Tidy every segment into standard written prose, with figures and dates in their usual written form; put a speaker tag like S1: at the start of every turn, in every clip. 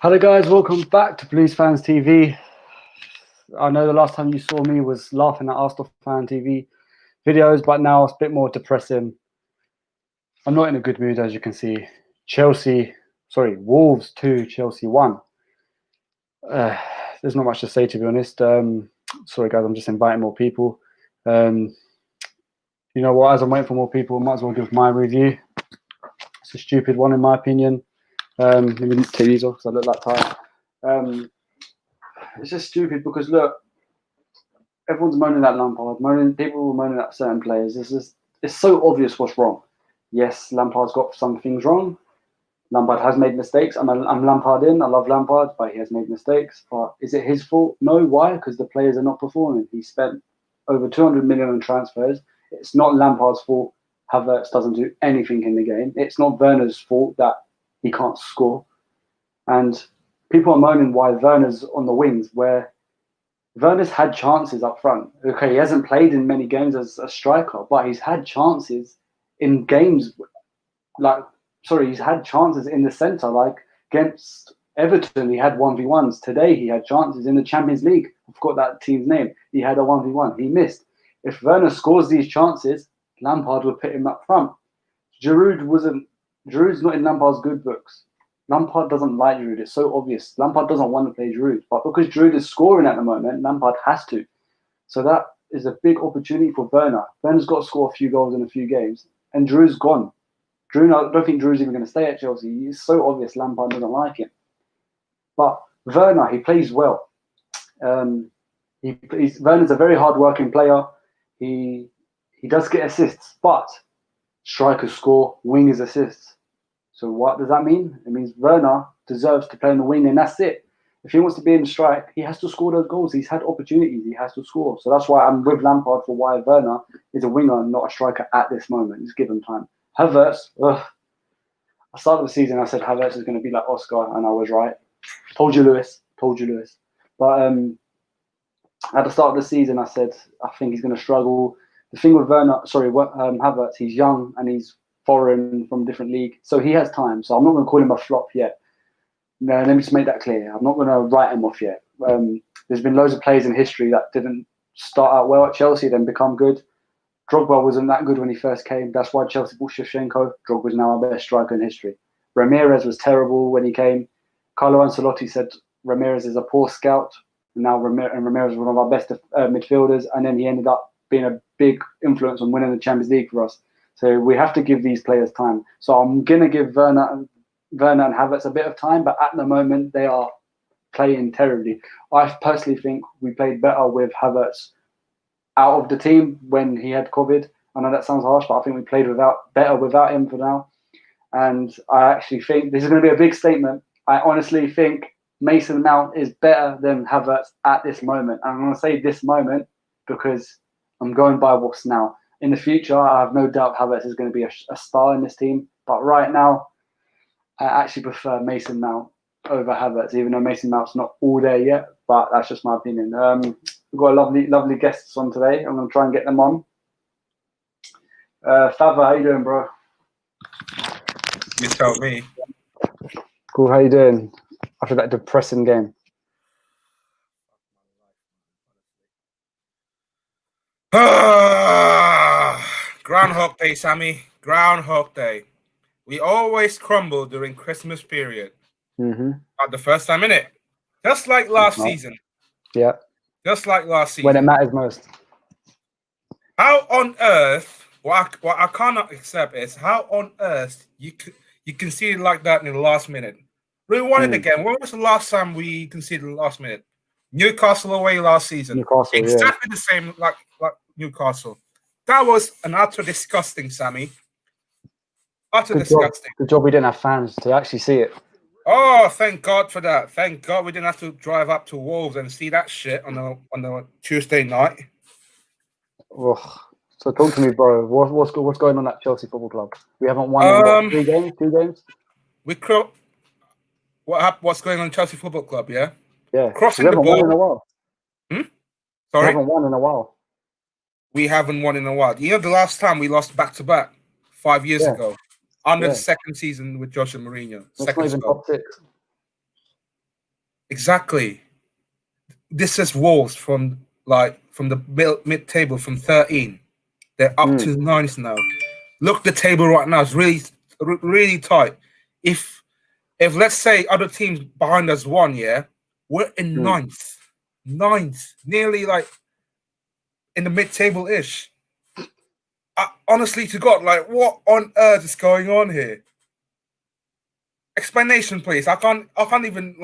S1: Hello guys, welcome back to Blues Fans TV. I know the last time you saw me was laughing at Arsenal Fan TV videos, but now it's a bit more depressing. I'm not in a good mood, as you can see. Wolves 2, Chelsea 1. There's not much to say, to be honest. Sorry guys, I'm just inviting more people. You know what, as I'm waiting for more people, I might as well give my review. It's a stupid one in my opinion. Let me take these off because I look like tired. It's just stupid because look, everyone's moaning at Lampard. People were moaning at certain players. It's so obvious what's wrong. Yes, Lampard's got some things wrong. Lampard has made mistakes. I'm Lampard in. I love Lampard, but he has made mistakes. But is it his fault? No. Why? Because the players are not performing. He spent over 200 million on transfers. It's not Lampard's fault. Havertz doesn't do anything in the game. It's not Werner's fault that he can't score. And people are moaning why Werner's on the wings, where Werner's had chances up front. Okay, he hasn't played in many games as a striker, but he's had chances in games he's had chances in the centre, like against Everton, he had 1v1s. Today, he had chances in the Champions League. I forgot that team's name. He had a 1v1. He missed. If Werner scores these chances, Lampard would put him up front. Giroud's not in Lampard's good books. Lampard doesn't like Giroud. It's so obvious. Lampard doesn't want to play Giroud. But because Giroud is scoring at the moment, Lampard has to. So that is a big opportunity for Werner. Werner's got to score a few goals in a few games. And Giroud's gone. I don't think Giroud's even going to stay at Chelsea. It's so obvious Lampard doesn't like him. But Werner, he plays well. Werner's a very hard-working player. He does get assists, but strikers score, wingers assists. So what does that mean? It means Werner deserves to play in the wing, and that's it. If he wants to be in strike, he has to score those goals. He's had opportunities. He has to score. So that's why I'm with Lampard for why Werner is a winger and not a striker at this moment. Just give him time. Havertz, I started the season, I said Havertz is going to be like Oscar, and I was right. Told you, Lewis. But at the start of the season, I said, I think he's going to struggle. The thing with Havertz, he's young and he's foreign from a different league. So he has time. So I'm not going to call him a flop yet. No, let me just make that clear. I'm not going to write him off yet. There's been loads of players in history that didn't start out well at Chelsea, then become good. Drogba wasn't that good when he first came. That's why Chelsea bought Shevchenko. Drogba's now our best striker in history. Ramirez was terrible when he came. Carlo Ancelotti said Ramirez is a poor scout. And now Ramirez is one of our best midfielders. And then he ended up being a big influence on winning the Champions League for us. So we have to give these players time. So I'm going to give Werner and Havertz a bit of time. But at the moment, they are playing terribly. I personally think we played better with Havertz out of the team when he had COVID. I know that sounds harsh, but I think we played better without him for now. And I actually think this is going to be a big statement. I honestly think Mason Mount is better than Havertz at this moment. And I'm going to say this moment because I'm going by what's now. In the future, I have no doubt Havertz is going to be a star in this team. But right now, I actually prefer Mason Mount over Havertz, even though Mason Mount's not all there yet. But that's just my opinion. We've got lovely guests on today. I'm going to try and get them on. Fava, how you doing, bro?
S2: You tell me.
S1: Cool, how you doing? After that depressing game.
S2: Groundhog Day, Sammy. Groundhog Day. We always crumble during Christmas period. Not the first time, innit? Just like last season.
S1: Yeah.
S2: Just like last season.
S1: When it matters most.
S2: How on earth, what I cannot accept is how on earth you conceded like that in the last minute. Rewind it again. When was the last time we conceded in the last minute? Newcastle away last season. Exactly the same like Newcastle. That was an utter disgusting, Sammy. Utter disgusting.
S1: Good job we didn't have fans to actually see it.
S2: Oh, thank God for that. Thank God we didn't have to drive up to Wolves and see that shit on the Tuesday night.
S1: Ugh. So talk to me, bro. What's going on at Chelsea Football Club? We haven't won in 2 games.
S2: What's going on in Chelsea Football Club? Yeah.
S1: Crossing the ball. We haven't won in a while.
S2: Sorry.
S1: We haven't won in a while.
S2: We haven't won in a while. You know, the last time we lost back-to-back 5 years ago, under the second season with Jose Mourinho.
S1: That's not even top 6.
S2: Exactly. This is Wolves from the mid table from 13. They're up to 9th now. Look, the table right now is really tight. If let's say other teams behind us won, yeah, we're in 9th, nearly like in the mid table ish. Honestly to God, like what on earth is going on here? Explanation, please. I can't even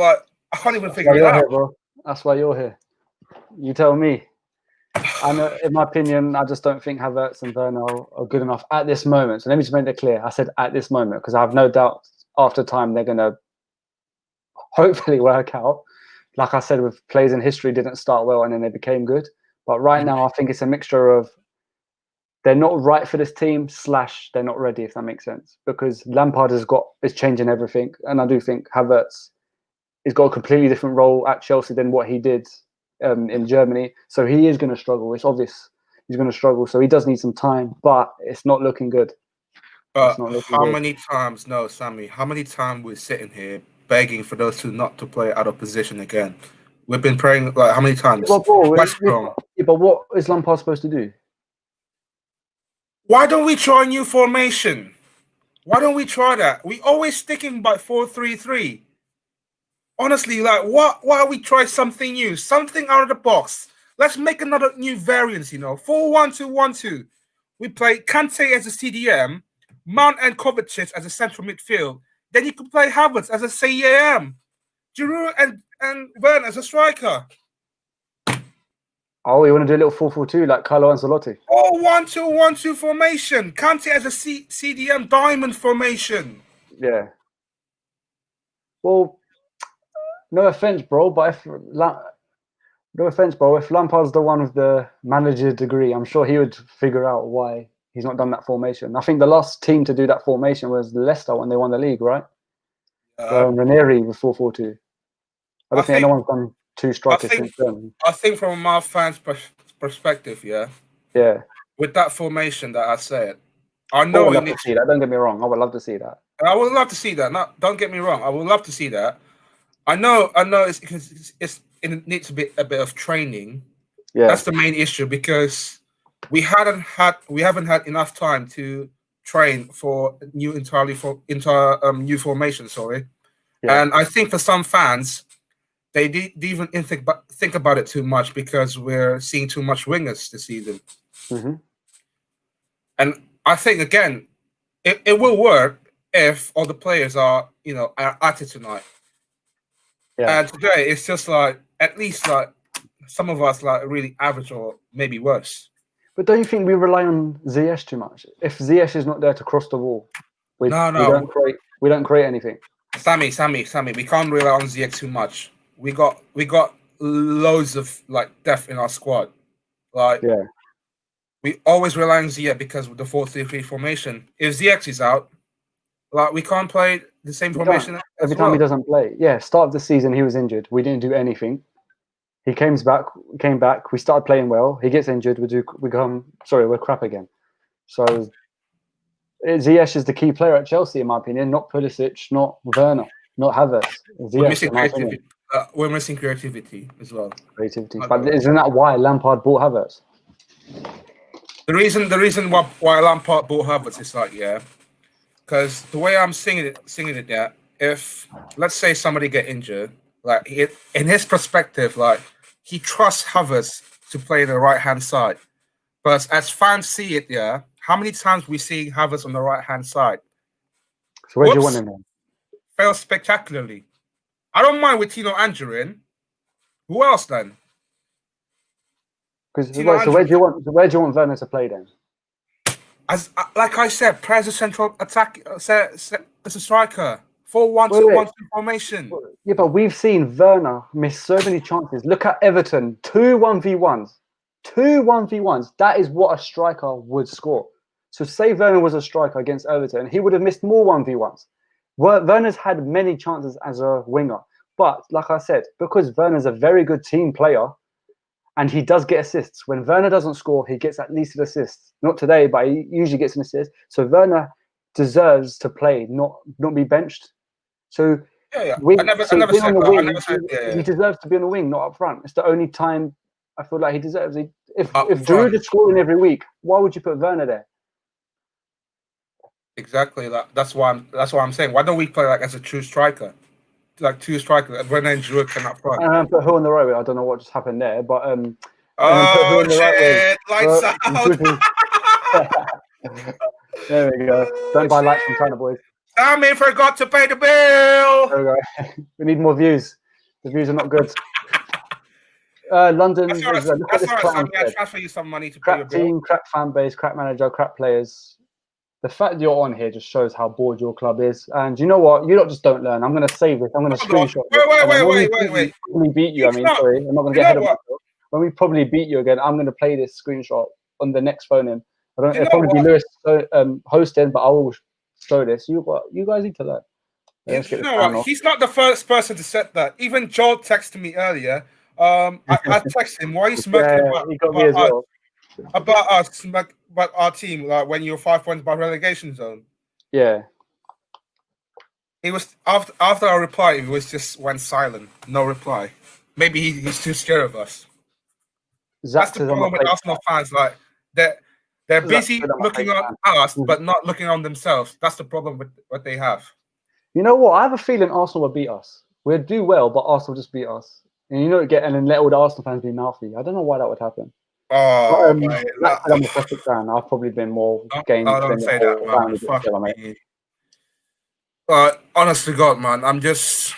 S2: figure it out.
S1: Here, bro. That's why you're here. You tell me. And in my opinion, I just don't think Havertz and Werner are good enough at this moment. So let me just make that clear. I said at this moment because I have no doubt after time they're going to hopefully work out. Like I said, with players in history didn't start well and then they became good. But right now, I think it's a mixture of they're not right for this team / they're not ready, if that makes sense. Because Lampard is changing everything. And I do think Havertz has got a completely different role at Chelsea than what he did in Germany. So he is going to struggle. It's obvious he's going to struggle. So he does need some time, but it's not looking good.
S2: Many times, no, Sammy, how many times we're sitting here begging for those two not to play out of position again? We've been praying, like, how many times?
S1: But what is Lampard supposed to do?
S2: Why don't we try a new formation? Why don't we try that? We always sticking by 4-3-3. Honestly, like, why don't we try something new, something out of the box? Let's make another new variant, 4-1-2-1-2. We play Kante as a CDM, Mount and Kovacic as a central midfield. Then you can play Havertz as a CAM, Giroud and Werner as a striker.
S1: Oh, you want to do a little 4-4-2 like Carlo Ancelotti?
S2: 1-2-1-2 formation. Kante as a CDM diamond formation.
S1: Yeah. Well, no offense, bro, but if Lampard's the one with the manager degree, I'm sure he would figure out why he's not done that formation. I think the last team to do that formation was Leicester when they won the league, right? Ranieri with 4-4-2. I don't think anyone's done two strikers since then.
S2: I think from our fans' perspective,
S1: yeah,
S2: with that formation that I said, I know
S1: we need to see that. Don't get me wrong. I would love to see that.
S2: I would love to see that. No, don't get me wrong. I would love to see that. I know. It's because it needs a bit of training.
S1: Yeah,
S2: that's the main issue because we haven't had enough time to train for new formation. Sorry, and I think for some fans, they didn't even think about it too much because we're seeing too much wingers this season. And I think again, it will work if all the players are at it tonight. Yeah. And today it's just like at least like some of us like really average or maybe worse.
S1: But don't you think we rely on Ziyech too much? If Ziyech is not there to cross the wall, we don't create anything.
S2: Sammy, we can't rely on Ziyech too much. We got loads of like depth in our squad. Like we always rely on Ziyech because of the 4-3-3 formation. If Ziyech is out, like we can't play the same formation
S1: every time he doesn't play. Yeah, start of the season he was injured. We didn't do anything. He came back. We started playing well. He gets injured. We're crap again. So Ziyech is the key player at Chelsea, in my opinion. Not Pulisic, not Werner, not Havertz. Ziyech,
S2: we're missing creativity as well.
S1: But isn't that why Lampard bought Havertz?
S2: The reason why Lampard bought Havertz is like because the way I'm singing it, if let's say somebody get injured, like in his perspective, like he trusts Havertz to play the right hand side. But as fans see it, how many times we see Havertz on the right hand side?
S1: So where do you want him then?
S2: Fails spectacularly. I don't mind with Tino Angerin. Who else then?
S1: So where do you want Werner to play then?
S2: As like I said, play as a central attack, as a striker. 4-1-2-1-2 formation.
S1: Yeah, but we've seen Werner miss so many chances. Look at Everton, 2 1v1s. 2 1v1s. That is what a striker would score. So say Werner was a striker against Everton, he would have missed more 1v1s. Werner's had many chances as a winger. But like I said, because Werner's a very good team player and he does get assists. When Werner doesn't score, he gets at least an assist. Not today, but he usually gets an assist. So Werner deserves to play, not be benched. So
S2: Yeah.
S1: Wing,
S2: I never
S1: so
S2: said
S1: being on the
S2: that. I
S1: wing,
S2: never said
S1: he deserves to be on the wing, not up front. It's the only time I feel like he deserves it. If
S2: Up
S1: Giroud
S2: front.
S1: is scoring every week, why would you put Werner there?
S2: Exactly. That's why I'm saying. Why don't we play like as a true striker, like two strikers? Werner and Giroud can up front.
S1: And put who on the right wing? I don't know what just happened there, but and then put who
S2: Oh
S1: on the right wing?
S2: shit! Lights out.
S1: There we go. Don't buy lights from China, boys.
S2: Sammy forgot to pay the bill.
S1: There we go. We need more views. The views are not good. London. Look at this
S2: Sammy.
S1: clown.
S2: I transfer you some money to pay your
S1: Crap
S2: bill.
S1: team, crap fan base, crap manager, crap players. The fact that you're on here just shows how bored your club is. And you know what? You lot just don't learn. I'm going to save this. I'm going to screenshot this.
S2: Wait.
S1: When we beat you, I mean, sorry, I'm not going to get ahead of myself. When we probably beat you again, I'm going to play this screenshot on the next phone in. It'll probably be Lewis hosting, but I will show this. You guys need to learn.
S2: You know what? He's not the first person to set that. Even Joel texted me earlier. I texted him, why are you smirking about us, about our team, like when you're 5 points by relegation zone?
S1: Yeah.
S2: It was after I replied, it was just went silent, no reply. Maybe he's too scared of us. That's the problem with Arsenal fans. Like they're busy looking on us, but not looking on themselves. That's the problem with what they have.
S1: You know what? I have a feeling Arsenal will beat us. We'll do well, but Arsenal just beat us. And you know, and then let all the Arsenal fans be mouthy. I don't know why that would happen.
S2: Oh,
S1: I'm a classic fan. I've probably been more games.
S2: I don't say that, man. Fuck me. Honest to God, man, I'm just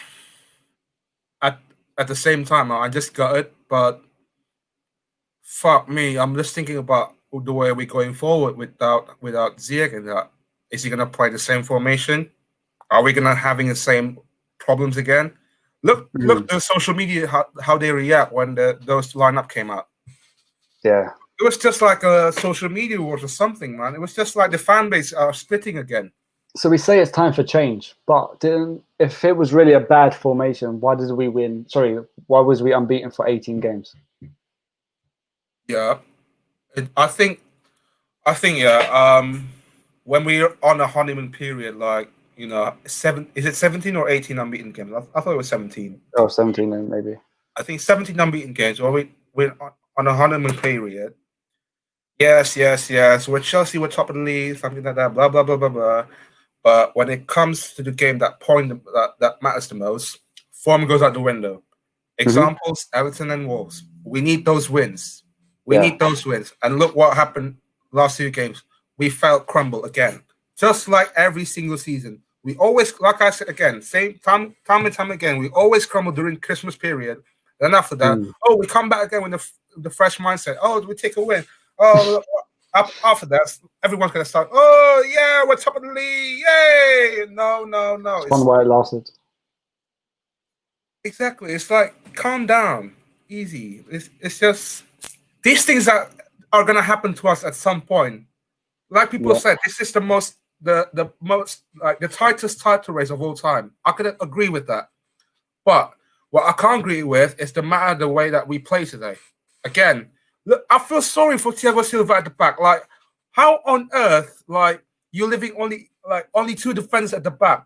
S2: at the same time, I just got it. But fuck me, I'm just thinking about the way we're going forward without Ziyech and that. Is he gonna play the same formation? Are we gonna having the same problems again? Look the social media how they react when those lineup came out.
S1: Yeah,
S2: it was just like a social media wars or something, man. It was just like the fan base are splitting again.
S1: So we say it's time for change, but if it was really a bad formation, why did we win? Sorry, why was we unbeaten for 18 games?
S2: Yeah, I think yeah. When we're on a honeymoon period, like. You know, is it 17 or 18 unbeaten games? I thought it was 17.
S1: Oh, 17 then maybe.
S2: I think 17 unbeaten games. Well, we're on a honeymoon period. Yes. With Chelsea, we're top of the league, something like that, blah, blah, blah, blah, blah. But when it comes to the game that matters the most, form goes out the window. Examples, Everton and Wolves. We need those wins. We need those wins. And look what happened last 2 games. We felt crumble again. Just like every single season. We always, like I said again, same time and time again, we always crumble during Christmas period. Then after that, we come back again with the fresh mindset. Oh, we take a win. Oh, after that, everyone's going to start, oh, yeah, we're top of the league. Yay. No.
S1: It's one why it lasted.
S2: Exactly. It's like, calm down. Easy. It's just, these things that are going to happen to us at some point. Like people said, this is the most like the tightest title race of all time. I could agree with that. But what I can't agree with is the way that we play today. Again, look, I feel sorry for Thiago Silva at the back. Like, how on earth, like, you're living only 2 defenders at the back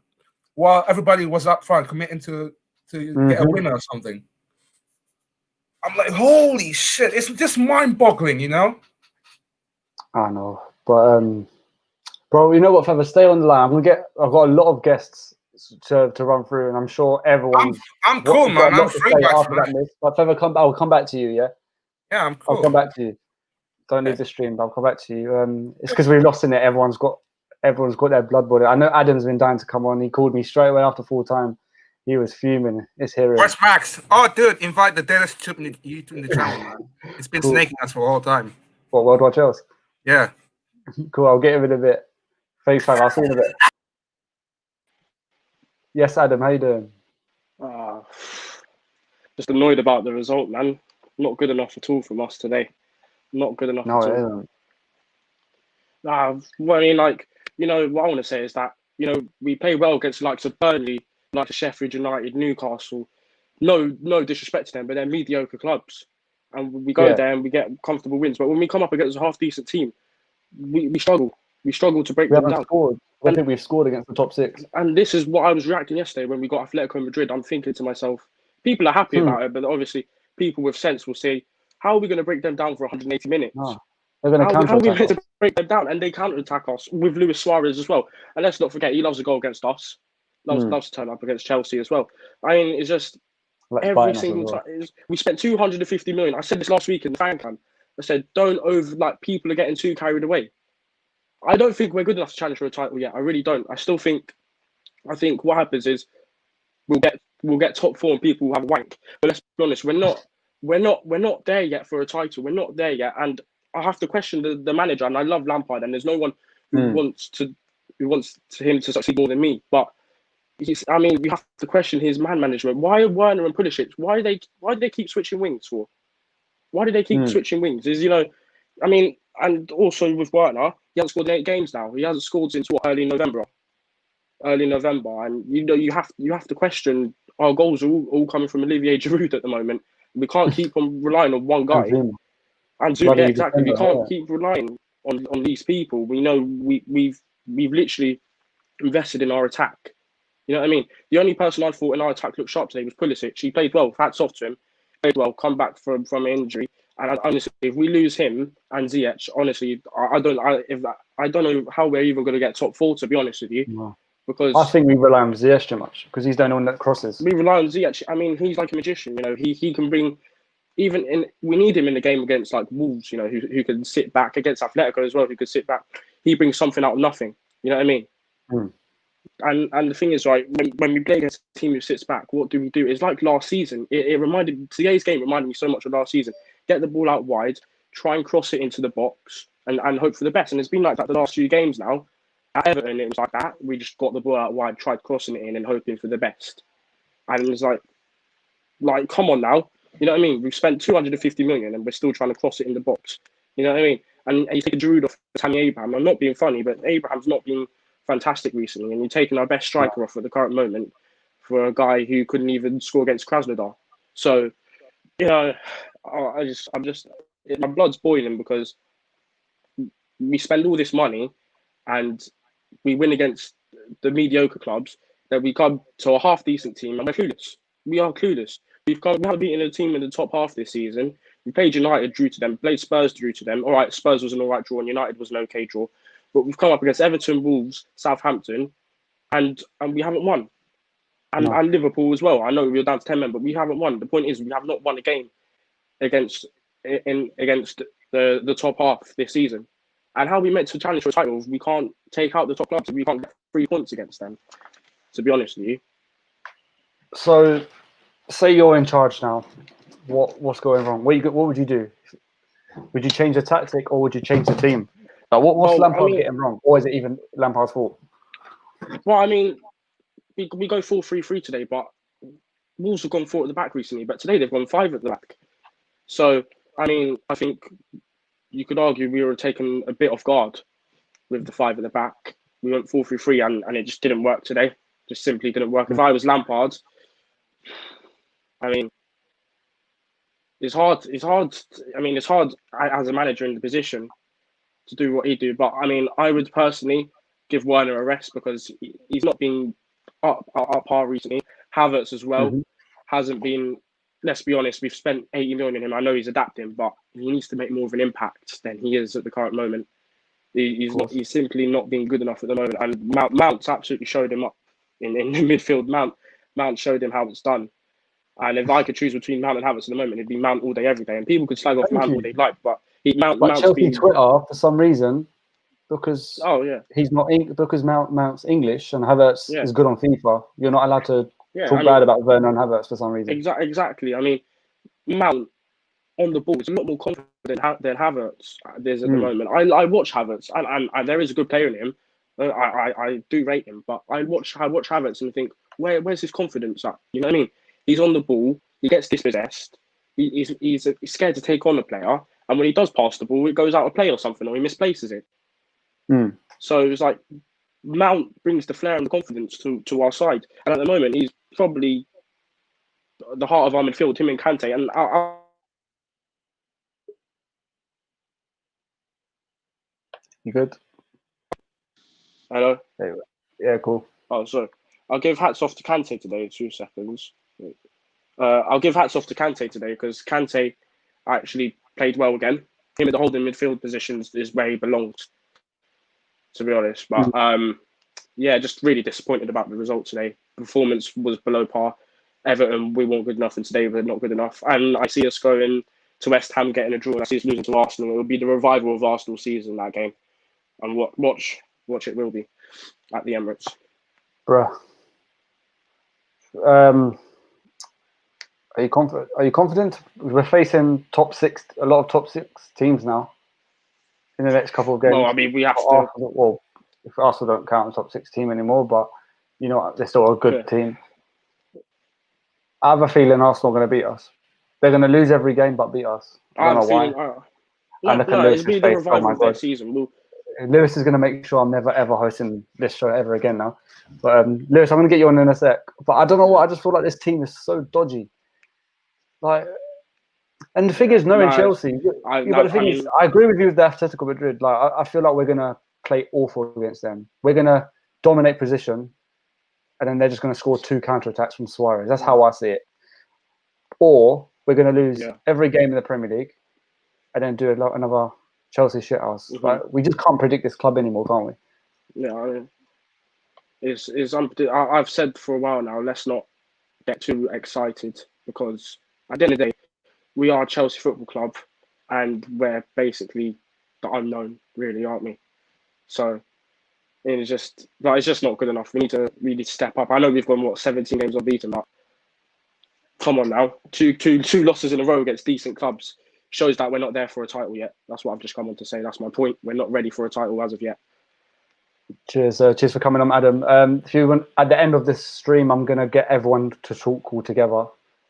S2: while everybody was up front committing to get a winner or something. I'm like, holy shit, it's just mind-boggling, you know?
S1: I know. But bro, you know what, Feather, stay on the line. I've got a lot of guests to run through, and I'm sure everyone.
S2: I'm cool, man. I'm free
S1: after that list. But Feather, I'll come back to you. Yeah.
S2: Yeah, I'm cool.
S1: I'll come back to you. Don't leave the stream. But I'll come back to you. It's because we've lost in it. Everyone's got their blood boiling. I know Adam's been dying to come on. He called me straight away after full time. He was fuming. It's here.
S2: Where's Max? Oh, dude, invite the Dennis Chip in the channel, man. It's been snaking us for all time.
S1: What, World War Chelsea?
S2: Yeah.
S1: Cool. I'll get him in a bit. FaceTime. I'll see you in a bit. Yes, Adam. How you doing?
S3: Just annoyed about the result, man. Not good enough at all from us today. Not good enough.
S1: No,
S3: at
S1: it
S3: all.
S1: isn't.
S3: Well, I mean, like, you know, what I want to say is that, you know, we play well against the likes of Burnley, like Sheffield United, Newcastle. No disrespect to them, but they're mediocre clubs. And we go there and we get comfortable wins. But when we come up against a half-decent team, we struggle. We struggle to break them down.
S1: We I think we've scored against the top 6.
S3: And this is what I was reacting yesterday when we got Atletico Madrid. I'm thinking to myself, people are happy about it, but obviously people with sense will say, how are we going to break them down for 180 minutes?
S1: No, they're going to
S3: How are we
S1: counter-attack
S3: meant
S1: us.
S3: to break them down? And they counter-attack us with Luis Suarez as well. And let's not forget, he loves a goal against us. Loves to turn up against Chelsea as well. I mean, it's just
S1: Let's
S3: every
S1: biting us as
S3: single
S1: well.
S3: time. We spent 250 million. I said this last week in the fan camp. I said, don't people are getting too carried away. I don't think we're good enough to challenge for a title yet. I really don't. I think what happens is we'll get top 4 and people will have a wank. But let's be honest, we're not there yet for a title. We're not there yet. And I have to question the manager. And I love Lampard, and there's no one who wants him to succeed more than me. But we have to question his man management. Why are Werner and Pulisic? Why do they keep switching wings for? Why do they keep switching wings? And also with Werner, he hasn't scored in 8 games now. He hasn't scored since early November, and you have to question. Our goals are all coming from Olivier Giroud at the moment. We can't keep on relying on one guy. And Ziyech, exactly. We can't keep relying on these people. We know we've literally invested in our attack. You know what I mean? The only person I thought in our attack looked sharp today was Pulisic. He played well. Hats off to him. Played well. Come back from an injury. And honestly, if we lose him and Ziyech, honestly, I don't know how we're even going to get top 4. To be honest with you,
S1: No.
S3: because
S1: I think we rely on Ziyech too much because he's the only one that crosses.
S3: we rely on Ziyech. I mean, he's like a magician. You know, he can bring. We need him in the game against like Wolves. You know, who can sit back against Atletico as well. Who could sit back. He brings something out of nothing. You know what I mean? And the thing is, right, when we play against a team who sits back, what do we do? It's like last season. Today's game reminded me so much of last season. Get the ball out wide, try and cross it into the box, and hope for the best. And it's been like that the last few games now. At Everton, it was like that. We just got the ball out wide, tried crossing it in, and hoping for the best. And it's like, come on now. You know what I mean? We've spent 250 million, and we're still trying to cross it in the box. You know what I mean? And you take a Giroud off Tammy Abraham. I'm not being funny, but Abraham's not been fantastic recently, and you're taking our best striker off at the current moment for a guy who couldn't even score against Krasnodar. So, you know, my blood's boiling because we spend all this money and we win against the mediocre clubs. Then we come to a half decent team and we're clueless. We are clueless. We haven't beaten a team in the top half this season. We played United, drew to them. Played Spurs, drew to them. All right, Spurs was an all right draw and United was an okay draw. But we've come up against Everton, Wolves, Southampton, and we haven't won. And Liverpool as well. I know we're down to 10 men, but we haven't won. The point is we have not won a game against the top half this season. And how are we meant to challenge for a title if we can't take out the top clubs, if we can't get 3 points against them, to be honest with you?
S1: So, say you're in charge now. What's going wrong? What would you do? Would you change the tactic or would you change the team? What's Lampard getting wrong? Or is it even Lampard's fault?
S3: Well, I mean, we go 4-3-3 today, but Wolves have gone 4 at the back recently, but today they've gone 5 at the back. So, I mean, I think you could argue we were taken a bit off guard with the 5 at the back. We went 4-3-3 and it just didn't work today. Just simply didn't work. If I was Lampard, I mean, it's hard. I mean, it's hard as a manager in the position to do what he do. But I mean, I would personally give Werner a rest because he's not been up par recently. Havertz as well hasn't been. Let's be honest, we've spent 80 million on him. I know he's adapting, but he needs to make more of an impact than he is at the current moment. He's simply not being good enough at the moment. And Mount's absolutely showed him up in the midfield. Mount showed him how it's done. And if I could choose between Mount and Havertz at the moment, it'd be Mount all day, every day. And people could slag off Mount all they like, but Mount's
S1: Chelsea
S3: been...
S1: Twitter for some reason because he's not because Mount's English and Havertz is good on FIFA. You're not allowed to talk bad about Werner and Havertz for some reason.
S3: Exactly. I mean, Mount on the ball is a lot more confident than Havertz there's at the moment. I watch Havertz and there is a good player in him. I do rate him, but I watch Havertz and think, where's his confidence at? You know what I mean? He's on the ball. He gets dispossessed. He's scared to take on a player, and when he does pass the ball, it goes out of play or something, or he misplaces it. So it's like Mount brings the flair and the confidence to our side, and at the moment he's probably the heart of our midfield. Him and Kante, and
S1: You good?
S3: Hello?
S1: There you go. Yeah, cool.
S3: Oh, sorry. I'll give hats off to Kante today. 2 seconds. I'll give hats off to Kante today because Kante actually played well again. Him at the holding midfield positions is where he belongs, to be honest. But yeah, just really disappointed about the result today. Performance was below par. Everton, we weren't good enough, and today we're not good enough. And I see us going to West Ham getting a draw, and I see us losing to Arsenal. It will be the revival of Arsenal season, that game. And watch it will be at the Emirates.
S1: Bruh. Are you confident? Are you confident? We're facing a lot of top 6 teams now in the next couple of games.
S3: Well, I mean, we have to.
S1: Well, if Arsenal don't count the top 6 team anymore, but you know they're still a good team. I have a feeling Arsenal are going to beat us. They're going to lose every game, but beat us. I don't know why.
S3: It's been the revival of their season.
S1: Lewis is going to make sure I'm never ever hosting this show ever again now. But Lewis, I'm going to get you on in a sec. But I don't know what. I just feel like this team is so dodgy. Like, and the thing is, knowing Chelsea, I agree with you with the Atletico Madrid. Like, I feel like we're going to play awful against them. We're going to dominate position, and then they're just going to score 2 counter-attacks from Suarez. That's how I see it. Or we're going to lose every game in the Premier League, and then do another Chelsea shithouse. Like, we just can't predict this club anymore, can't we?
S3: Yeah, I mean, I've said for a while now, let's not get too excited because at the end of the day, we are Chelsea Football Club, and we're basically the unknown, really, aren't we? So it's just not good enough. We need to really step up. I know we've gone 17 games unbeaten, but come on now, two losses in a row against decent clubs shows that we're not there for a title yet. That's what I've just come on to say. That's my point. We're not ready for a title as of yet.
S1: Cheers, cheers for coming on, Adam. If you want, at the end of this stream, I'm gonna get everyone to talk all together.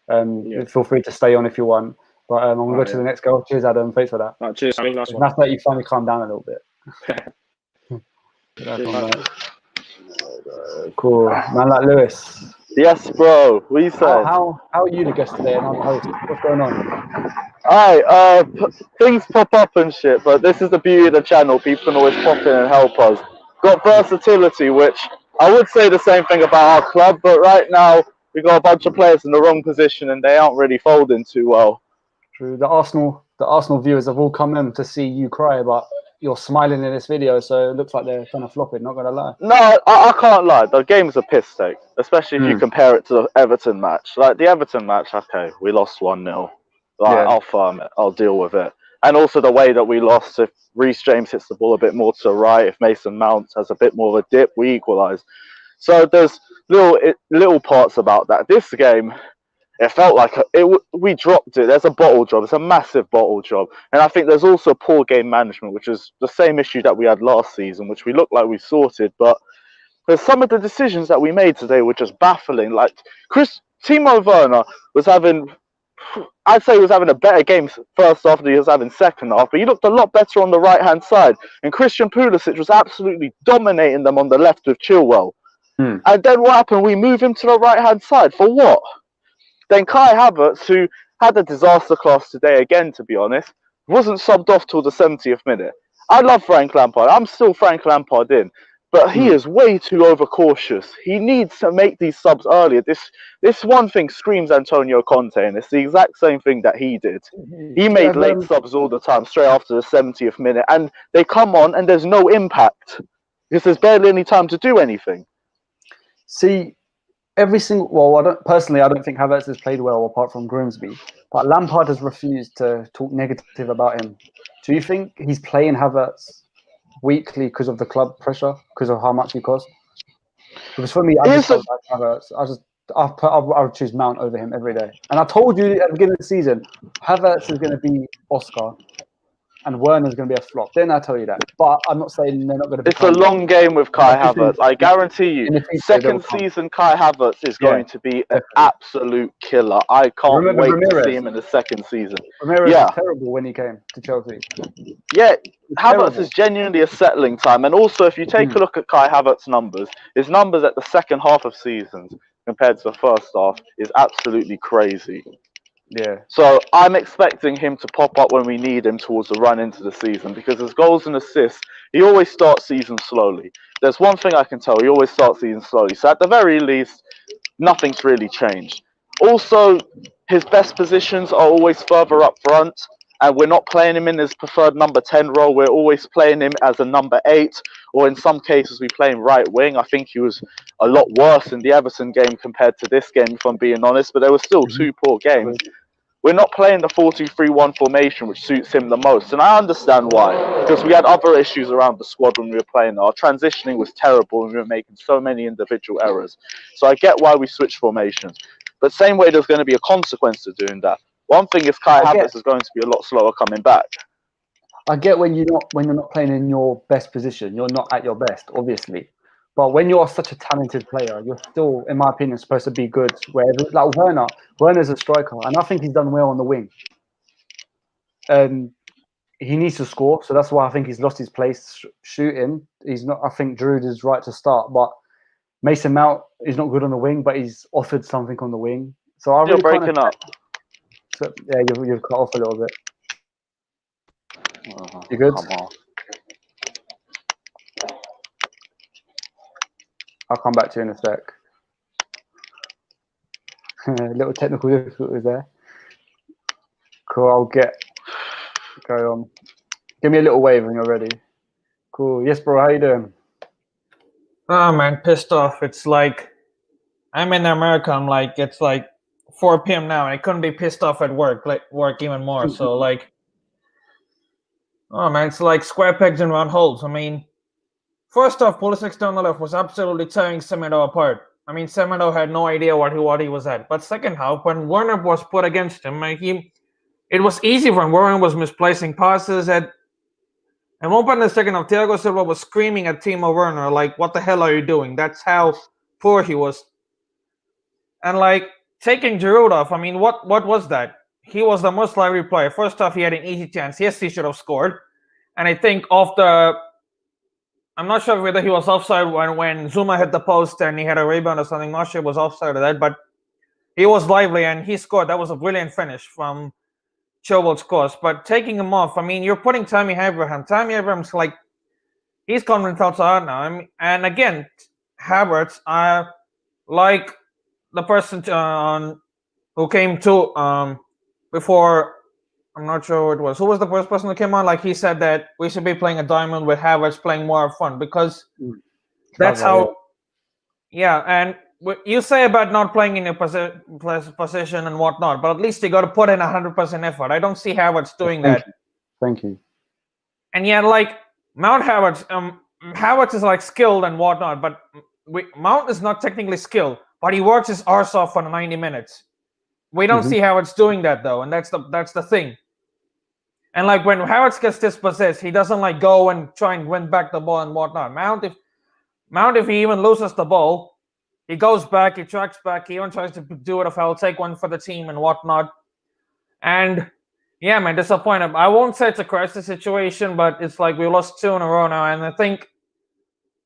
S1: Feel free to stay on if you want. But I'm gonna go to the next goal. Cheers, Adam. Thanks for that.
S3: Cheers. I mean, nice one.
S1: Nice that you finally calmed down a little bit. Cool, man. Like Lewis.
S4: Yes, bro. What you said?
S1: How are you the guest today and I'm the host? What's going on?
S4: Alright, things pop up and shit, but this is the beauty of the channel. People can always pop in and help us. Got versatility, which I would say the same thing about our club, but right now we got a bunch of players in the wrong position and they aren't really folding too well.
S1: True. The Arsenal viewers have all come in to see you cry, but you're smiling in this video, so it looks like they're kind of flopping, not gonna lie.
S4: No, I can't lie. The game's a piss take, especially if you compare it to the Everton match. Like the Everton match, okay, we lost 1-0. Like, I'll farm it. I'll deal with it. And also the way that we lost, if Reece James hits the ball a bit more to the right, if Mason Mount has a bit more of a dip, we equalise. So there's little parts about that. This game, it felt like we dropped it. There's a bottle job. It's a massive bottle job. And I think there's also poor game management, which is the same issue that we had last season, which we looked like we sorted. But there's some of the decisions that we made today were just baffling. Like Timo Werner was having... I'd say he was having a better game first half than he was having second half, but he looked a lot better on the right-hand side. And Christian Pulisic was absolutely dominating them on the left with Chilwell. And then what happened? We move him to the right-hand side. For what? Then Kai Havertz, who had a disaster class today again, to be honest, wasn't subbed off till the 70th minute. I love Frank Lampard. I'm still Frank Lampard in. But he is way too overcautious. He needs to make these subs earlier. This one thing screams Antonio Conte, and it's the exact same thing that he did. He made late subs all the time, straight after the 70th minute, and they come on and there's no impact because there's barely any time to do anything.
S1: See, I don't think Havertz has played well apart from Grimsby, but Lampard has refused to talk negative about him. Do you think he's playing Havertz weekly because of the club pressure, because of how much he costs? Because for me, I would choose Mount over him every day. And I told you at the beginning of the season, Havertz is going to be Oscar and Werner is going to be a flop. Didn't I tell you that? But I'm not saying they're not going to be.
S4: It's a long game with Kai Havertz. I guarantee you, second season Kai Havertz is going to be an absolute killer. I can't wait to see him in the second season.
S1: Ramirez was terrible when he came to Chelsea.
S4: Yeah, Havertz is genuinely a settling time. And also, if you take a look at Kai Havertz's numbers, his numbers at the second half of seasons compared to the first half is absolutely crazy.
S1: Yeah.
S4: So I'm expecting him to pop up when we need him towards the run into the season, because his goals and assists, he always starts season slowly. There's one thing I can tell, he always starts season slowly. So at the very least, nothing's really changed. Also, his best positions are always further up front, and we're not playing him in his preferred number 10 role. We're always playing him as a number 8, or in some cases we play him right wing. I think he was a lot worse in the Everton game compared to this game, if I'm being honest, but there were still two poor games. We're not playing the 4-2-3-1 formation, which suits him the most, and I understand why, because we had other issues around the squad when we were playing. Our transitioning was terrible, and we were making so many individual errors. So I get why we switched formations, but same way there's going to be a consequence to doing that. One thing is Kai Havertz is going to be a lot slower coming back.
S1: I get when you're not playing in your best position, you're not at your best, obviously. But when you're such a talented player, you're still, in my opinion, supposed to be good. Wherever, like Werner's a striker, and I think he's done well on the wing. He needs to score, so that's why I think he's lost his place shooting. He's not. I think Giroud is right to start, but Mason Mount is not good on the wing, but he's offered something on the wing. So I really
S4: You're breaking up.
S1: So, yeah, you've cut off a little bit. You good?
S4: Come on.
S1: I'll come back to you in a sec. Little technical difficulties there. Cool, I'll go on. Give me a little wave when you're ready. Cool. Yes, bro, how you doing?
S5: Oh man, pissed off. It's like I'm in America. I'm like, it's like 4 p.m. now. I couldn't be pissed off at work, even more. So like, oh man, it's like square pegs and round holes. I mean, first off, Pulisic down the left was absolutely tearing Semedo apart. I mean, Semedo had no idea what he was at. But second half, when Werner was put against him, it was easy when Werner was misplacing passes. And one point in the second half, Thiago Silva was screaming at Timo Werner, like, what the hell are you doing? That's how poor he was. And like, taking Giroud off, I mean, what was that? He was the most lively player. First off, he had an easy chance. Yes, he should have scored. And I think I'm not sure whether he was offside when Zuma hit the post and he had a rebound or something. Not sure it was offside or that, but he was lively and he scored. That was a brilliant finish from Chilwell's course. But taking him off, I mean, you're putting Tammy Abraham. Tammy Abraham's like, he's confident outside now. I mean, and again, Havertz, like the person who came to before. I'm not sure who it was. Who was the first person who came on? Like, he said that we should be playing a diamond with Havertz playing more fun, because that's how. Yeah, and you say about not playing in your position and whatnot, but at least you got to put in 100% effort. I don't see Havertz doing that.
S1: Thank you.
S5: And yet, like Mount Havertz, Havertz is like skilled and whatnot, but Mount is not technically skilled, but he works his arse off for 90 minutes. We don't see Havertz doing that though, and that's the thing. And like when Havertz gets dispossessed, he doesn't like go and try and win back the ball and whatnot. Mount, if he even loses the ball, he goes back, he tracks back, he even tries to do it if I'll take one for the team and whatnot. And yeah, man, disappointed. I won't say it's a crisis situation, but it's like we lost 2 in a row now. And I think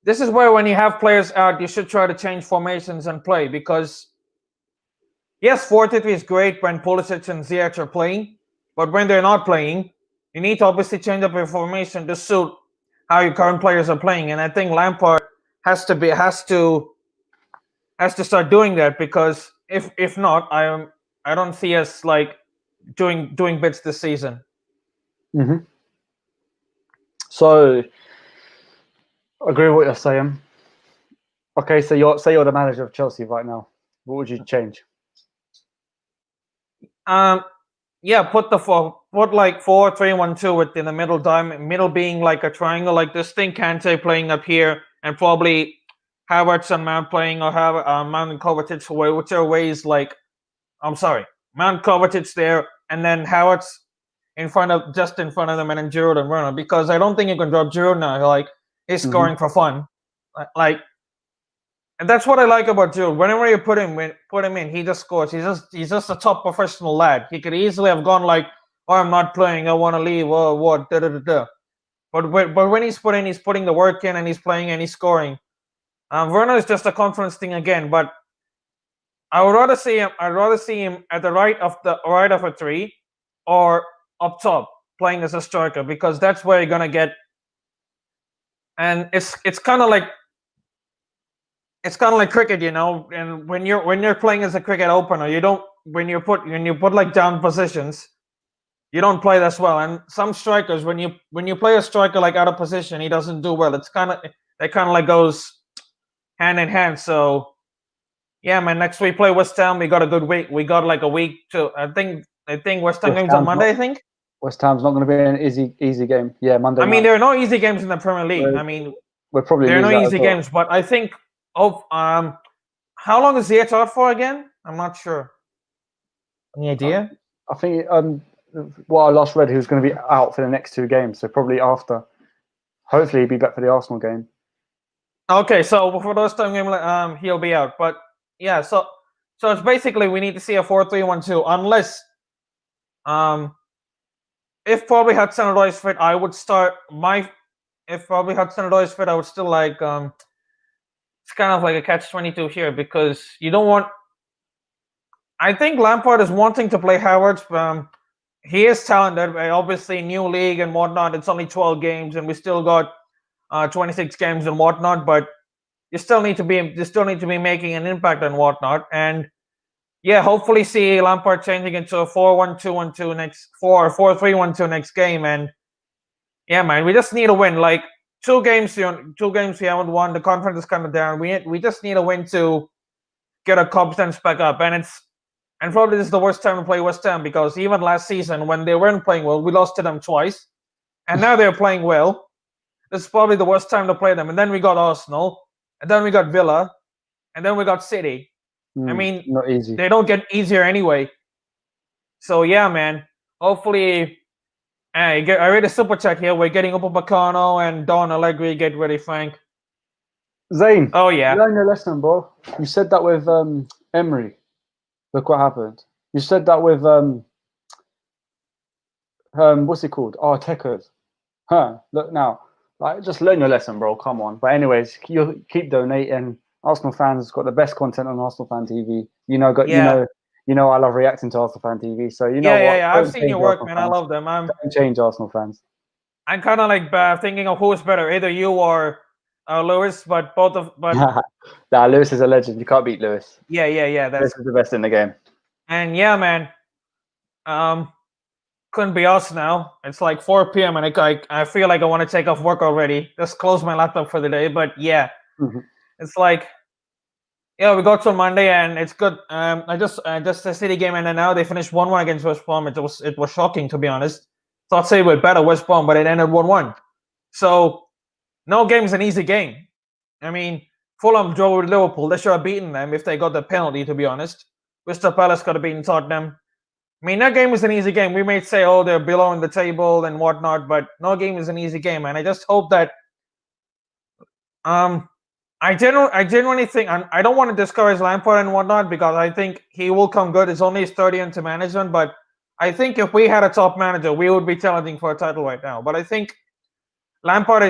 S5: this is where when you have players out, you should try to change formations and play, because yes, 4-3 is great when Pulisic and Ziyech are playing, but when they're not playing, you need to obviously change up your formation to suit how your current players are playing. And I think Lampard has to start doing that, because if not, I don't see us like doing bits this season.
S1: So, I agree with what you're saying. Okay, so you're the manager of Chelsea right now. What would you change?
S5: Yeah, put like 4-3-1-2 within the middle being like a triangle like this thing. Kante playing up here, and probably Havertz and Mount playing, or have Mount and Kovacic away, whichever ways. Like, I'm sorry, Mount, Kovacic there, and then Havertz just in front of them, and then Giroud and Werner, because I don't think you can drop Giroud now. Like, he's scoring for fun, like. And that's what I like about Giroud. Whenever you put him in, he just scores. He's just a top professional lad. He could easily have gone like, "Oh, I'm not playing. I want to leave." Or what? But when he's putting the work in, and he's playing and he's scoring. Werner is just a confidence thing again. But I would rather see him. I'd rather see him at the right of a three, or up top playing as a striker, because that's where you're gonna get. And it's kind of like cricket, you know. And when you're playing as a cricket opener, you don't when you put like down positions, you don't play this well. And some strikers, when you play a striker like out of position, he doesn't do well. It kind of like goes hand in hand. So yeah, man. Next we play West Ham. We got a good week. We got like a week to. I think West Ham game's on Monday. I think
S1: West Ham's not going to be an easy game. Yeah, Monday.
S5: I mean, there are no easy games in the Premier League. I mean,
S1: we're probably
S5: there are no easy games, but I think. How long is Ziyech out for again? I'm not sure. Any idea?
S1: I think what I last read, he was going to be out for the next 2 games, so probably after. Hopefully, he'll be back for the Arsenal game.
S5: Okay, so for those time game, he'll be out. But yeah, so it's basically we need to see a 4-3-1-2, unless if probably Hudson-Odoi is fit, I would start if probably Hudson-Odoi is fit, I would still like it's kind of like a catch-22 here, because you don't want. I think Lampard is wanting to play Havertz. He is talented. Obviously, new league and whatnot. It's only 12 games, and we still got 26 games and whatnot. But you still need to be making an impact and whatnot. And yeah, hopefully see Lampard changing into a 4-1-2-1-2 next 4-3-1-2 next game. And yeah, man, we just need a win. Like 2 games we haven't won. The confidence is kind of down. We just need a win to get our confidence back up. And probably this is the worst time to play West Ham, because even last season when they weren't playing well, we lost to them twice, and now they're playing well. This is probably the worst time to play them. And then we got Arsenal, and then we got Villa, and then we got City. I mean,
S1: not easy.
S5: They don't get easier anyway. So yeah, man. Hopefully, I read a super chat here. We're getting Upamecano and Don Allegri. Get ready, Frank.
S1: Zane.
S5: Oh yeah.
S1: You learned your lesson, bro. You said that with Emery. Look what happened. You said that with what's it called? Arteta's. Look now. Like, just learn your lesson, bro. Come on. But anyways, you keep donating. Arsenal fans got the best content on Arsenal Fan TV. You know I love reacting to Arsenal Fan TV. So you know what?
S5: Yeah. I've seen your work, man. I love them.
S1: Don't change, Arsenal fans.
S5: I'm kind of like thinking of who's better, either you or Lewis, but both of. But
S1: nah, Lewis is a legend. You can't beat Lewis.
S5: Yeah.
S1: Lewis is the best in the game.
S5: And yeah, man. Couldn't be us now. It's like 4 p.m. and I feel like I want to take off work already. Just close my laptop for the day. But yeah, It's like, yeah, we got to Monday and it's good. I just the City game, and then now they finished 1-1 against West Brom. It was shocking, to be honest. Thought City would better West Brom, but it ended 1-1. So no game is an easy game. I mean, Fulham drew with Liverpool. They should have beaten them if they got the penalty, to be honest. Crystal Palace could have beaten Tottenham. I mean, that game was an easy game. We may say, oh, they're below in the table and whatnot, but no game is an easy game. And I just hope that I genuinely think, I don't want to discourage Lampard and whatnot, because I think he will come good. It's only his 30 into management, but I think if we had a top manager, we would be challenging for a title right now. But I think Lampard,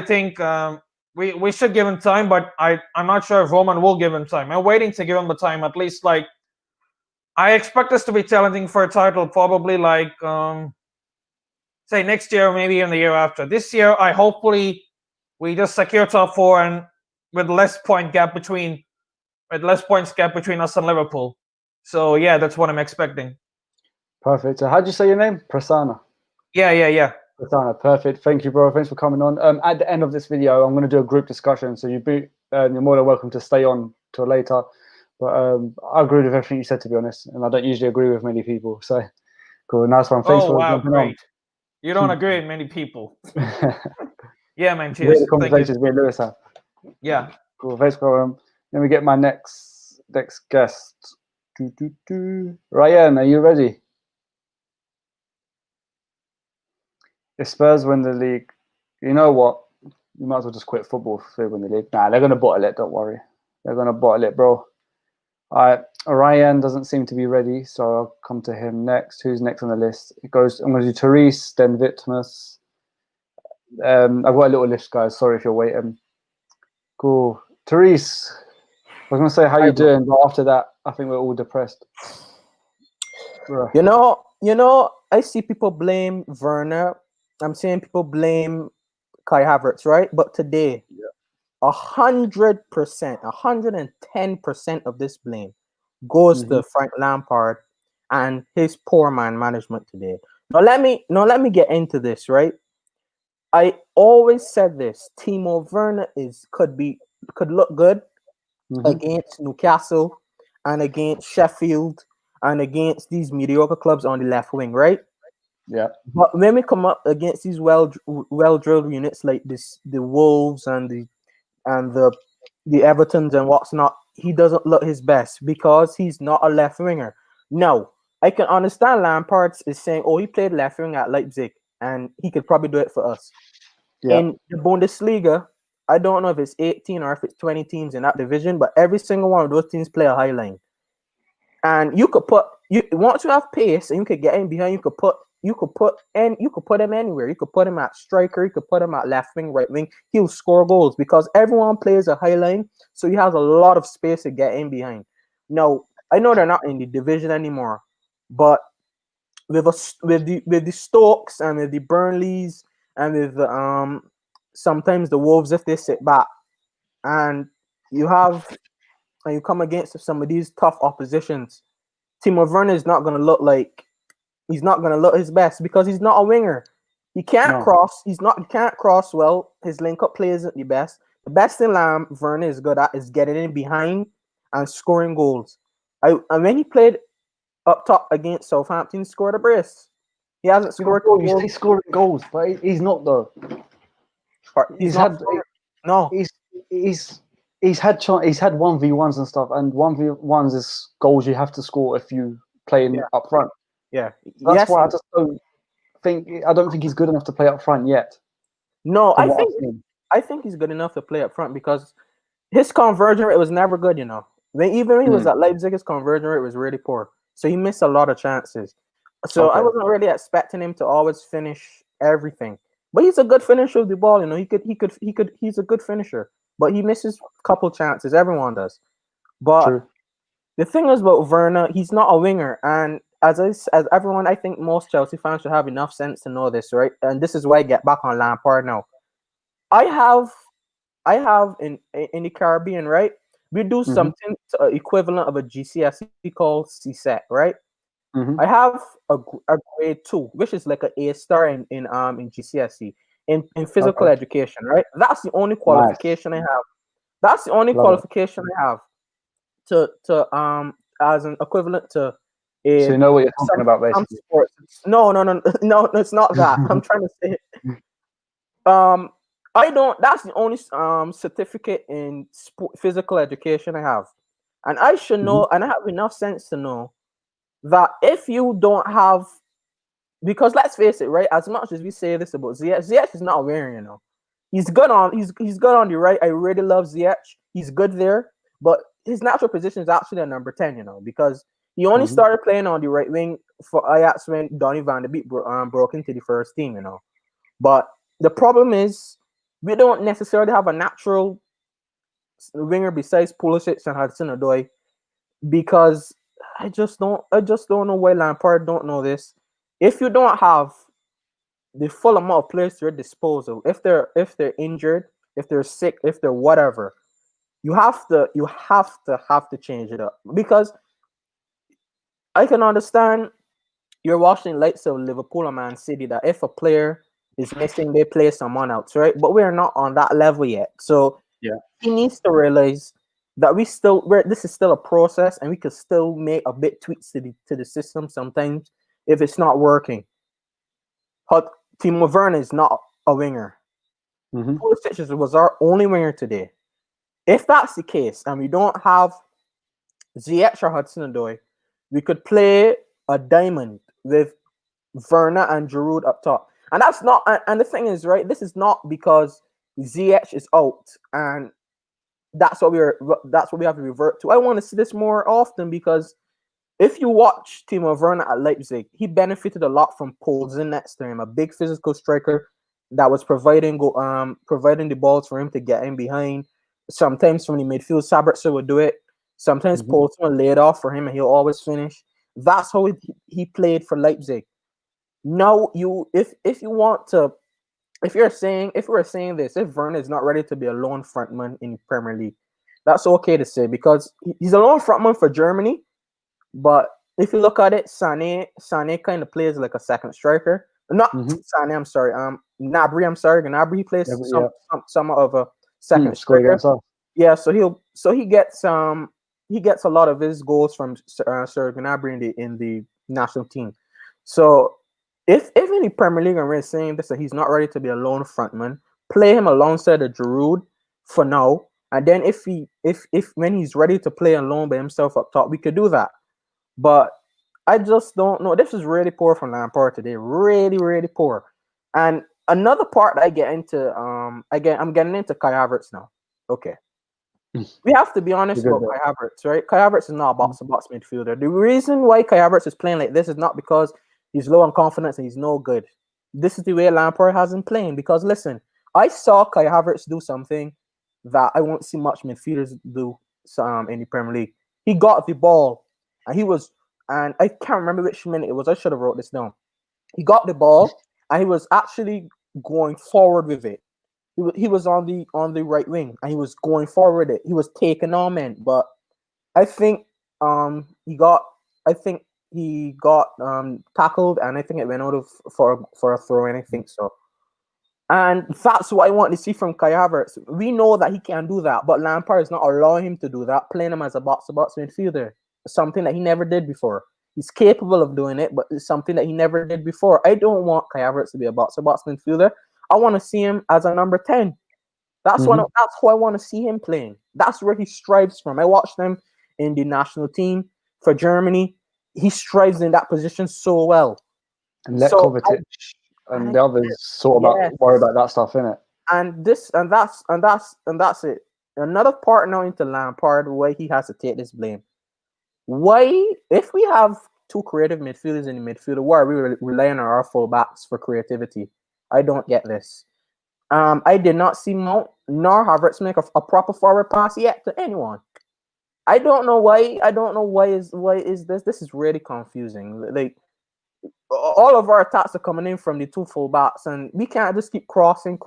S5: we should give him time, but I'm not sure if Roman will give him time. I'm waiting to give him the time, at least. Like, I expect us to be challenging for a title probably like say next year, maybe even the year after. This year, hopefully we just secure top 4 and with less points gap between us and Liverpool. So yeah, that's what I'm expecting.
S1: Perfect. So how'd you say your name? Prasanna.
S5: Yeah.
S1: Prasanna, perfect. Thank you, bro. Thanks for coming on. At the end of this video, I'm going to do a group discussion, so you're more than welcome to stay on till later. But I agree with everything you said, to be honest, and I don't usually agree with many people. So cool, nice one. Thanks for jumping on.
S5: You don't agree with many people. Yeah, man. Cheers.
S1: The conversations me and Lewis have.
S5: Yeah.
S1: Cool. Thanks for Let me get my next guest. Ryan, are you ready? If Spurs win the league, you know what? You might as well just quit football if they win the league. Nah, they're gonna bottle it. Don't worry. They're gonna bottle it, bro. All right. Ryan doesn't seem to be ready, so I'll come to him next. Who's next on the list? I'm going to do Therese, then Vitmus. I've got a little list, guys. Sorry if you're waiting. Cool. Therese, I was gonna say how you doing, but after that, I think we're all depressed. Bruh.
S6: You know, I see people blame Werner. I'm seeing people blame Kai Havertz, right? But today, 100%, 110% of this blame goes to Frank Lampard and his poor man management today. Now let me get into this, right? I always said this: Timo Werner could look good against Newcastle and against Sheffield and against these mediocre clubs on the left wing, right?
S1: Yeah.
S6: But when we come up against these well drilled units like the Wolves and the Evertons and what's not, he doesn't look his best because he's not a left winger. No, I can understand Lampard is saying, oh, he played left wing at Leipzig and he could probably do it for us. Yeah. In the Bundesliga, I don't know if it's 18 or if it's 20 teams in that division, but every single one of those teams play a high line. And you could once you have pace and you could get in behind, you could put him anywhere. You could put him at striker, you could put him at left wing, right wing. He'll score goals because everyone plays a high line, so he has a lot of space to get in behind. Now, I know they're not in the division anymore, but with the Stokes and with the Burnleys and with sometimes the Wolves, if they sit back and you come against some of these tough oppositions, Timo Werner is not gonna look his best because he's not a winger. He can't cross. He can't cross well. His link-up play isn't the best. The best thing Werner is good at is getting in behind and scoring goals. And when he played up top against Southampton, he scored a brace. He hasn't scored goals.
S1: He's scoring goals, but he's not though. He's had 1v1s and stuff, and 1v1s is goals you have to score if you play up front.
S6: Yeah,
S1: that's why I don't think he's good enough to play up front yet.
S6: No, I think he's good enough to play up front because his conversion rate was never good. You know, even when he was at Leipzig, his conversion rate was really poor, so he missed a lot of chances. So I wasn't really expecting him to always finish everything. But he's a good finisher of the ball, you know. He's a good finisher, but he misses a couple chances. Everyone does. But the thing is about Werner, he's not a winger, and as everyone, I think most Chelsea fans should have enough sense to know this, right? And this is why I get back on Lampard now. I have in the Caribbean, right? We do something equivalent of a GCSE called CSET, right? I have a grade 2, which is like an A star in GCSE in physical education, right? That's the only qualification I have. That's the only qualification I have to as an equivalent to.
S1: So you know what you're talking about, basically.
S6: Sports. No, it's not that. I'm trying to say. I don't. That's the only certificate in physical education I have, and I should know, and I have enough sense to know that if you don't have, because let's face it, right? As much as we say this about Ziyech is not a winger, you know. He's good on the right. I really love Ziyech. He's good there, but his natural position is actually a number 10, you know, because he only started playing on the right wing for Ajax when Donny van de Beek broke into the first team, you know. But the problem is we don't necessarily have a natural winger besides Pulisic and Hudson-Odoi, because I just don't know why Lampard don't know this. If you don't have the full amount of players to your disposal, if they're injured, if they're sick, if they're whatever, you have to change it up. Because I can understand you're watching lights of Liverpool or Man City that if a player is missing, they play someone else, right? But we're not on that level yet. So he needs to realize that this is still a process, and we could still make a bit tweaks to the system sometimes if it's not working. But Timo Werner is not a winger. Pulisic was our only winger today. If that's the case, and we don't have Ziyech or Hudson-Odoi, we could play a diamond with Werner and Giroud up top. And that's not. And the thing is, right? This is not because Ziyech is out and that's what we have to revert to. I want to see this more often because if you watch Timo Werner at Leipzig, he benefited a lot from Poulsen next to him, a big physical striker that was providing the balls for him to get in behind. Sometimes from the midfield, Sabitzer would do it. Sometimes Poulsen would lay it off for him, and he'll always finish. That's how he played for Leipzig. Now, if you want to, if we're saying this, if Werner is not ready to be a lone frontman in the Premier League, that's okay to say because he's a lone frontman for Germany. But if you look at it, Sané kind of plays like a second striker. Not Sané, I'm sorry. Gnabry, I'm sorry. Gnabry plays some of a second striker. Yeah, so he gets a lot of his goals from Sir Gnabry in the national team. So if in the Premier League, and we're saying this, that he's not ready to be a lone frontman, play him alongside of Giroud for now, and then if when he's ready to play alone by himself up top, we could do that. But I just don't know. This is really poor from Lampard today. Really, really poor. And another part I get into, I'm getting into Kai Havertz now. Okay. We have to be honest about Kai Havertz, right? Kai Havertz is not a box-to-box midfielder. The reason why Kai Havertz is playing like this is not because he's low on confidence and he's no good. This is the way Lampard has him playing. Because listen, I saw Kai Havertz do something that I won't see much midfielders do in the Premier League. He got the ball. And I can't remember which minute it was. I should have wrote this down. He got the ball and he was actually going forward with it. He was on the right wing and he was going forward with it. He was taking on men, but I think he got tackled and I think it went out for a throw in. I think so. And that's what I want to see from Kai Havertz. We know that he can do that, but Lampard is not allowing him to do that, playing him as a box-to-box midfielder. Something that he never did before. He's capable of doing it, but it's something that he never did before. I don't want Kai Havertz to be a box-to-box midfielder. I want to see him as a number 10. That's who I want to see him playing. That's where he strives from. I watched him in the national team for Germany. He strives in that position so well.
S1: And let Kovacic and the others worry about that stuff, innit?
S6: And that's it. Another part now into Lampard, why he has to take this blame. Why, if we have two creative midfielders in the midfield, why are we relying on our fullbacks for creativity? I don't get this. I did not see Mount nor Havertz make a proper forward pass yet to anyone. I don't know why. Why is this? This is really confusing. Like all of our attacks are coming in from the two fullbacks, and we can't just keep crossing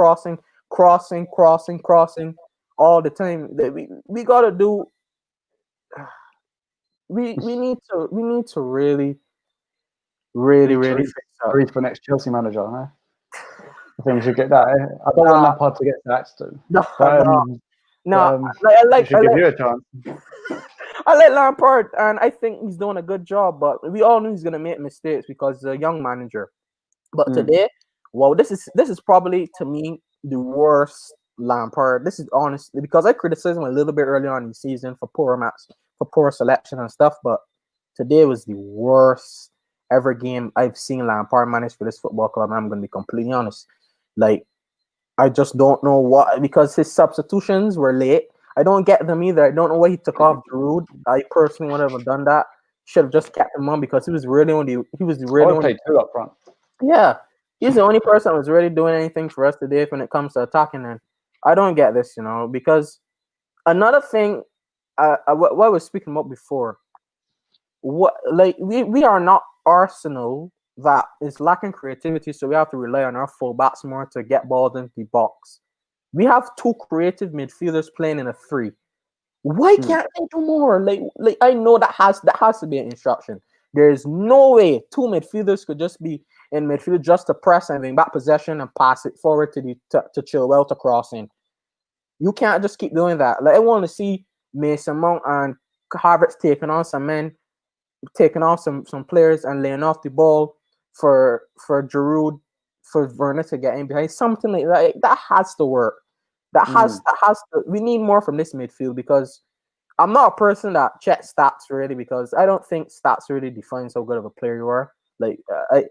S6: all the time. We gotta do. We need to really fix that.
S1: Read for next Chelsea manager, huh? I think we should get that. I don't want Lampard to get sacked.
S6: I like
S1: give you a chance.
S6: I like Lampard, and I think he's doing a good job. But we all knew he's gonna make mistakes because he's a young manager. But today, this is probably to me the worst Lampard. This is honestly because I criticized him a little bit early on in the season for poor selection and stuff, but today was the worst ever game I've seen Lampard manage for this football club, and I'm going to be completely honest. Like, I just don't know what, because his substitutions were late. I don't get them either. I don't know why he took off Giroud. I personally would have done that. Should have just kept him on because he was really
S1: played two up front.
S6: Yeah, he's the only person that was really doing anything for us today when it comes to attacking, and I don't get this, because another thing. What I was speaking about before, we are not Arsenal that is lacking creativity, so we have to rely on our fullbacks more to get balls into the box. We have two creative midfielders playing in a 3. Why can't they do more? Like I know that has to be an instruction. There is no way two midfielders could just be in midfield just to press and bring back possession and pass it forward to Chilwell to cross in. You can't just keep doing that. Like I want to see Mason Mount and Havertz taking on some men, taking off some players and laying off the ball for Giroud, for Werner to get in behind. Something like that. That has to work. That has to. We need more from this midfield because I'm not a person that checks stats really because I don't think stats really defines how good of a player you are. Like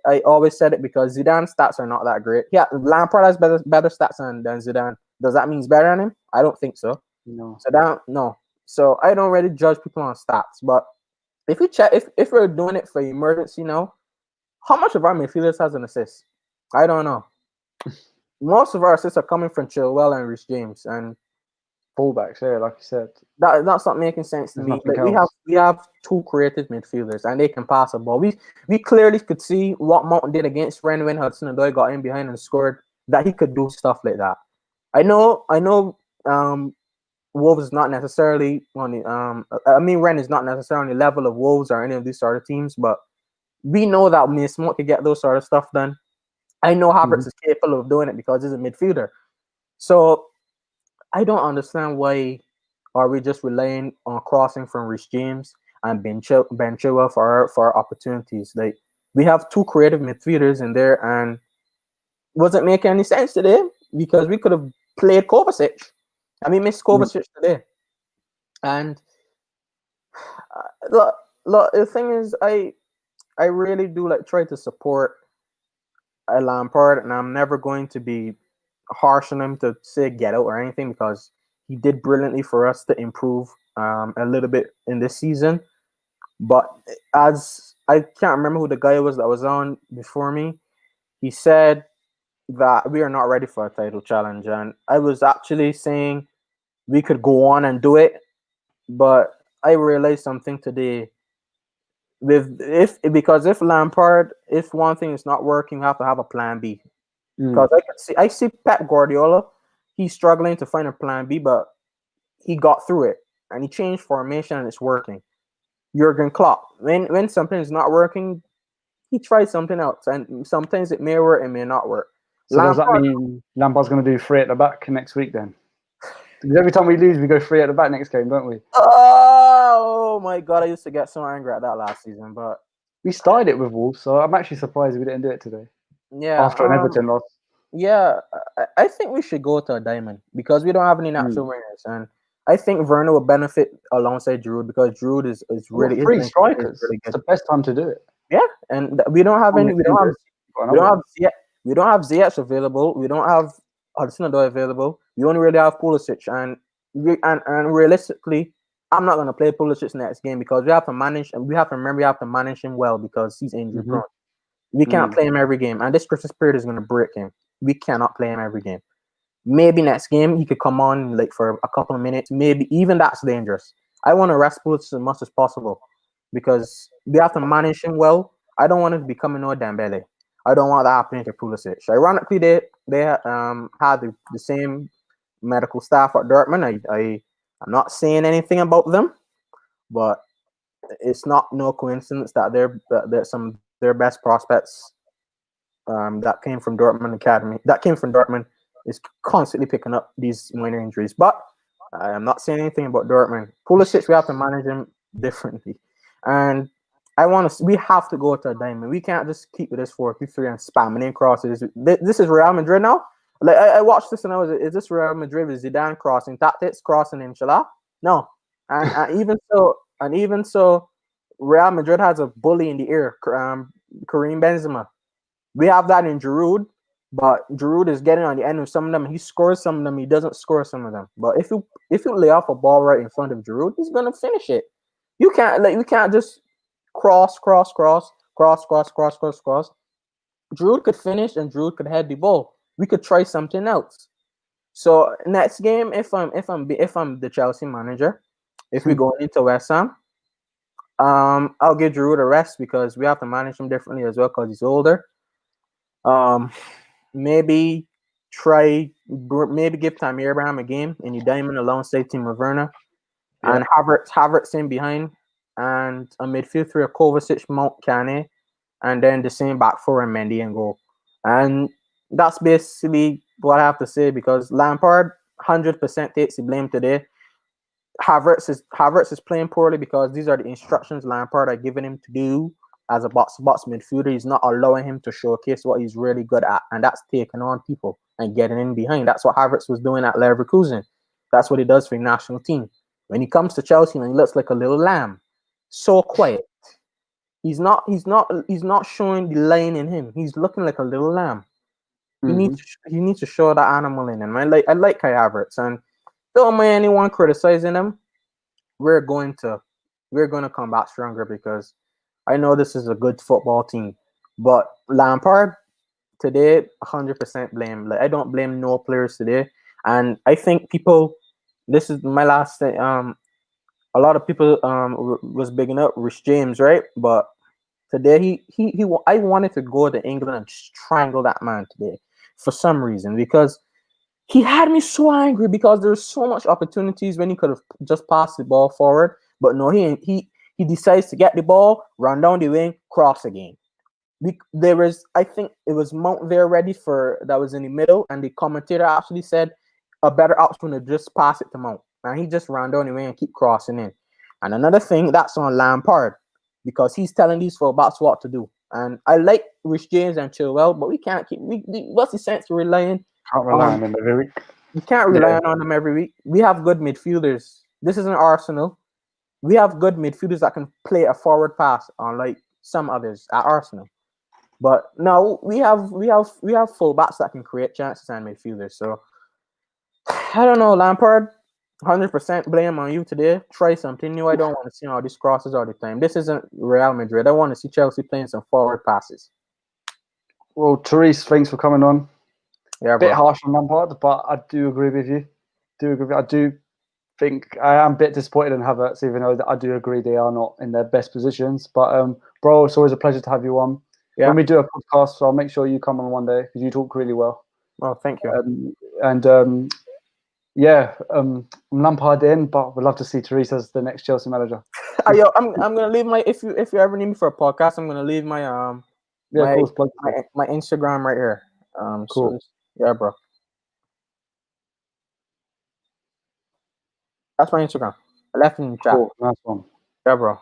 S6: I always said it because Zidane's stats are not that great. Yeah, Lampard has better stats than Zidane. Does that mean he's better than him? I don't think so.
S1: No.
S6: No. So I don't really judge people on stats. But if we check, if we're doing it for emergency now, how much of our midfielders has an assist? I don't know. Most of our assists are coming from Chilwell and Reece James, and
S1: Fullbacks, yeah, like you said.
S6: That's not making sense to
S1: There's
S6: me.
S1: nothing
S6: Like,
S1: else.
S6: we have two creative midfielders and they can pass the ball. We clearly could see what Mountain did against Ren when Hudson-Odoi got in behind and scored, that he could do stuff like that. I know Wolves is not necessarily on the Ren is not necessarily on the level of Wolves or any of these sort of teams, but we know that Smoke can get those sort of stuff done. I know Havertz is capable of doing it because he's a midfielder. So I don't understand why are we just relying on crossing from Rich James and Ben Chilwell for opportunities. Like, we have two creative midfielders in there, and wasn't making any sense today because we could have played Kovacic. I mean, missed Kovacic today. And look, the thing is, I really do like try to support Lampard, and I'm never going to be harsh on him to say get out or anything because he did brilliantly for us to improve a little bit in this season. But as I can't remember who the guy was that was on before me, he said that we are not ready for a title challenge, and I was actually saying we could go on and do it, but I realized something today. Because if Lampard, if one thing is not working, you have to have a plan B. Because I see Pep Guardiola, he's struggling to find a plan B, but he got through it and he changed formation and it's working. Jurgen Klopp, when something is not working, he tries something else, and sometimes it may work, it may not work.
S1: So does that mean Lampard's going to do 3 at the back next week then? Because every time we lose, we go 3 at the back next game, don't we?
S6: Oh my God, I used to get so angry at that last season, but
S1: we started it with Wolves, so I'm actually surprised we didn't do it today.
S6: Yeah,
S1: after an Everton loss.
S6: Yeah, I think we should go to a diamond because we don't have any natural winners, and I think Werner will benefit alongside Giroud because Giroud is really
S1: 3 strikers.
S6: Really
S1: it's the best time to do it.
S6: Yeah, and we don't have any. We don't have Ziyech available. We don't have Hudson-Odoi available. We only really have Pulisic, and realistically, I'm not going to play Pulisic next game because we have to manage, and we have to remember we have to manage him well because he's injury prone. We can't play him every game, and this Christmas period is going to break him. We cannot play him every game. Maybe next game he could come on like for a couple of minutes. Maybe even that's dangerous. I want to rest Pulisic as much as possible because we have to manage him well. I don't want him to be coming no Dembele. I don't want that happening to Pulisic. Ironically, they had the same medical staff at Dortmund. I'm not saying anything about them, but it's not no coincidence that they're some of their best prospects that came from Dortmund Academy. That came from Dortmund is constantly picking up these minor injuries. But I'm not saying anything about Dortmund. Pulisic, we have to manage him differently, and we have to go to a diamond. We can't just keep with this 4-3 and spamming in crosses. This is Real Madrid now. Like I watched this and is this Real Madrid with Zidane crossing tactics, crossing inshallah? No, and even so, Real Madrid has a bully in the ear, Karim Benzema. We have that in Giroud, but Giroud is getting on the end of some of them. He scores some of them. He doesn't score some of them. But if you lay off a ball right in front of Giroud, he's gonna finish it. You can't just cross. Giroud could finish and Giroud could head the ball. We could try something else. So next game, if I'm the Chelsea manager, if we go into West Ham, I'll give Giroud a rest because we have to manage him differently as well because he's older. Maybe give Tammy Abraham a game in the diamond alongside Timo Werner, and Havertz in behind, and a midfield 3 of Kovacic, Mount, Kane, and then the same back 4 and Mendy and goal. And that's basically what I have to say because Lampard 100% takes the blame today. Havertz is playing poorly because these are the instructions Lampard are giving him to do as a box-to-box midfielder. He's not allowing him to showcase what he's really good at, and that's taking on people and getting in behind. That's what Havertz was doing at Leverkusen. That's what he does for the national team. When he comes to Chelsea, and he looks like a little lamb, so quiet. He's not showing the lion in him. He's looking like a little lamb. He needs to show that animal in him. I like Kai Havertz, and don't mind anyone criticizing him. We're going to come back stronger because I know this is a good football team. But Lampard today, 100% blame. Like I don't blame no players today, and I think people this is my last thing. A lot of people was bigging up Rich James, right? But today I wanted to go to England and strangle that man today for some reason, because he had me so angry, because there's so much opportunities when he could have just passed the ball forward, but no, he decides to get the ball, run down the wing, cross again. There was, I think it was Mount there ready for that was in the middle, and the commentator actually said a better option to just pass it to Mount, and he just ran down the wing and keep crossing in. And another thing, that's on Lampard, because he's telling these fullbacks what to do. And I like Rich James and Chilwell, but we can't keep. What's the sense of relying?
S1: Can't rely on him every week.
S6: We can't rely on them every week. We have good midfielders. This isn't Arsenal. We have good midfielders that can play a forward pass, unlike some others at Arsenal. But no, we have fullbacks that can create chances and midfielders. So I don't know, Lampard. 100% blame on you today. Try something new. I don't want to see all these crosses all the time. This isn't Real Madrid. I want to see Chelsea playing some forward passes.
S1: Well, Therese, thanks for coming on.
S6: Yeah,
S1: A bit
S6: bro.
S1: harsh on Lampard, but I do agree with you. I do think I am a bit disappointed in Havertz, even though I do agree they are not in their best positions. But bro, it's always a pleasure to have you on.
S6: Yeah.
S1: When we do a podcast, so I'll make sure you come on one day because you talk really well.
S6: Well, thank you.
S1: I'm Lampard in, but we'd love to see Therese as the next Chelsea manager.
S6: Yo, I'm gonna leave my if you ever need me for a podcast, I'm gonna leave my
S1: Of course, plug it.
S6: my Instagram right here.
S1: Cool.
S6: So, yeah, bro. That's my Instagram. I left it in the chat.
S1: Cool, nice one.
S6: Yeah, bro.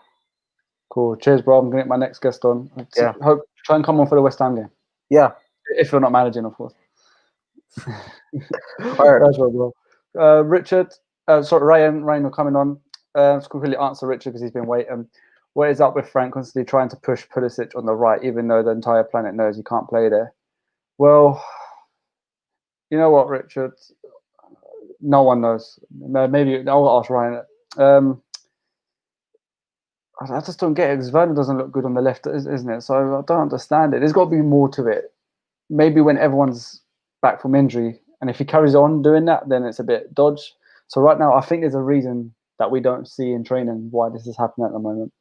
S1: Cool. Cheers, bro. I'm gonna get my next guest on.
S6: Yeah.
S1: Hope try and come on for the West Ham game.
S6: Yeah.
S1: If you're not managing, of course.
S6: All right.
S1: That's right, bro. Richard, Ryan will coming on. Just quickly answer Richard because he's been waiting. What is up with Frank constantly trying to push Pulisic on the right, even though the entire planet knows he can't play there? Well, you know what, Richard? No one knows. Maybe I'll ask Ryan. I just don't get it because Werner doesn't look good on the left, isn't it? So I don't understand it. There's got to be more to it. Maybe when everyone's back from injury, and if he carries on doing that, then it's a bit dodge. So right now, I think there's a reason that we don't see in training why this is happening at the moment.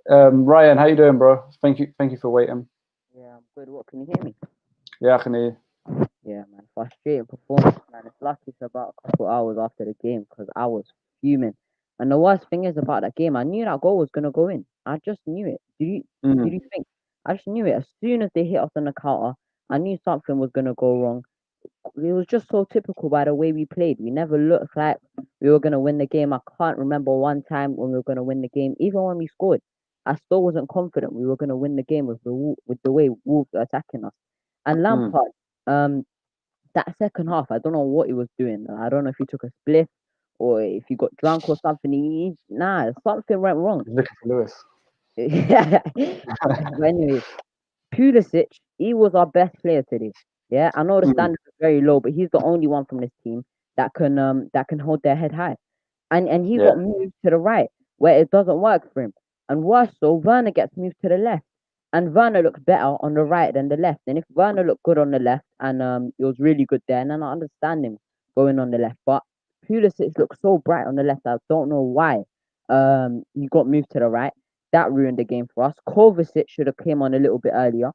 S1: Ryan, how you doing, bro? Thank you for waiting.
S7: Yeah, I'm good. What, can you hear me?
S1: Yeah, I can hear you.
S7: Yeah, man. Frustrating performance, man. It's lucky it's about a couple hours after the game because I was fuming. And the worst thing is about that game, I knew that goal was gonna go in. I just knew it. Did you think? I just knew it. As soon as they hit us on the counter, I knew something was gonna go wrong. It was just so typical by the way we played. We never looked like we were gonna win the game. I can't remember one time when we were gonna win the game. Even when we scored, I still wasn't confident we were gonna win the game with the way Wolves were attacking us. And Lampard, that second half, I don't know what he was doing. I don't know if he took a spliff or if he got drunk or something. Something went wrong.
S1: He's looking for Lewis.
S7: Yeah. But anyway, Pulisic, he was our best player today. Yeah, I know the standard is very low, but he's the only one from this team that can hold their head high. And he got moved to the right where it doesn't work for him. And worse so, Werner gets moved to the left. And Werner looks better on the right than the left. And if Werner looked good on the left and it was really good there, and then I understand him going on the left. But Pulisic looks so bright on the left. I don't know why he got moved to the right. That ruined the game for us. Kovacic should have came on a little bit earlier.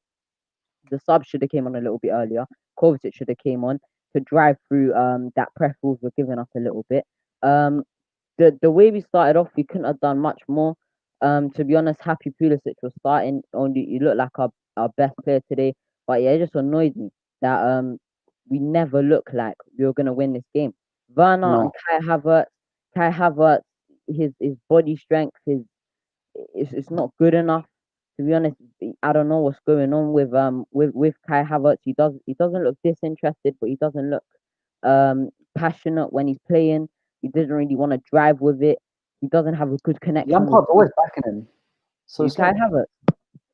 S7: The sub should have came on a little bit earlier. Kovacic should have came on to drive through that press rules were giving us a little bit. The way we started off, we couldn't have done much more. To be honest, happy Pulisic was starting. Only you look like our best player today. But yeah, it just annoyed me that we never looked like we were gonna win this game. Werner and Kai Havertz, his body strength, it's not good enough. To be honest, I don't know what's going on with Kai Havertz. He doesn't look disinterested, but he doesn't look passionate when he's playing. He doesn't really want to drive with it. He doesn't have a good connection.
S1: Lampard's always backing him. So
S7: Kai Havertz.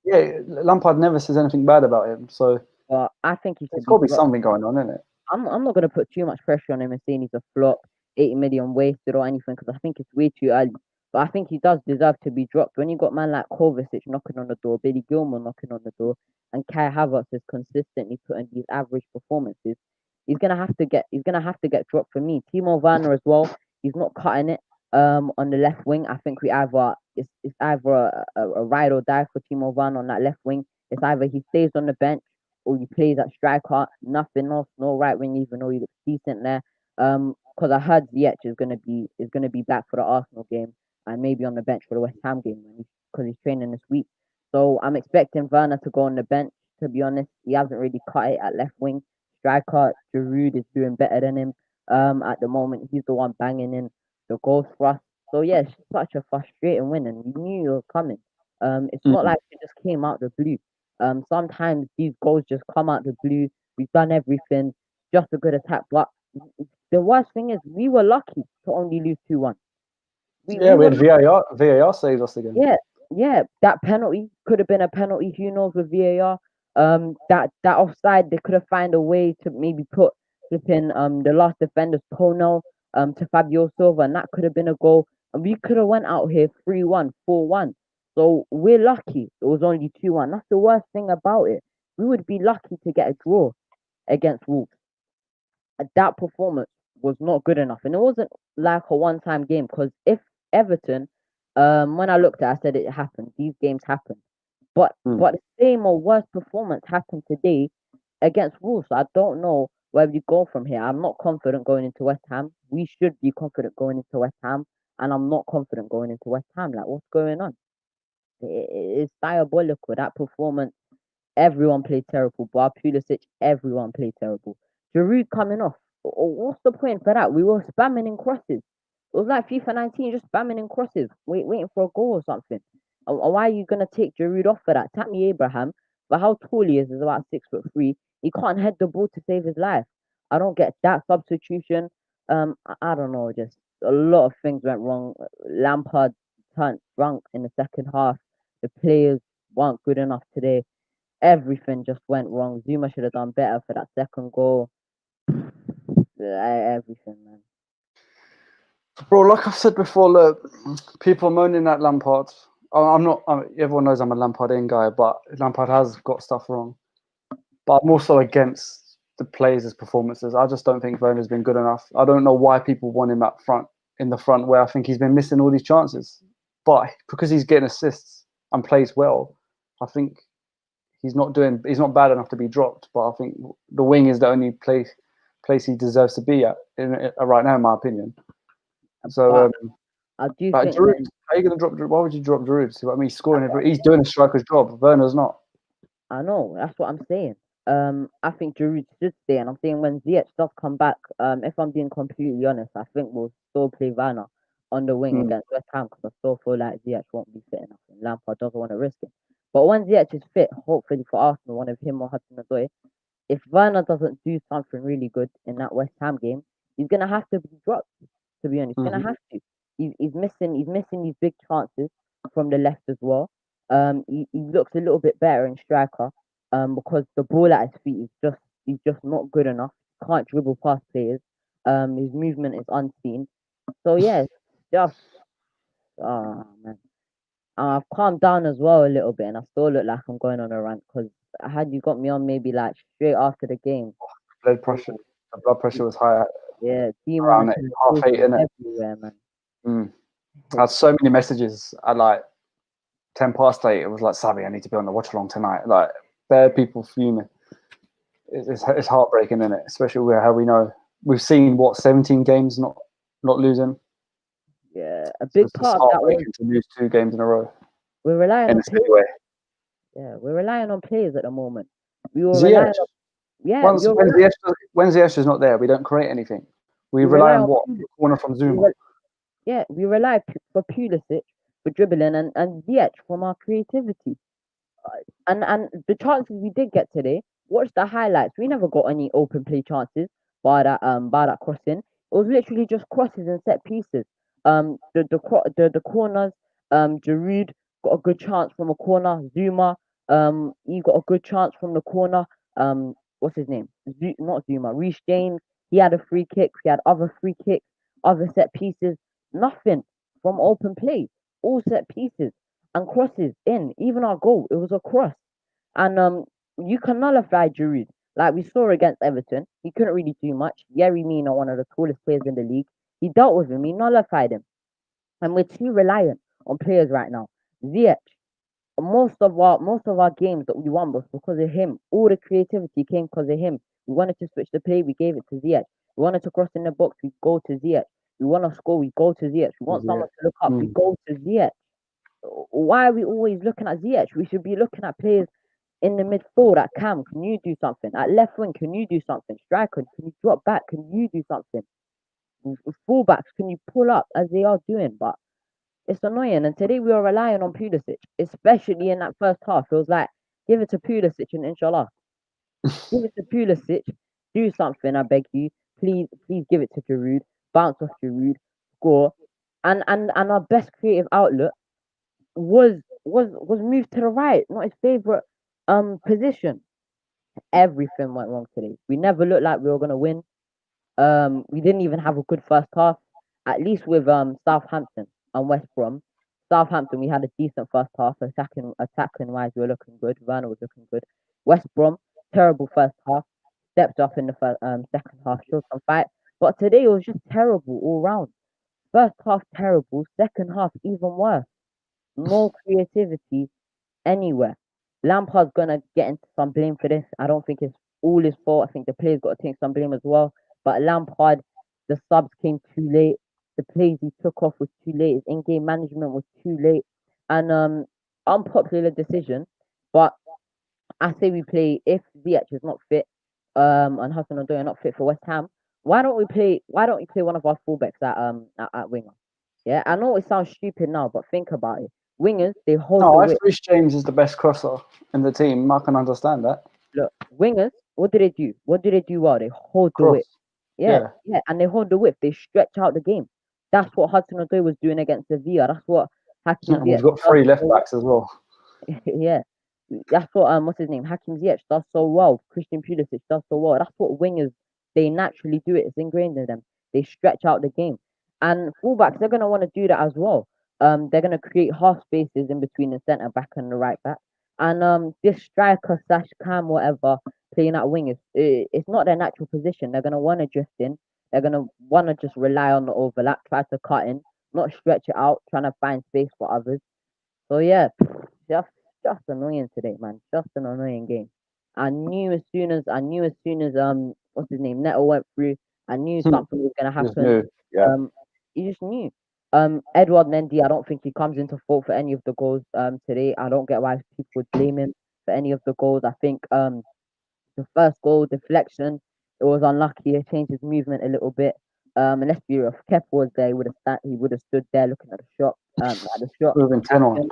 S1: Yeah, Lampard never says anything bad about him. So
S7: but I think
S1: there's got to be something going on, isn't it?
S7: I'm not gonna put too much pressure on him and saying he's a flop, 80 million wasted or anything, because I think it's way too early. But I think he does deserve to be dropped. When you got man like Kovacic knocking on the door, Billy Gilmour knocking on the door, and Kai Havertz is consistently putting these average performances, he's gonna have to get dropped for me. Timo Werner as well. He's not cutting it. On the left wing, I think it's either a ride or die for Timo Werner on that left wing. It's either he stays on the bench or he plays at striker. Nothing else, no right wing, even though he looks decent there. Because I heard Ziyech is gonna be back for the Arsenal game and maybe on the bench for the West Ham game because he's training this week. So I'm expecting Werner to go on the bench. To be honest, he hasn't really cut it at left wing. Striker Giroud is doing better than him. At the moment, he's the one banging in the goals for us. So yeah, it's such a frustrating win, and we knew it was coming. It's not like it just came out the blue. Sometimes these goals just come out the blue. We've done everything, just a good attack. But the worst thing is, we were lucky to only lose 2-1.
S1: We had VAR. VAR saved us again.
S7: Yeah. That penalty could have been a penalty. Who knows with VAR? That offside, they could have found a way to maybe put flipping the last defender's toenail to Fabio Silva, and that could have been a goal. And we could have went out here 3-1, 4-1. So we're lucky it was only 2-1. That's the worst thing about it. We would be lucky to get a draw against Wolves. That performance was not good enough, and it wasn't like a one-time game. Because if Everton, when I looked at it, I said it happened. These games happen, but the same or worse performance happened today against Wolves. So I don't know where we go from here. I'm not confident going into West Ham. We should be confident going into West Ham, and I'm not confident going into West Ham. Like, what's going on? It's diabolical. That performance, everyone played terrible. Bar Pulisic, everyone played terrible. Giroud coming off. What's the point for that? We were spamming in crosses. It was like FIFA 19, just spamming in crosses, waiting for a goal or something. Why are you gonna take Giroud off for that? Tammy Abraham, but how tall he is about 6'3". He can't head the ball to save his life. I don't get that substitution. I don't know. Just a lot of things went wrong. Lampard turned drunk in the second half. The players weren't good enough today. Everything just went wrong. Zuma should have done better for that second goal. Everything, man.
S1: Bro, like I've said before, look, people moaning at Lampard. I'm not. Everyone knows I'm a Lampard in guy, but Lampard has got stuff wrong. But I'm also against the players' performances. I just don't think Werner's been good enough. I don't know why people want him up front, in the front, where I think he's been missing all these chances. But because he's getting assists and plays well, I think he's not bad enough to be dropped. But I think the wing is the only place he deserves to be at right now, in my opinion. So
S7: I do
S1: like
S7: think
S1: Giroud, how are you going to drop Giroud? Why would you drop Giroud? See what I mean? He's scoring he's doing a striker's job. Werner's not.
S7: I know, that's what I'm saying. I think Giroud should stay, and I'm saying when Ziyech does come back, if I'm being completely honest, I think we'll still play Werner on the wing against West Ham, because I still feel like Ziyech won't be fit enough, and Lampard doesn't want to risk it. But when Ziyech is fit, hopefully for Arsenal, one of him or Hudson-Odoi, if Werner doesn't do something really good in that West Ham game, he's gonna have to be dropped. To be honest, he's gonna have to. He's missing these big chances from the left as well. He looks a little bit better in striker. Because the ball at his feet is just not good enough. Can't dribble past players. His movement is unseen. So yeah, it's just man. I've calmed down as well a little bit, and I still look like I'm going on a rant because had you got me on maybe like straight after the game,
S1: The blood pressure was high.
S7: Yeah,
S1: Around it, 8:30, innit?
S7: everywhere, man.
S1: I had so many messages at like 8:10. It was like, Sabi, I need to be on the watch along tonight. Like, bare people fuming. It's heartbreaking, isn't it? Especially with how we know we've seen 17 games not losing.
S7: Yeah, a big
S1: So
S7: part of that was
S1: to lose 2 games in a row.
S7: we're relying
S1: In
S7: on
S1: a silly way.
S7: Yeah, we're relying on players at the moment. We were
S1: Ziyech.
S7: relying on, yeah,
S1: When Ziyech is not there, we don't create anything. We rely on what? The corner from Zuma.
S7: We rely for Pulisic for dribbling and Ziyech from our creativity. And the chances we did get today, watch the highlights. We never got any open play chances by that crossing. It was literally just crosses and set pieces. The corners. Giroud got a good chance from a corner. Zuma, he got a good chance from the corner. What's his name? Not Zuma. Reece James. He had a free kick. We had other free kicks, other set pieces. Nothing from open play. All set pieces and crosses in. Even our goal, it was a cross. And you can nullify Giroud. Like we saw against Everton, he couldn't really do much. Yerry Mina, one of the tallest players in the league, he dealt with him, he nullified him. And we're too reliant on players right now. Ziyech, most of our games that we won was because of him. All the creativity came because of him. We wanted to switch the play, we gave it to Ziyech. We wanted to cross in the box, we go to Ziyech. We want to score, we go to Ziyech. We want someone to look up, we go to Ziyech. Why are we always looking at Ziyech? We should be looking at players in the midfield. At Cam, can you do something? At left wing, can you do something? Striker, can you drop back? Can you do something? Fullbacks, can you pull up as they are doing? But it's annoying. And today we are relying on Pulisic, especially in that first half. It was like, give it to Pulisic and inshallah. Give it to Pulisic. Do something, I beg you. Please give it to Giroud. Bounce off Giroud. Score. And our best creative outlet was moved to the right, not his favourite position. Everything went wrong today. We never looked like we were gonna win. We didn't even have a good first half. At least with Southampton and West Brom. Southampton, we had a decent first half. Attacking wise, we were looking good. Werner was looking good. West Brom, terrible first half. Stepped up in the second half, showed some fight. But today it was just terrible all round. First half terrible, second half even worse. No creativity anywhere. Lampard's gonna get into some blame for this. I don't think it's all his fault. I think the players got to take some blame as well. But Lampard, the subs came too late. The plays he took off was too late. His in-game management was too late. And unpopular decision. But I say we play if Ziyech is not fit, and Hudson Odoi are not fit for West Ham. Why don't we play one of our fullbacks at winger? Yeah, I know it sounds stupid now, but think about it. Wingers, they hold the
S1: No,
S7: width.
S1: if Reece James is the best crosser in the team, I can understand that.
S7: Look, wingers, what do they do? What do they do well? They hold the
S1: Cross.
S7: width. Yeah, and they hold the width. They stretch out the game. That's what Hudson Odoi was doing against Sevilla. That's what Hakim
S1: We've
S7: Ziyech
S1: got three left backs as well.
S7: yeah, that's what what's his name? Hakim Ziyech does so well. Christian Pulisic does so well. That's what wingers they naturally do. It's ingrained in them. They stretch out the game, and fullbacks they're gonna want to do that as well. They're gonna create half spaces in between the centre back and the right back. And this striker slash cam whatever playing at wing it's not their natural position. They're gonna want to drift in. They're gonna want to just rely on the overlap, try to cut in, not stretch it out, trying to find space for others. So yeah, just annoying today, man. Just an annoying game. I knew as soon as what's his name, Neto went through, I knew something was gonna
S1: Just
S7: happen.
S1: knew. Yeah.
S7: You just knew. Edward Mendy, I don't think he comes into fault for any of the goals today. I don't get why people would blame him for any of the goals. I think the first goal deflection, it was unlucky. It changed his movement a little bit. And let's be real, if Kepa was there, he would have stood there looking at the shot.
S1: Moving 10 on.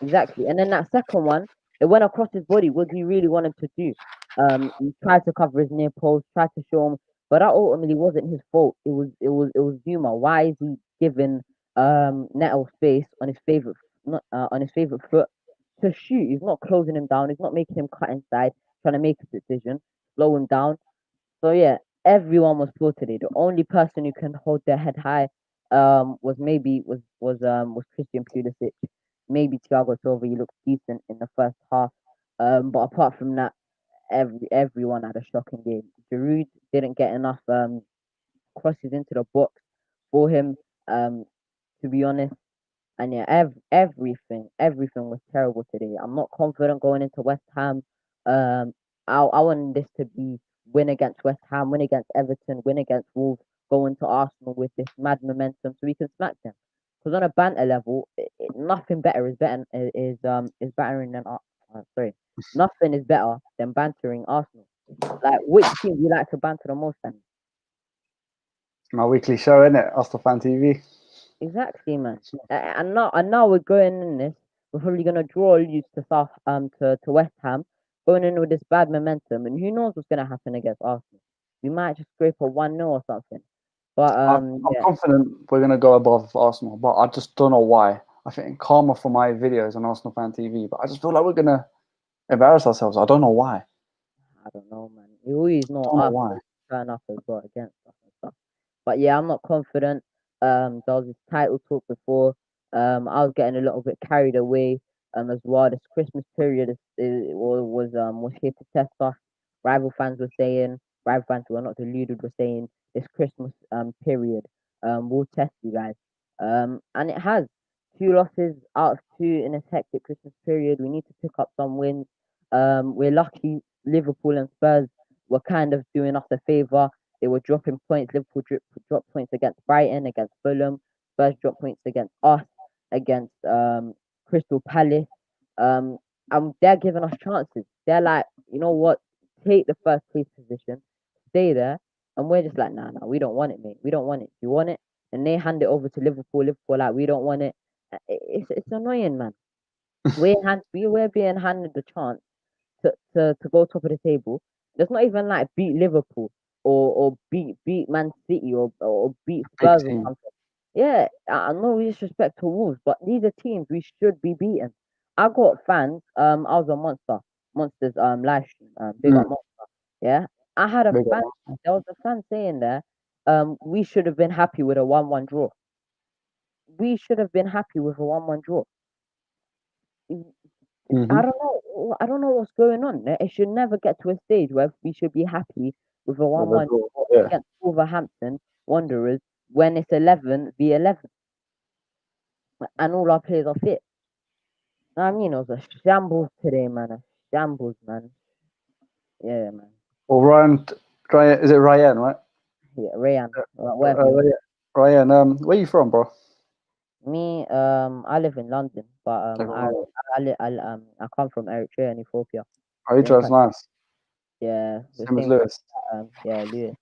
S7: Exactly. And then that second one, it went across his body. What he really wanted to do. He tried to cover his near post, tried to show him, but that ultimately wasn't his fault. It was Zuma. Why is he giving Neto space on his favorite foot to shoot? He's not closing him down. He's not making him cut inside, trying to make a decision, slow him down. So yeah, everyone was flawed today. The only person who can hold their head high was Christian Pulisic. Maybe Thiago Silva, he looked decent in the first half. But apart from that, everyone had a shocking game. Giroud didn't get enough crosses into the box for him, to be honest. And yeah, everything was terrible today. I'm not confident going into West Ham. I want this to be win against West Ham, win against Everton, win against Wolves, go into Arsenal with this mad momentum so we can smack them. Because on a banter level, nothing better is battering than nothing is better than bantering Arsenal. Like, which team do you like to banter the most then?
S1: My weekly show, isn't it? Arsenal Fan TV.
S7: Exactly, man. And now we're going in this. We're probably gonna draw you to West Ham, going in with this bad momentum, and who knows what's gonna happen against Arsenal? We might just scrape a 1-0 or something. But
S1: I'm confident we're gonna go above Arsenal, but I just don't know why. I think karma for my videos on Arsenal Fan TV, but I just feel like we're gonna embarrass ourselves. I don't know why.
S7: I don't know, man. You always know
S1: I don't know why.
S7: turn up as well against us and stuff. But yeah, I'm not confident. There was this title talk before. I was getting a little bit carried away as well. This Christmas period was here to test us. rival fans were saying, rival fans who are not deluded were saying, this Christmas period will test you guys. And it has. 2 losses out of 2 in a hectic Christmas period. We need to pick up some wins. We're lucky Liverpool and Spurs were kind of doing us a favour. They were dropping points. Liverpool dropped points against Brighton, against Fulham. Spurs dropped points against us, against Crystal Palace. And they're giving us chances. They're like, you know what? Take the first place position, stay there. And we're just like, nah, we don't want it, mate. We don't want it. You want it? And they hand it over to Liverpool. Liverpool like, we don't want it. It's annoying, man. We're being handed the chance to go top of the table. There's not even like beat Liverpool or beat Man City or beat Spurs or something. Yeah, no disrespect to Wolves, but these are teams we should be beating. I got fans. I was on Monster's live stream. Big up Monster. Yeah, I had a fan. There was a fan saying there, we should have been happy with a 1-1 draw. We should have been happy with a 1-1 draw. I don't know what's going on. It should never get to a stage where we should be happy with a 1-1 against Wolverhampton Wanderers when it's 11v11 and all our players are fit. I mean, it was a shambles today, man. A shambles, man. Yeah, man.
S1: Well, Ryan, is it Ryan, right?
S7: Yeah, Ryan.
S1: Ryan, where you from, bro?
S7: Me, I live in London, but I come from Eritrea and Ethiopia.
S1: Eritrea's nice.
S7: Yeah.
S1: Same as Lewis.
S7: Yeah, Lewis.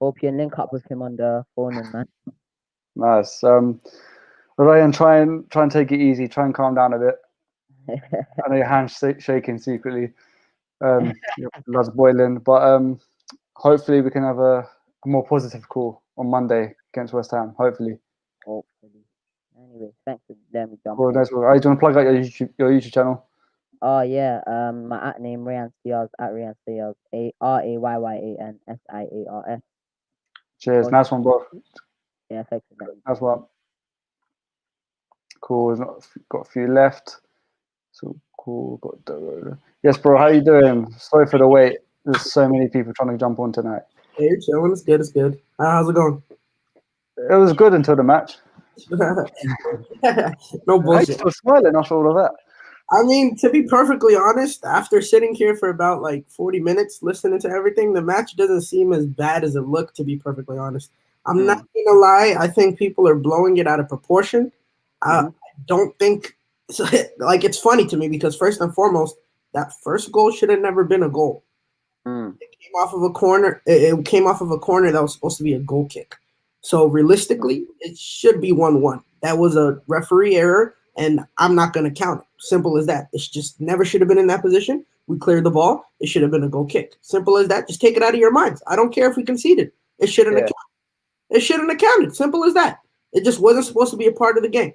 S7: Hope you link up with him on the phone, man.
S1: Nice. Ryan, try and take it easy. Try and calm down a bit. I know your hands shaking secretly. Your blood's boiling, but hopefully we can have a more positive call on Monday against West Ham. Hopefully.
S7: Anyway, thanks for letting me jump.
S1: Well, nice. Do you want to plug out your YouTube channel?
S7: Oh yeah, my @name Rayan Stiars @Rayan Stiars RAYYANSIARS.
S1: Cheers, nice one, bro.
S7: Yeah, thanks for that.
S1: That's what. Cool. Got a few left. So cool. Yes, bro. How you doing? Sorry for the wait. There's so many people trying to jump on tonight.
S8: Hey, you're chilling. It's good. It's good. How's it going?
S1: It was good until the match.
S8: No bullshit.
S1: You're still smiling after all of that.
S8: I mean, to be perfectly honest, after sitting here for about like 40 minutes listening to everything, the match doesn't seem as bad as it looked, to be perfectly honest. I'm not going to lie. I think people are blowing it out of proportion. I don't think like it's funny to me because first and foremost, that first goal should have never been a goal. It came off of a corner. It came off of a corner that was supposed to be a goal kick. So realistically, it should be 1-1. That was a referee error, and I'm not going to count it. Simple as that. It just never should have been in that position. We cleared the ball. It should have been a goal kick. Simple as that. Just take it out of your minds. I don't care if we conceded. It shouldn't have counted. It shouldn't have counted. Simple as that. It just wasn't supposed to be a part of the game.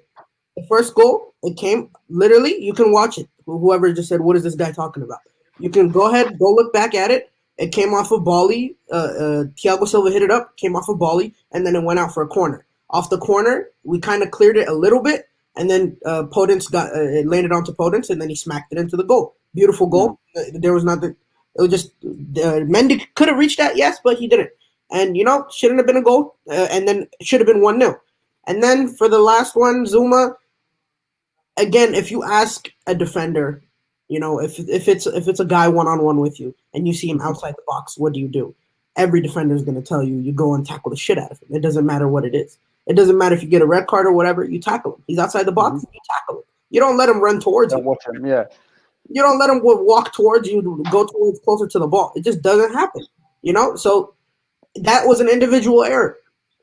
S8: The first goal, it came literally. You can watch it. Whoever just said, "What is this guy talking about?" You can go ahead, go look back at it. It came off of Bali. Thiago Silva hit it up, came off of Bali, and then it went out for a corner. Off the corner, we kind of cleared it a little bit, and then Podence it landed onto Podence, and then he smacked it into the goal. Beautiful goal. There was nothing. It was just Mendy could have reached that, yes, but he didn't. And shouldn't have been a goal, and then it should have been 1-0. And then for the last one, Zuma. Again, if you ask a defender, if it's a guy one-on-one with you and you see him outside the box, what do? Every defender is going to tell you go and tackle the shit out of him. It doesn't matter what it is. It doesn't matter if you get a red card or whatever. You tackle him. He's outside the box. You tackle him. You don't let him run towards you.
S1: Watch him, yeah.
S8: You don't let him walk towards you, go towards closer to the ball. It just doesn't happen. So that was an individual error.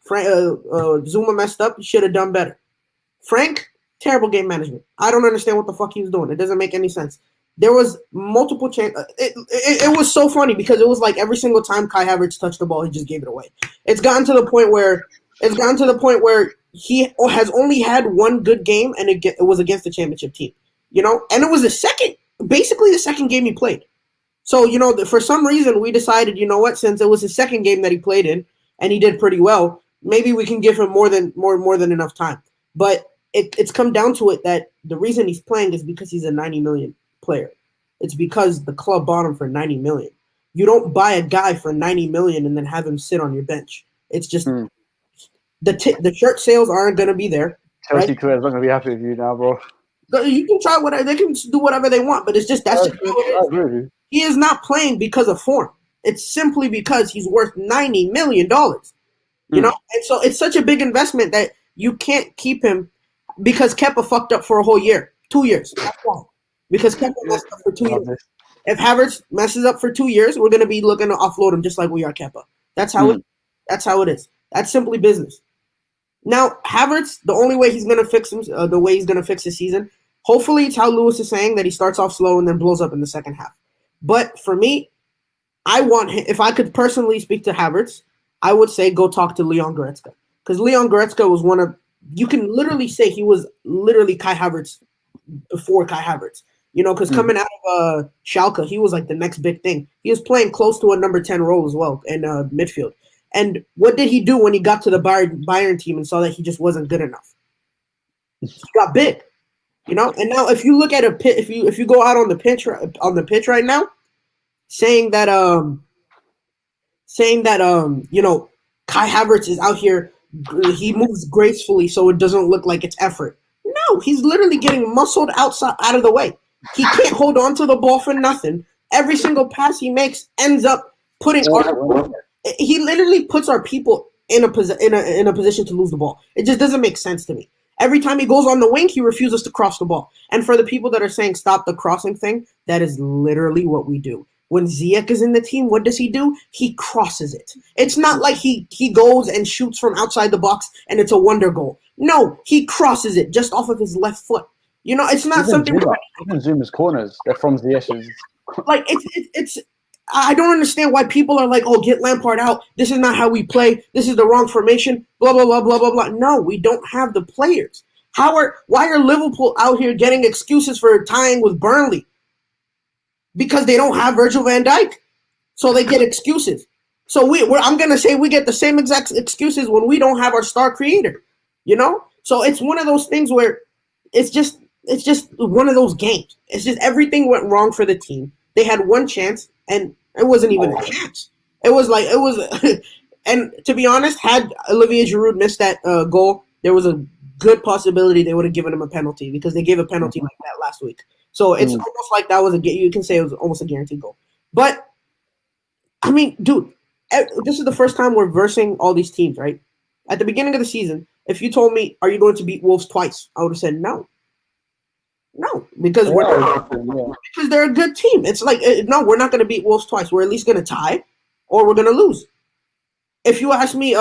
S8: Zuma messed up. He should have done better. Frank, terrible game management. I don't understand what the fuck he was doing. It doesn't make any sense. There was multiple chances. It was so funny because it was like every single time Kai Havertz touched the ball, he just gave it away. It's gotten to the point where he has only had one good game, and it was against the championship team. And it was the second game he played. So for some reason we decided, since it was his second game that he played in, and he did pretty well, maybe we can give him more than enough time. But it's come down to it that the reason he's playing is because he's a 90 million player. It's because the club bought him for 90 million. You don't buy a guy for 90 million and then have him sit on your bench. It's just the shirt sales aren't going to be there.
S1: Chelsea
S8: right?
S1: career's not going to be happy with you now, bro.
S8: You can try whatever. They can do whatever they want, but it's just that's just how it is. He is not playing because of form. It's simply because he's worth $90 million. You know, and so it's such a big investment that you can't keep him because Kepa fucked up for a whole year, 2 years. That's why. Because Kepa messed up for 2 years. If Havertz messes up for 2 years, we're gonna be looking to offload him just like we are Kepa. That's how it. That's how it is. That's simply business. Now Havertz, the only way he's gonna fix him, the way he's gonna fix his season. Hopefully, it's how Lewis is saying that he starts off slow and then blows up in the second half. But for me, I want him. If I could personally speak to Havertz, I would say go talk to Leon Goretzka, because Leon Goretzka was one of. You can literally say he was literally Kai Havertz before Kai Havertz. You know, because coming out of Schalke, he was like the next big thing. He was playing close to a number 10 role as well in midfield. And what did he do when he got to the Bayern team and saw that he just wasn't good enough? He got big, you know. And now, if you look at a pit, if you go out on the pitch right now, saying that you know, Kai Havertz is out here, he moves gracefully, so it doesn't look like it's effort. No, he's literally getting muscled out of the way. He can't hold on to the ball for nothing. Every single pass he makes ends up putting he literally puts our people in a position to lose the ball. It just doesn't make sense to me. Every time he goes on the wing, he refuses to cross the ball. And for the people that are saying stop the crossing thing, that is literally what we do. When Ziyech is in the team, what does he do? He crosses it. It's not like he goes and shoots from outside the box and it's a wonder goal. No, he crosses it just off of his left foot. You know, it's not something.
S1: Even Zuma's corners, they're from Ziyech's.
S8: Like it's. I don't understand why people are like, oh, get Lampard out. This is not how we play. This is the wrong formation. Blah blah blah blah blah blah. No, we don't have the players. Why are Liverpool out here getting excuses for tying with Burnley? Because they don't have Virgil van Dijk, so they get excuses. So I'm gonna say we get the same exact excuses when we don't have our star creator. You know, so it's one of those things where it's just one of those games. It's just everything went wrong for the team. They had one chance, and it wasn't even a chance. It was. And to be honest, had Olivier Giroud missed that goal, there was a good possibility they would have given him a penalty, because they gave a penalty like that last week. So it's almost like that was you can say it was almost a guaranteed goal. But I mean, dude, this is the first time we're versing all these teams, right? At the beginning of the season, if you told me, are you going to beat Wolves twice? I would have said no. No, because because they're a good team. It's like, no, we're not going to beat Wolves twice. We're at least going to tie, or we're going to lose. If you ask me,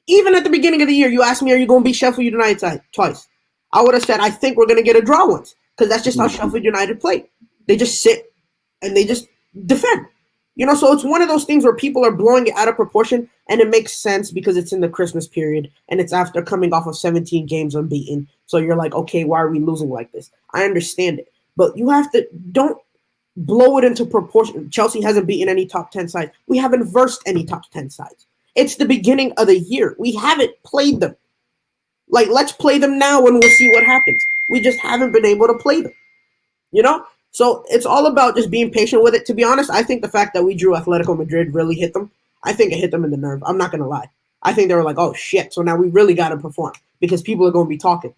S8: even at the beginning of the year, you asked me, are you going to beat Sheffield United twice? I would have said, I think we're going to get a draw once, because that's just how Sheffield United play. They just sit and they just defend. You know, so it's one of those things where people are blowing it out of proportion, and it makes sense because it's in the Christmas period and it's after coming off of 17 games unbeaten. So you're like, okay, why are we losing like this? I understand it, but you have to don't blow it into proportion. Chelsea hasn't beaten any top 10 sides. We haven't versed any top 10 sides. It's the beginning of the year. We haven't played them. Like, let's play them now and we'll see what happens. We just haven't been able to play them, you know? So it's all about just being patient with it. To be honest, I think the fact that we drew Atletico Madrid really hit them. I think it hit them in the nerve. I'm not going to lie. I think they were like, oh, shit. So now we really got to perform because people are going to be talking.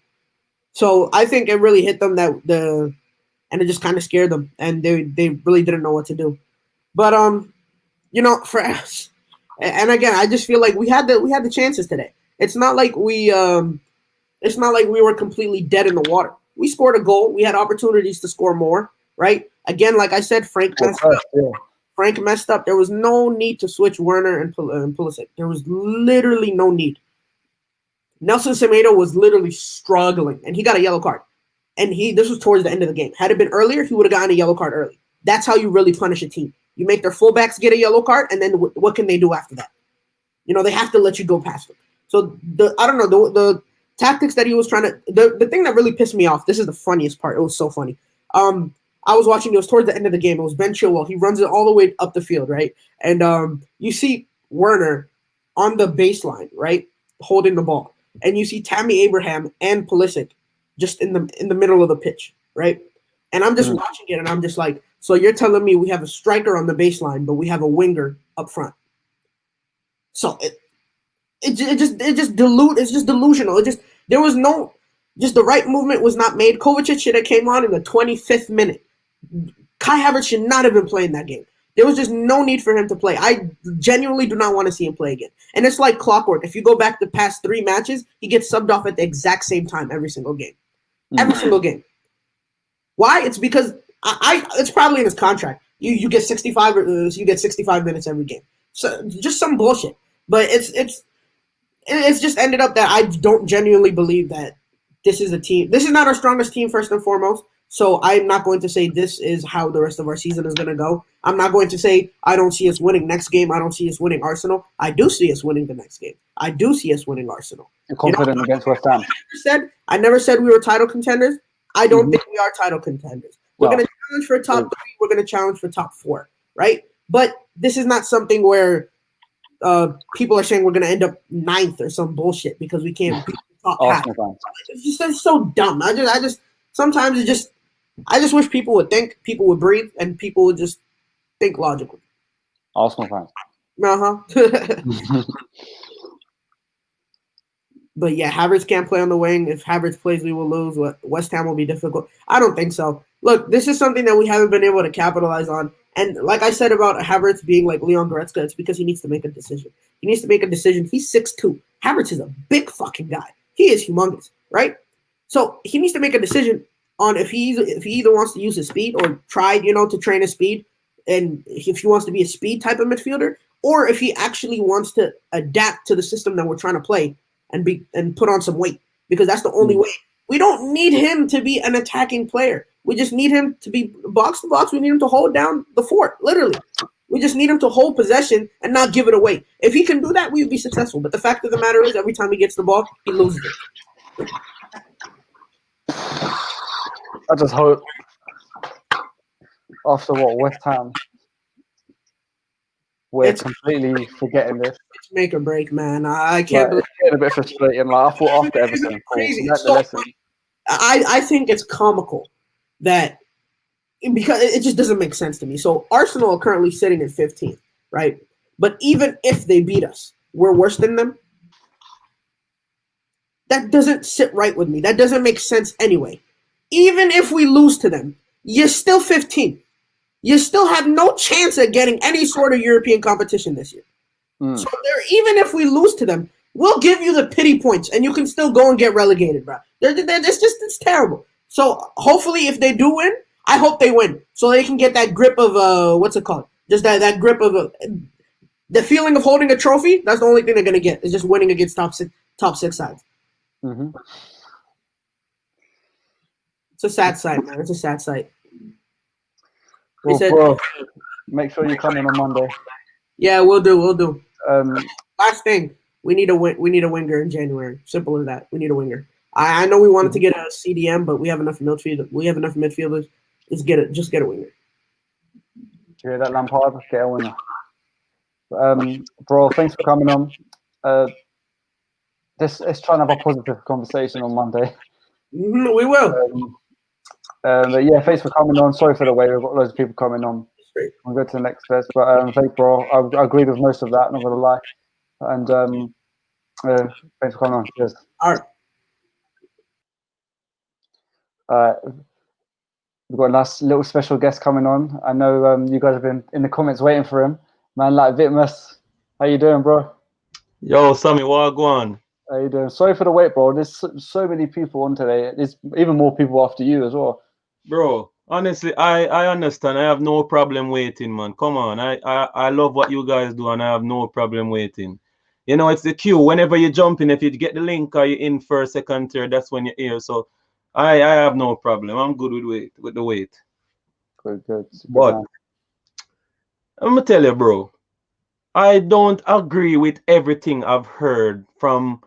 S8: So I think it really hit them and it just kind of scared them. And they really didn't know what to do. But, you know, for us, and again, I just feel like we had the chances today. It's not like we were completely dead in the water. We scored a goal. We had opportunities to score more. Right? Again, like I said, Frank messed up. Yeah. Frank messed up. There was no need to switch Werner and Pulisic. There was literally no need. Nelson Semedo was literally struggling, and he got a yellow card. And this was towards the end of the game. Had it been earlier, he would have gotten a yellow card early. That's how you really punish a team. You make their fullbacks get a yellow card, and then what can they do after that? You know, they have to let you go past them. So the tactics that he was trying to the thing that really pissed me off. This is the funniest part. It was so funny. I was watching, it was towards the end of the game. It was Ben Chilwell. He runs it all the way up the field, right? And you see Werner on the baseline, right, holding the ball. And you see Tammy Abraham and Pulisic just in the middle of the pitch, right? And I'm just watching it, and I'm just like, So you're telling me we have a striker on the baseline, but we have a winger up front. So it's just delusional. There was no, just the right movement was not made. Kovacic should have came on in the 25th minute. Kai Havertz should not have been playing that game. There was just no need for him to play. I genuinely do not want to see him play again. And it's like clockwork. If you go back the past 3 matches, he gets subbed off at the exact same time every single game. Every single game. Why? It's because it's probably in his contract. You get 65 you get 65 minutes every game. So just some bullshit. But it's just ended up that I don't genuinely believe that this is a team. This is not our strongest team first and foremost. So I'm not going to say this is how the rest of our season is going to go. I'm not going to say I don't see us winning next game. I don't see us winning Arsenal. I do see us winning the next game. I do see us winning Arsenal.
S1: You're confident against West Ham.
S8: I never said we were title contenders. I don't think we are title contenders. We're going to challenge for top 3. We're going to challenge for top 4, right? But this is not something where people are saying we're going to end up 9th or some bullshit because we can't beat the top half. It's just so dumb. I just sometimes I just wish people would think, people would breathe, and people would just think logically.
S1: Arsenal fans.
S8: But yeah, Havertz can't play on the wing. If Havertz plays, we will lose. West Ham will be difficult. I don't think so. Look, this is something that we haven't been able to capitalize on. And like I said about Havertz being like Leon Goretzka, it's because he needs to make a decision. He needs to make a decision. He's 6'2". Havertz is a big fucking guy. He is humongous, right? So he needs to make a decision on if he either wants to use his speed or try, to train his speed, and if he wants to be a speed type of midfielder, or if he actually wants to adapt to the system that we're trying to play and put on some weight, because that's the only way. We don't need him to be an attacking player. We just need him to be box to box. We need him to hold down the fort, literally. We just need him to hold possession and not give it away. If he can do that, we would be successful. But the fact of the matter is, every time he gets the ball, he loses it.
S1: I just hope after West Ham, we're completely forgetting this.
S8: It's make or break, man. I can't believe
S1: it's getting a bit frustrating. Like I thought after everything,
S8: it's crazy. I think it's comical that because it just doesn't make sense to me. So Arsenal are currently sitting at 15th, right? But even if they beat us, we're worse than them. That doesn't sit right with me. That doesn't make sense anyway. Even if we lose to them, you're still 15th. You still have no chance at getting any sort of European competition this year. So even if we lose to them, we'll give you the pity points, and you can still go and get relegated, bro. It's terrible. So hopefully, if they do win, I hope they win, so they can get that grip of what's it called? Just that grip of the feeling of holding a trophy. That's the only thing they're gonna get is just winning against top six sides. It's a sad sight, man. It's a sad sight.
S1: Well, bro, make sure you come in on Monday.
S8: Yeah, we'll do. Last thing, we need a winger in January. Simple as that. We need a winger. I know we wanted to get a CDM, but we have enough midfielders. Just get a winger.
S1: You hear that, Lampard? Get a winner. Bro, thanks for coming on. Let's try and have a positive conversation on Monday.
S8: We will.
S1: But yeah, thanks for coming on. Sorry for the wait. We've got loads of people coming on. We'll go to the next test. But thanks, bro. I agreed with most of that, not going to lie. And thanks for coming on. Cheers.
S8: All
S1: right. We've got a nice little special guest coming on. I know you guys have been in the comments waiting for him. Man like Vitmus. How you doing, bro?
S9: Yo, Sammy, what go on?
S1: How you doing? Sorry for the wait, bro. There's so many people on today. There's even more people after you as well.
S9: Bro, honestly, I understand. I have no problem waiting, man. Come on. I love what you guys do, and I have no problem waiting. It's the queue. Whenever you jump in, if you get the link or you're in first, second, third, that's when you're here. So I have no problem. I'm good with the wait.
S1: Good.
S9: But I'm going to tell you, bro, I don't agree with everything I've heard from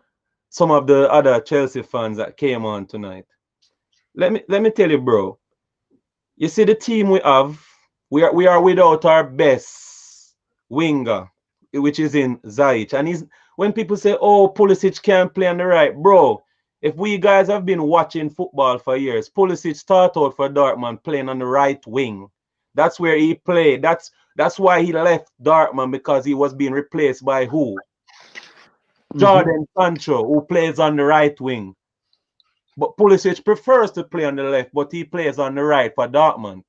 S9: some of the other Chelsea fans that came on tonight. Let me tell you, bro. You see the team we have, we are without our best winger, which is in Ziyech. And when people say, oh, Pulisic can't play on the right, bro, if we guys have been watching football for years, Pulisic started out for Dortmund playing on the right wing. That's where he played. That's why he left Dortmund, because he was being replaced by who? Jordan Sancho, who plays on the right wing. But Pulisic prefers to play on the left, but he plays on the right for Dortmund.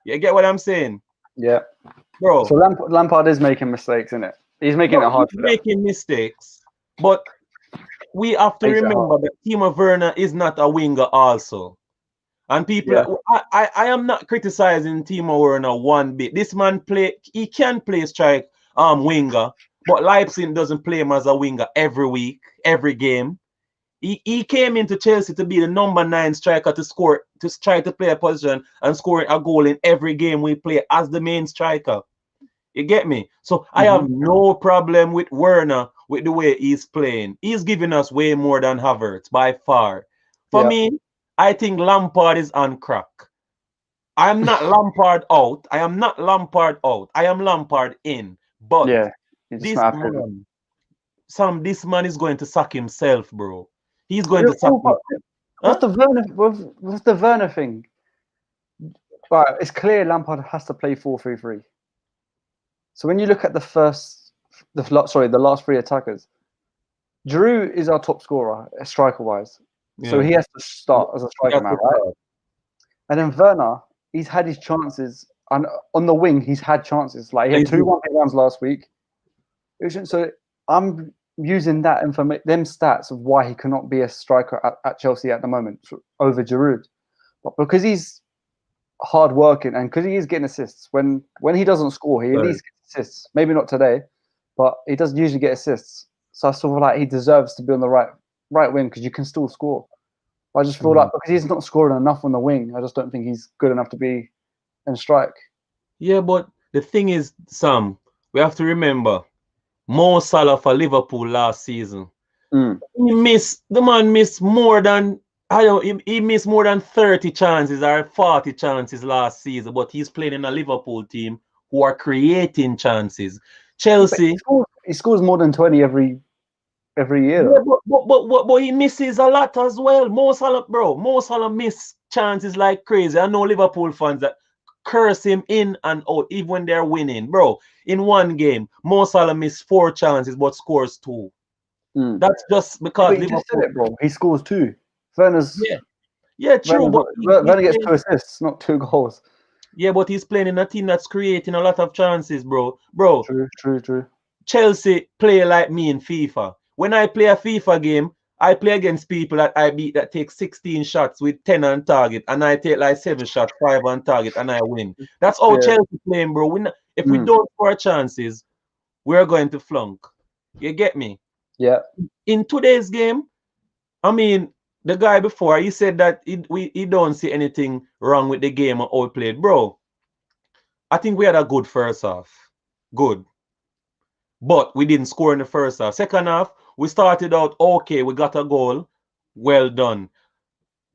S9: You get what I'm saying?
S1: Yeah.
S9: Bro.
S1: So Lampard is making mistakes, isn't it? He's making it hard for them.
S9: Making mistakes. But we have to remember that Timo Werner is not a winger also. And people, I am not criticizing Timo Werner one bit. This man he can play strike winger, but Leipzig doesn't play him as a winger every week, every game. He came into Chelsea to be the number 9 striker to score, to try to play a position and score a goal in every game we play as the main striker. You get me? So I have no problem with Werner with the way he's playing. He's giving us way more than Havertz by far. For me, I think Lampard is on crack. I'm not Lampard out. I am not Lampard out. I am Lampard in. But this man, this man is going to suck himself, bro. He's going to suck himself.
S1: What's the Werner thing? Right, it's clear Lampard has to play 4-3-3. So when you look at the last 3 attackers, Giroud is our top scorer, striker-wise. Yeah. So he has to start as a striker now, right? And then Werner, he's had his chances, and on the wing, he's had chances. Like he had 2 1v1s last week. So I'm using that them stats of why he cannot be a striker at Chelsea at the moment over Giroud. But because he's hard working and because he is getting assists, when he doesn't score, he at least gets assists. Maybe not today, but he does usually get assists. So I sort of like he deserves to be on the right wing because you can still score. I just feel like because he's not scoring enough on the wing, I just don't think he's good enough to be in strike.
S9: Yeah, but the thing is, Sam, we have to remember Mo Salah for Liverpool last season. The man missed more than he missed more than 30 chances or 40 chances last season, but he's playing in a Liverpool team who are creating chances. Chelsea,
S1: he scores more than 20 every year.
S9: Yeah, but he misses a lot as well. Mo Salah miss chances like crazy. I know Liverpool fans that curse him in and out, even when they're winning. Bro, in one game, Mo Salah missed 4 chances but scores 2. That's just because
S1: Liverpool. Just said it, bro. He scores 2. Werner's
S9: true.
S1: Werner gets 2 assists, not 2 goals.
S9: Yeah, but he's playing in a team that's creating a lot of chances, bro.
S1: True.
S9: Chelsea play like me in FIFA. When I play a FIFA game, I play against people that I beat that take 16 shots with 10 on target, and I take like 7 shots, 5 on target, and I win. That's how Chelsea playing, bro. If we don't score chances, we're going to flunk. You get me?
S1: Yeah.
S9: In today's game, I mean, the guy before, he said that he don't see anything wrong with the game or how we played. Bro, I think we had a good first half. Good. But we didn't score in the first half. Second half, we started out okay. We got a goal. Well done.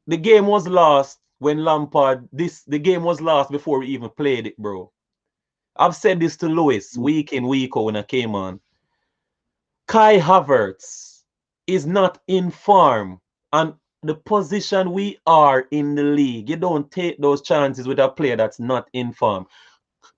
S9: The game was lost when Lampard... The game was lost before we even played it, bro. I've said this to Lewis week in, week out when I came on. Kai Havertz is not in form. And the position we are in the league, you don't take those chances with a player that's not in form.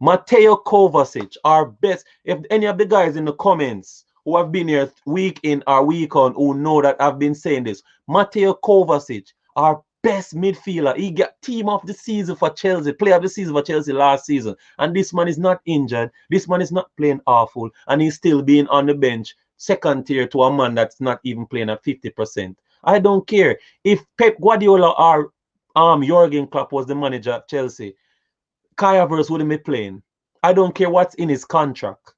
S9: Mateo Kovacic, our best. If any of the guys in the comments who have been here week in or week on who know that I've been saying this, Mateo Kovacic, our best midfielder. He got team of the season for Chelsea, player of the season for Chelsea last season. And this man is not injured. This man is not playing awful. And he's still being on the bench, second tier to a man that's not even playing at 50%. I don't care. If Pep Guardiola or Jurgen Klopp was the manager at Chelsea, Kai Havertz wouldn't be playing. I don't care what's in his contract.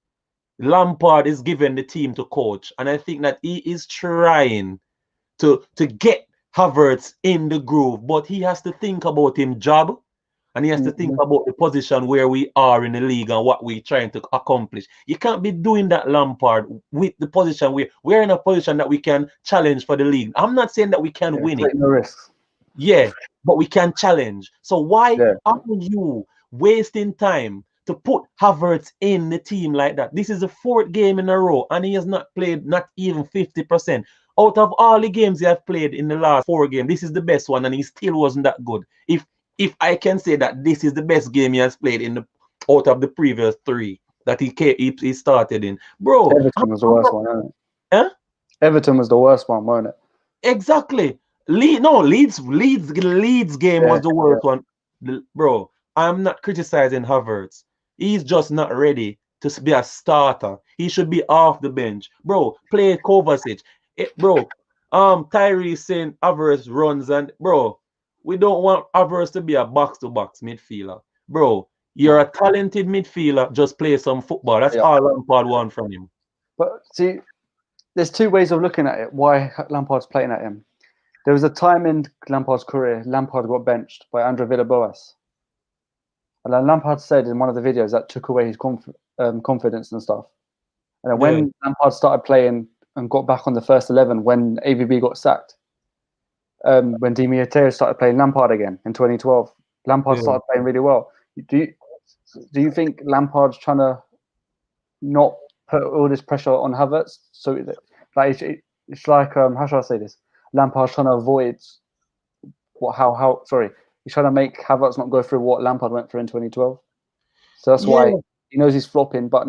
S9: Lampard is given the team to coach, and I think that he is trying to get Havertz in the groove, but he has to think about his job, and he has to think about the position where we are in the league and what we're trying to accomplish. You can't be doing that, Lampard, with the position we're in a position that we can challenge for the league. I'm not saying that we can win it.
S1: No risks.
S9: Yeah, but we can challenge. So why are you wasting time to put Havertz in the team like that? This is the 4th game in a row, and he has not played not even 50%. Out of all the games he has played in the last 4 games, this is the best one, and he still wasn't that good. If if I can say that this is the best game he has played out of the previous 3 that he started in, bro.
S1: Everton was the worst one, wasn't it?
S9: Huh?
S1: Everton was the worst one, wasn't it?
S9: Exactly. Leeds game was the worst one, bro. I'm not criticizing Havertz. He's just not ready to be a starter. He should be off the bench, bro. Play Kovacic, bro. Tyree saying Havertz runs, and bro, we don't want Havertz to be a box-to-box midfielder, bro. You're a talented midfielder. Just play some football. That's all Lampard wants from him.
S1: But see, there's 2 ways of looking at it. Why Lampard's playing at him? There was a time in Lampard's career, Lampard got benched by Andre Villas-Boas. And then Lampard said in one of the videos that took away his confidence and stuff. And then when Lampard started playing and got back on the first 11, when AVB got sacked, when Di Matteo started playing Lampard again in 2012, Lampard started playing really well. Do you think Lampard's trying to not put all this pressure on Havertz? So like it's like how should I say this? Lampard's trying to avoid he's trying to make Havertz not go through what Lampard went through in 2012. So that's why he knows he's flopping, but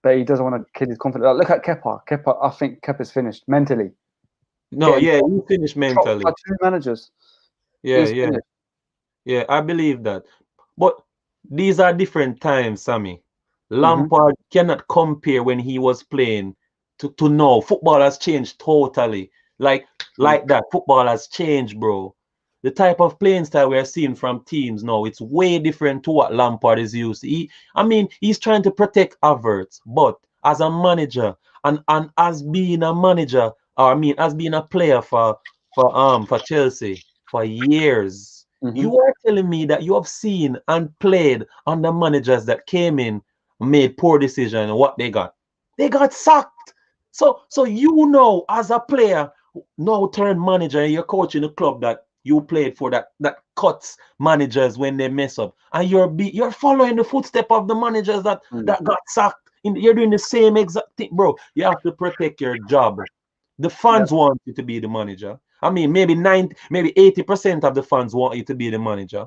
S1: he doesn't want to kill his confidence. Like, look at Kepa. I think Kepa's finished mentally.
S9: No, he finished mentally.
S1: By 2 managers.
S9: Yeah, I believe that. But these are different times, Sammy. Lampard cannot compare when he was playing to now. Football has changed totally. Like that. Football has changed, bro. The type of playing style we're seeing from teams now, it's way different to what Lampard is used to. He's trying to protect Havertz, but as a manager and as being a manager, as being a player for Chelsea for years, you are telling me that you have seen and played under managers that came in, made poor decisions, and what they got? They got sacked. So as a player, now turned manager, and you're coaching a club that you played for that cuts managers when they mess up, and you're following the footsteps of the managers that got sacked. You're doing the same exact thing, bro. You have to protect your job. The fans want you to be the manager. Maybe 80% of the fans want you to be the manager.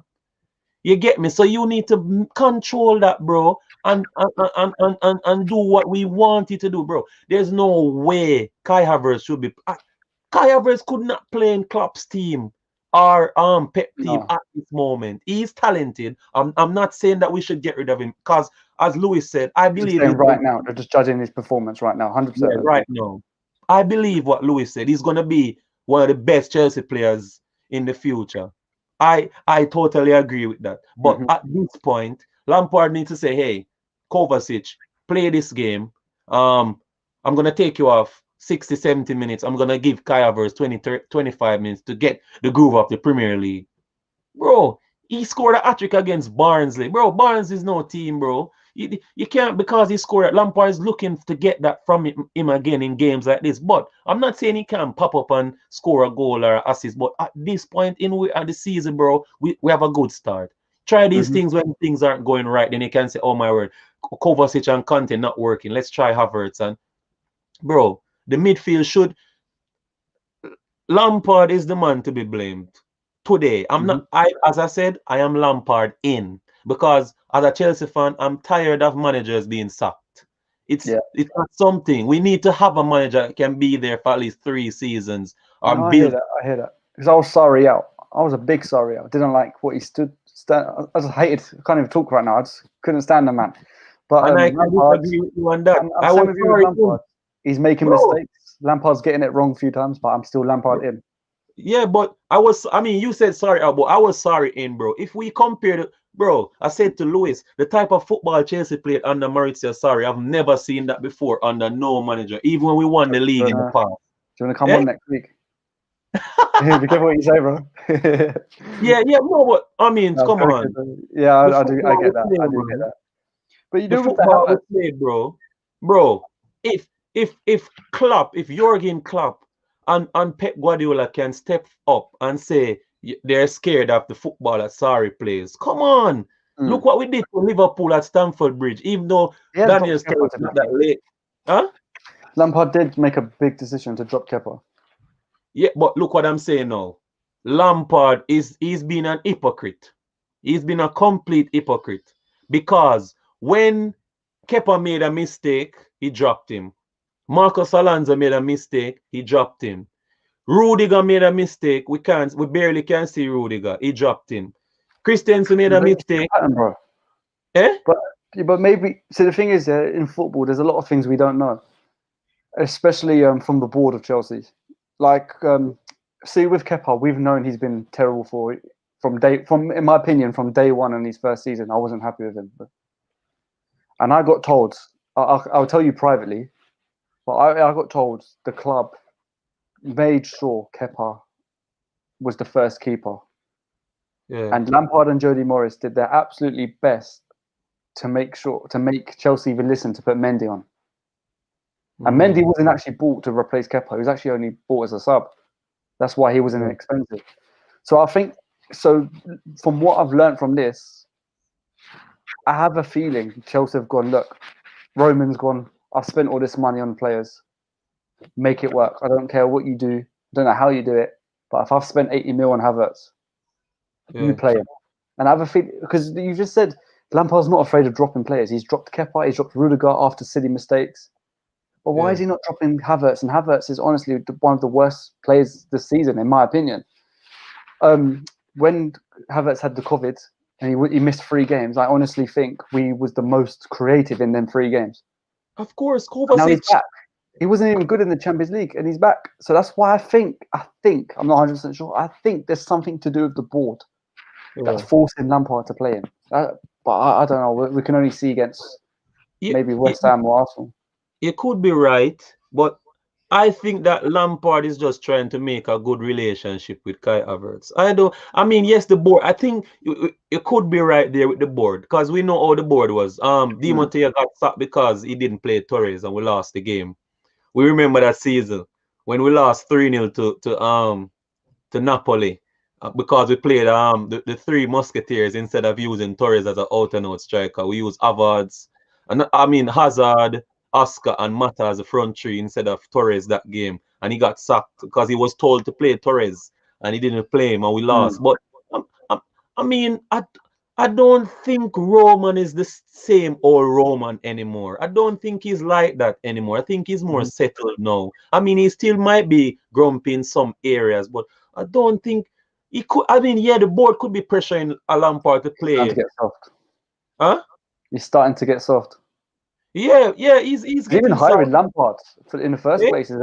S9: You get me? So you need to control that, bro, and do what we want you to do, bro. There's no way Kai Havertz should be. Kai Havertz could not play in Klopp's team or Pep team at this moment. He's talented. I'm not saying that we should get rid of him, because as Lewis said, I believe
S1: right now they're just judging his performance right now, 100%.
S9: Yeah, right now, I believe what Lewis said. He's gonna be one of the best Chelsea players in the future. I totally agree with that. But at this point, Lampard needs to say, "Hey, Kovacic, play this game. I'm gonna take you off 60, 70 minutes. I'm going to give Kai Havertz 25 minutes to get the groove of the Premier League." Bro, he scored a hat-trick against Barnsley. Bro, Barnes is no team, bro. You can't, because he scored it. Lampard is looking to get that from him again in games like this. But I'm not saying he can pop up and score a goal or assist. But at this point in the season, bro, we have a good start. Try these things when things aren't going right. Then you can say, "Oh, my word, Kovacic and Conte not working. Let's try Havertz." And, bro, the midfield should. Lampard is the man to be blamed today. I'm not. As I said, I am Lampard in, because as a Chelsea fan, I'm tired of managers being sacked. It's not something we need to have. A manager that can be there for at least 3 seasons.
S1: I hear that. Because I was sorry out. I was a big sorry out. Didn't like what he I just hated. I can't even talk right now. I just couldn't stand the man. But
S9: I agree with you on that. I was sorry.
S1: He's making mistakes. Lampard's getting it wrong a few times, but I'm still Lampard in.
S9: Yeah, but you said sorry out, but I was sorry in, bro. If we compare the, bro, I said to Lewis, the type of football Chelsea played under Maurizio Sarri, I've never seen that before under no manager, even when we won the league in the past.
S1: Do you want to come on next week? Be careful what you say, bro.
S9: No, but come on.
S1: Yeah, I do get that. But you do
S9: football we played, bro. If Jurgen Klopp and Pep Guardiola can step up and say they're scared of the football that Sarri plays, come on. Look what we did to Liverpool at Stamford Bridge, even though Daniel Podence not that late. Huh?
S1: Lampard did make a big decision to drop Kepa.
S9: Yeah, but look what I'm saying now. Lampard he's been an hypocrite. He's been a complete hypocrite because when Kepa made a mistake, he dropped him. Marcos Alonso made a mistake, he dropped him. Rudiger made a mistake, we barely can see Rudiger, he dropped him. Christensen made a mistake.
S1: Bro.
S9: Eh?
S1: But maybe, so the thing is, in football, there's a lot of things we don't know, especially from the board of Chelsea. Like, see, with Kepa, we've known he's been terrible in my opinion, from day one in his first season. I wasn't happy with him. And I got told, I'll tell you privately, but I got told the club made sure Kepa was the first keeper.
S9: Yeah.
S1: And Lampard and Jody Morris did their absolutely best to make Chelsea even listen to put Mendy on. And Mendy wasn't actually bought to replace Kepa. He was actually only bought as a sub. That's why he wasn't expensive. So I think, from what I've learned from this, I have a feeling Chelsea have gone, look, Roman's gone, I've spent all this money on players. Make it work. I don't care what you do. I don't know how you do it. But if I've spent 80 mil on Havertz, you play him. And I have a feeling, because you just said Lampard's not afraid of dropping players. He's dropped Kepa, he's dropped Rudiger after silly mistakes. But why is he not dropping Havertz? And Havertz is honestly one of the worst players this season, in my opinion. When Havertz had the COVID and he missed 3 games, I honestly think we was the most creative in them 3 games.
S9: Of course,
S1: now he's back. He wasn't even good in the Champions League, and he's back. So that's why I think, I'm not 100% sure, I think there's something to do with the board that's forcing Lampard to play him. But I don't know. We can only see against maybe West Ham or Arsenal.
S9: You could be right, but I think that Lampard is just trying to make a good relationship with Kai Havertz. Yes, the board, I think you could be right there with the board, because we know how the board was. Di Matteo got sacked because he didn't play Torres and we lost the game. We remember that season when we lost 3-0 to Napoli because we played the 3 Musketeers instead of using Torres as an out-and-out striker. We used Havertz, Hazard, Oscar, and Mata as a front 3 instead of Torres that game. And he got sacked because he was told to play Torres and he didn't play him and we lost. But I don't think Roman is the same old Roman anymore. I don't think he's like that anymore. I think he's more settled now. He still might be grumpy in some areas, but I don't think he could. The board could be pressuring a Lampard to play.
S1: Starting to get soft.
S9: Huh?
S1: He's starting to get soft.
S9: Yeah, he's
S1: even hiring Lampard in the first place is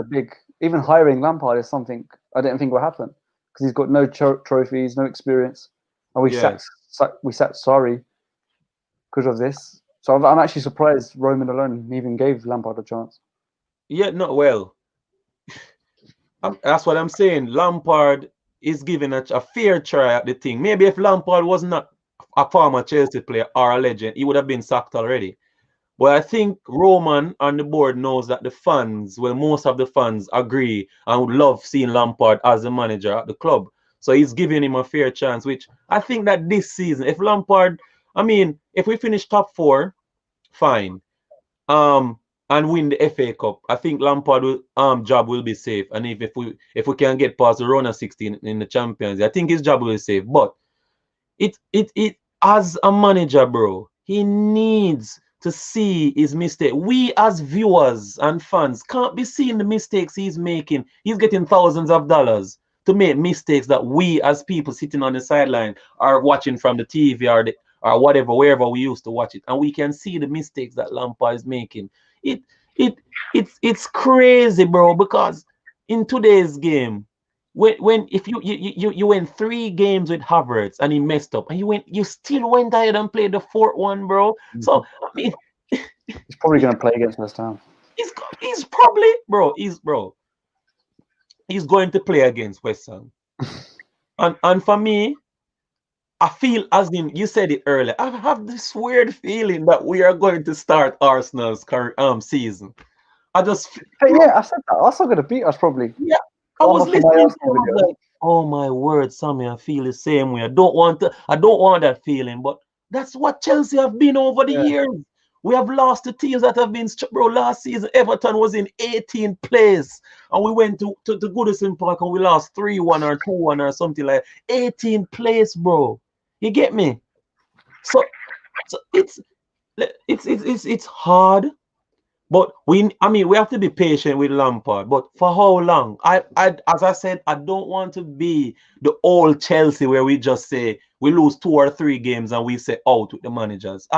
S1: even hiring Lampard is something I didn't think would happen, because he's got no trophies, no experience, and we sat sorry because of this. So I'm actually surprised Roman alone even gave Lampard a chance.
S9: Yeah, not well. That's what I'm saying. Lampard is giving a fair try at the thing. Maybe if Lampard was not a former Chelsea player or a legend, he would have been sacked already. But I think Roman and the board knows that the fans, most of the fans agree and would love seeing Lampard as the manager at the club. So he's giving him a fair chance, which I think that this season, if Lampard, if we finish top 4, fine, and win the FA Cup, I think Lampard's job will be safe. And if we can get past the round of 16 in the Champions League, I think his job will be safe. But it as a manager, bro, he needs to see his mistake. We as viewers and fans can't be seeing the mistakes he's making. He's getting thousands of dollars to make mistakes that we as people sitting on the sideline are watching from the TV or whatever, wherever we used to watch it, and we can see the mistakes that Lampard is making. It's crazy, bro, because in today's game, if you went 3 games with Havertz and he messed up, and you still went ahead and played the 4th one, bro. So
S1: he's probably going to play against West Ham.
S9: He's probably, bro. He's going to play against West Ham. and for me, I feel, as in you said it earlier, I have this weird feeling that we are going to start Arsenal's current season. I said
S1: that. Arsenal going to beat us probably.
S9: Yeah. I was listening to him like, oh my word, Sammy, I feel the same way. I don't want that feeling, but that's what Chelsea have been over the years. We have lost to teams that have been, bro. Last season, Everton was in 18th place, and we went to Goodison Park and we lost 3-1 or 2-1 or something like 18th place, bro. You get me? So it's hard, but we have to be patient with Lampard. But for how long? As I said, I don't want to be the old Chelsea where we just say we lose 2 or 3 games and we say out with the managers.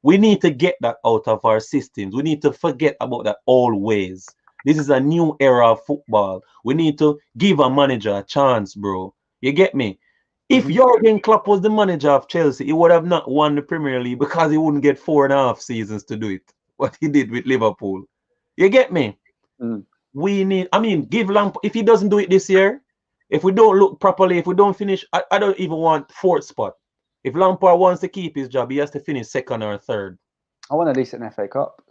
S9: We need to get that out of our systems. We need to forget about that old ways. This is a new era of football. We need to give a manager a chance, bro. You get me? If Jurgen Klopp was the manager of Chelsea, he would have not won the Premier League because he wouldn't get 4.5 seasons to do it. What he did with Liverpool. You get me? We need, give Lampard, if he doesn't do it this year, if we don't look properly, if we don't finish, I don't even want 4th spot. If Lampard wants to keep his job, he has to finish 2nd or 3rd.
S1: I want at least an FA Cup.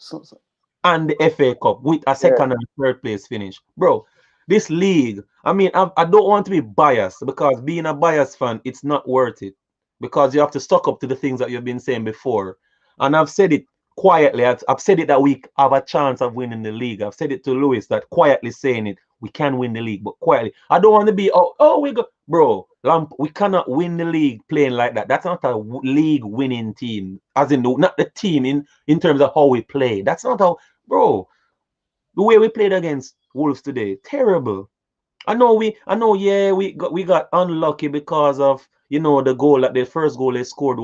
S9: And the FA Cup with a 2nd and 3rd place finish. Bro, this league, I don't want to be biased, because being a biased fan, it's not worth it. Because you have to stock up to the things that you've been saying before. And I've said it quietly. I've said it that we have a chance of winning the league. I've said it to Lewis, that quietly saying it, we can win the league, but quietly. I don't want to be, we go, bro, we cannot win the league playing like that. That's not a league winning team, as in not the team in terms of how we play. That's not how, bro, the way we played against Wolves today, terrible. I know, we got unlucky because of, the goal, that the first goal they scored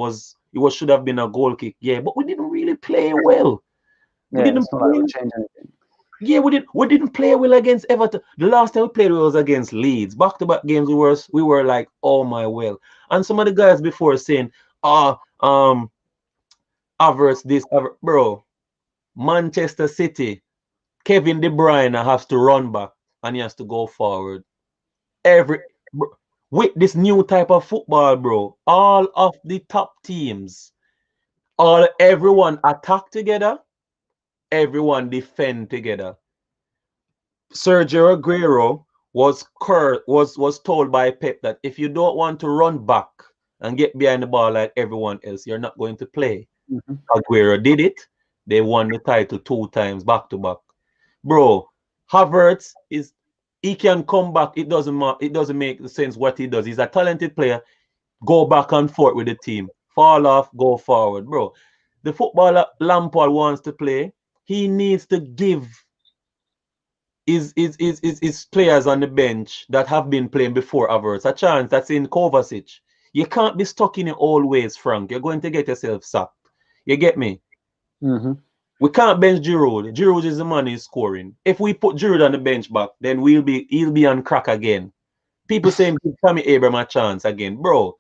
S9: should have been a goal kick. Yeah, but we didn't really play well. We didn't
S1: change anything.
S9: Yeah, we didn't play well against Everton. The last time we played was against Leeds. Back-to-back games, we were like, oh my well. And some of the guys before saying, Havertz, bro, Manchester City, Kevin De Bruyne has to run back and he has to go forward. With this new type of football, bro, all of the top teams, everyone attack together, everyone defend together. Sergio Aguero was told by Pep that if you don't want to run back and get behind the ball like everyone else, you're not going to play. Aguero did it. They won the title 2 times back to back. Bro, Havertz he can come back. It doesn't make sense what he does. He's a talented player. Go back and forth with the team. Fall off, go forward, bro. The footballer Lampard wants to play, he needs to give his players on the bench that have been playing before Havertz a chance. That's in Kovacic. You can't be stuck in your old ways, Frank. You're going to get yourself sacked. You get me? We can't bench Giroud. Giroud is the man who's scoring. If we put Giroud on the bench back, then he'll be on crack again. People saying give Tammy Abraham a chance again. Bro,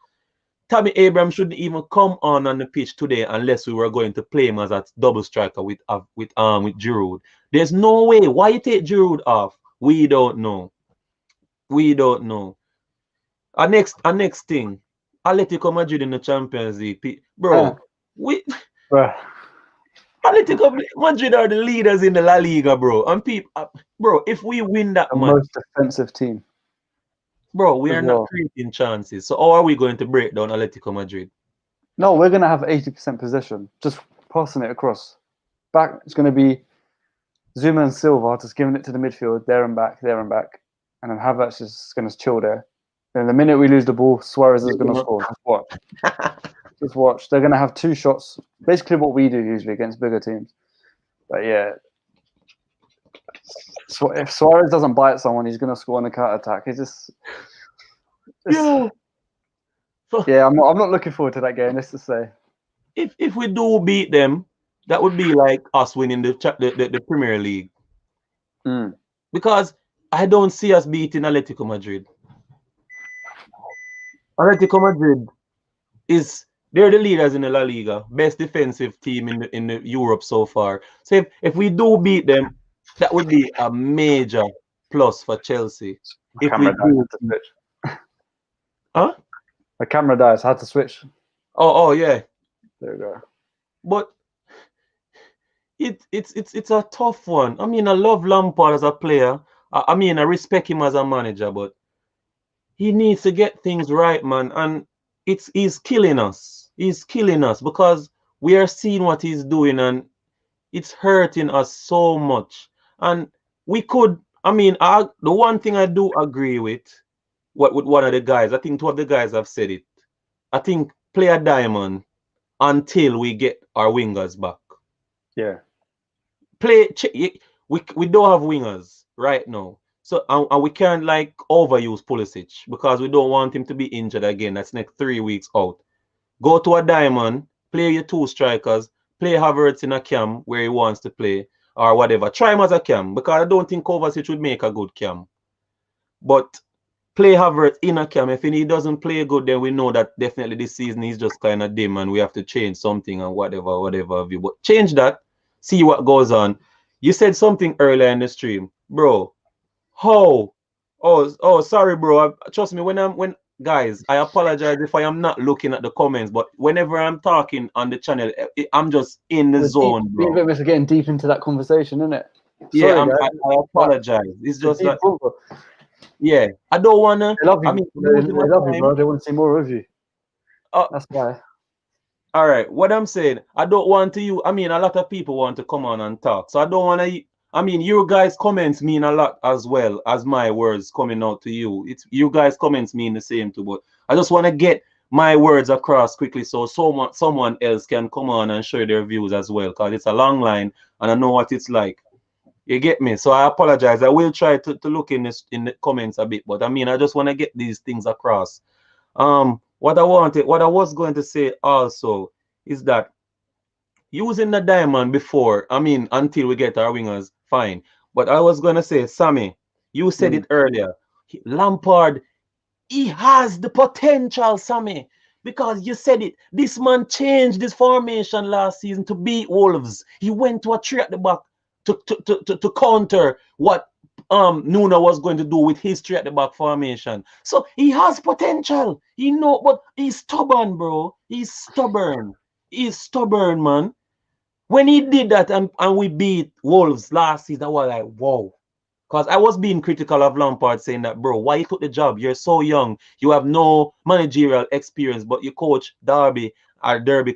S9: Tammy Abraham shouldn't even come on the pitch today unless we were going to play him as a double striker with Giroud. There's no way. Why you take Giroud off? We don't know. We don't know. Our next thing, Atletico Madrid in the Champions League. Bro, Atletico Madrid are the leaders in the La Liga, bro. And bro, if we win that
S1: the
S9: match,
S1: most defensive team,
S9: bro, we are not creating chances. So how are we going to break down Atletico Madrid?
S1: No, we're going to have 80% possession, just passing it across. Back, it's going to be Zuma and Silva just giving it to the midfield, there and back, and then Havertz is going to chill there. Then the minute we lose the ball, Suarez is going to score. Just watch. Just watch. They're going to have 2 shots. Basically what we do usually against bigger teams. But yeah, so if Suarez doesn't bite someone, he's going to score on a counter-attack. Yeah, I'm not looking forward to that game, let's just say.
S9: If we do beat them, that would be like us winning the Premier League. Because I don't see us beating Atletico Madrid. Atletico Madrid they're the leaders in the La Liga, best defensive team in the Europe so far. So if we do beat them, that would be a major plus for Chelsea.
S1: The camera dies, had to switch.
S9: Oh yeah.
S1: There we go.
S9: But it's a tough one. I mean, I love Lampard as a player. I respect him as a manager, but he needs to get things right, man. And he's killing us. He's killing us because we are seeing what he's doing, and it's hurting us so much. And we could, I mean, the one thing I do agree with one of the guys, I think two of the guys have said it. I think play a diamond until we get our wingers back.
S1: Yeah.
S9: We don't have wingers right now. So and we can't like overuse Pulisic because we don't want him to be injured again. That's next 3 weeks out. Go to a diamond, play your two strikers, play Havertz in a cam where he wants to play or whatever. Try him as a cam because I don't think Kovacic would make a good cam. But play Havertz in a cam. If he doesn't play good, then we know that definitely this season he's just kind of dim and we have to change something and whatever. But change that, see what goes on. You said something earlier in the stream, bro. How? Oh, sorry, bro. Trust me, guys, I apologize if I am not looking at the comments, but whenever I'm talking on the channel, I'm just in the zone, bro.
S1: We're getting deep into that conversation, isn't it?
S9: Yeah, I apologize. It's just that. Yeah, I don't wanna.
S1: They love you.
S9: I mean,
S1: they love you, bro. They want to see more of you. That's why.
S9: All right, what I'm saying, I don't want to you. I mean, a lot of people want to come on and talk, so I don't want to. I mean, you guys' comments mean a lot as well as my words coming out to you. It's you guys' comments mean the same too, but I just want to get my words across quickly so someone else can come on and share their views as well, because it's a long line and I know what it's like. You get me? So I apologize. I will try to look in the comments a bit, but I mean, I just want to get these things across. What I was going to say also is that using the diamond before, I mean, until we get our wingers, fine. But I was going to say, Sammy, you said it earlier. Lampard, he has the potential, Sammy, because you said it. This man changed his formation last season to beat Wolves. He went to a three at the back to counter what Nuno was going to do with his three at the back formation. So he has potential. He know, but he's stubborn, bro. He's stubborn. He's stubborn, man. When he did that and we beat Wolves last season, I was like, whoa. Because I was being critical of Lampard, saying that, bro, why you took the job? You're so young. You have no managerial experience, but you coach Derby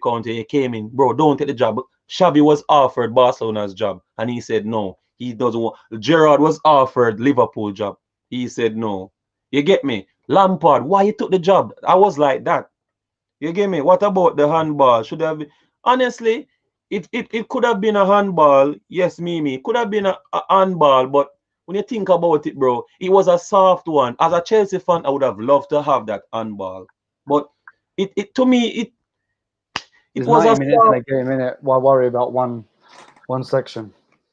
S9: County. You came in, bro, don't take the job. Xavi was offered Barcelona's job, and he said no. He doesn't want. Gerrard was offered Liverpool job. He said no. You get me? Lampard, why you took the job? I was like that. You get me? What about the handball? Should have been, honestly, it could have been a handball. Yes, Mimi. It could have been a handball, but when you think about it, bro, it was a soft one. As a Chelsea fan, I would have loved to have that handball. But to me, it was
S1: 90 minutes in a game, innit? Why worry about one section?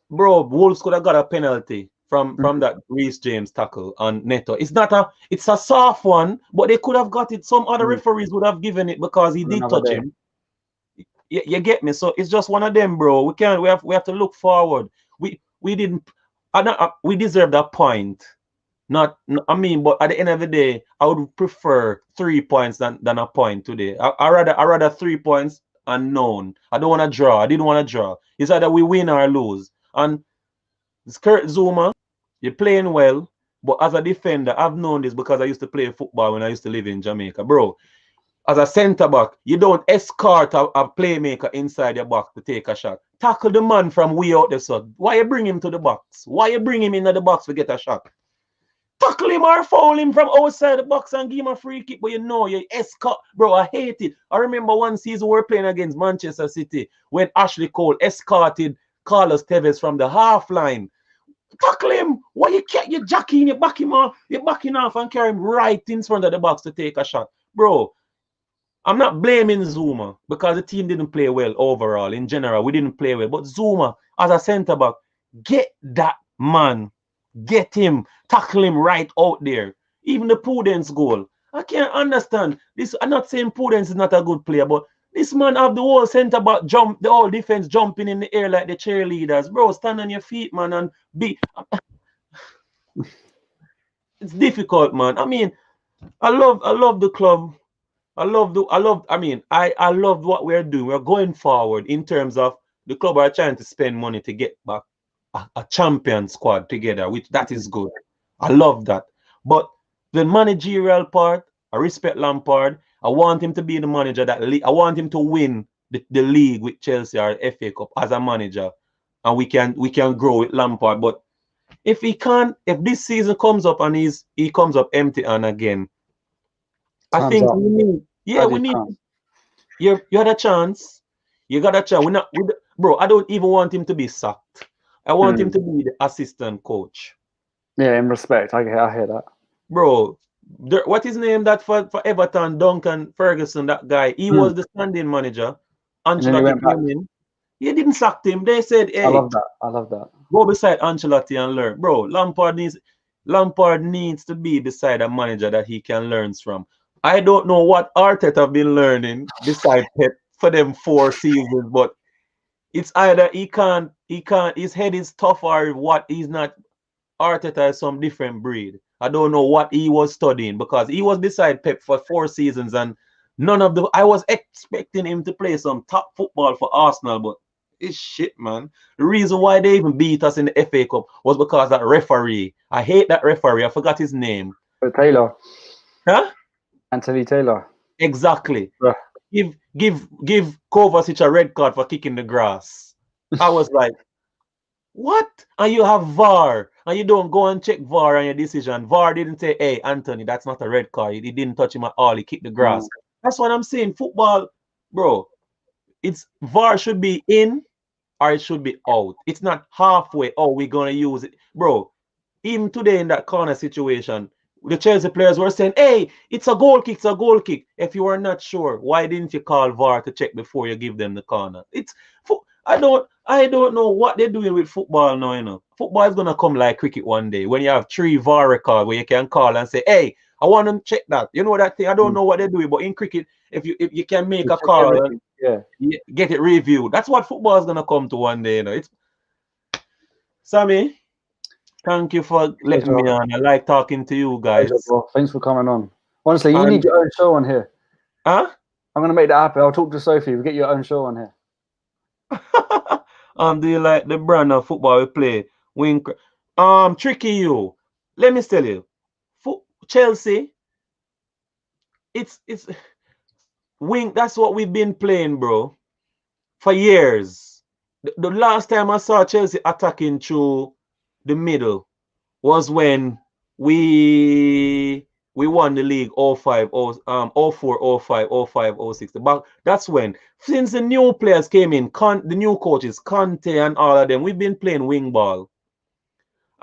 S9: Bro, Wolves could have got a penalty from that Reece James tackle on Neto. It's a soft one, but they could have got it. Some other referees would have given it because he did touch him. You get me? So it's just one of them, bro. We have to look forward. We deserve that point. But at the end of the day, I would prefer 3 points than a point today. I rather 3 points unknown. I don't want to draw. I didn't want to draw. It's either we win or lose. And Kurt Zouma, you're playing well, but as a defender, I've known this because I used to play football when I used to live in Jamaica, bro. As a centre back, you don't escort a playmaker inside your box to take a shot. Tackle the man from way out there, son. Why you bring him to the box? Why you bring him into the box to get a shot? Tackle him or foul him from outside the box and give him a free kick, but you escort. Bro, I hate it. I remember one season we were playing against Manchester City when Ashley Cole escorted Carlos Tevez from the half line. Tackle him. Why you jacking, you back him off, and carry him right in front of the box to take a shot. Bro, I'm not blaming Zouma because the team didn't play well overall. In general, we didn't play well. But Zouma, as a centre back, get that man. Get him. Tackle him right out there. Even the Podence goal. I can't understand. I'm not saying Podence is not a good player, but this man have the whole centre back jump, the whole defense jumping in the air like the cheerleaders. Bro, stand on your feet, man, and be. It's difficult, man. I mean, I love the club. I love what we're doing. We're going forward in terms of the club are trying to spend money to get back a champion squad together, which that is good. I love that. But the managerial part, I respect Lampard. I want him to be the manager I want him to win the league with Chelsea or FA Cup as a manager, and we can grow with Lampard. But if this season comes up and he comes up empty-handed again, I think we need. Yeah, we need. You had a chance. You got a chance. Bro, I don't even want him to be sacked. I want him to be the assistant coach.
S1: Yeah, in respect, I hear that.
S9: Bro, what his name that for Everton, Duncan Ferguson, that guy, he was the standing manager. Ancelotti came in. He didn't sack him. They said, hey,
S1: I love that.
S9: Go beside Ancelotti and learn. Bro, Lampard needs to be beside a manager that he can learn from. I don't know what Arteta have been learning beside Pep for them 4 seasons, but it's either he can't, his head is tough or what, he's not. Arteta is some different breed. I don't know what he was studying, because he was beside Pep for 4 seasons and I was expecting him to play some top football for Arsenal, but it's shit, man. The reason why they even beat us in the FA Cup was because that referee. I hate that referee. I forgot his name.
S1: Taylor.
S9: Huh?
S1: Anthony Taylor.
S9: Exactly.
S1: Yeah.
S9: Give Kovacic a red card for kicking the grass. I was like, what? And you have VAR, and you don't go and check VAR on your decision. VAR didn't say, hey, Anthony, that's not a red card. He didn't touch him at all. He kicked the grass. That's what I'm saying. Football, bro, it's VAR should be in or it should be out. It's not halfway. Oh, we're going to use it. Bro, even today in that corner situation, the Chelsea players were saying, hey, it's a goal kick, it's a goal kick. If you were not sure, why didn't you call VAR to check before you give them the corner? I don't know what they're doing with football now, you know. Football is going to come like cricket one day when you have 3 VAR records where you can call and say, hey, I want to check that. You know that thing? I don't know what they're doing, but in cricket, if you can make a call and get it reviewed, that's what football is going to come to one day, you know. It's Sammy, thank you for letting me on. I like talking to you guys.
S1: Thanks for coming on. Honestly, you need your own show on here.
S9: Huh?
S1: I'm going to make that happen. I'll talk to Sophie. We'll get your own show on here.
S9: Do you like the brand of football we play? Tricky you. Let me tell you. Chelsea, it's wing. That's what we've been playing, bro, for years. The last time I saw Chelsea attacking through the middle was when we won the league 05, 04, 05, 05, 06. That's when, since the new players came in, the new coaches, Conte and all of them, we've been playing wing ball.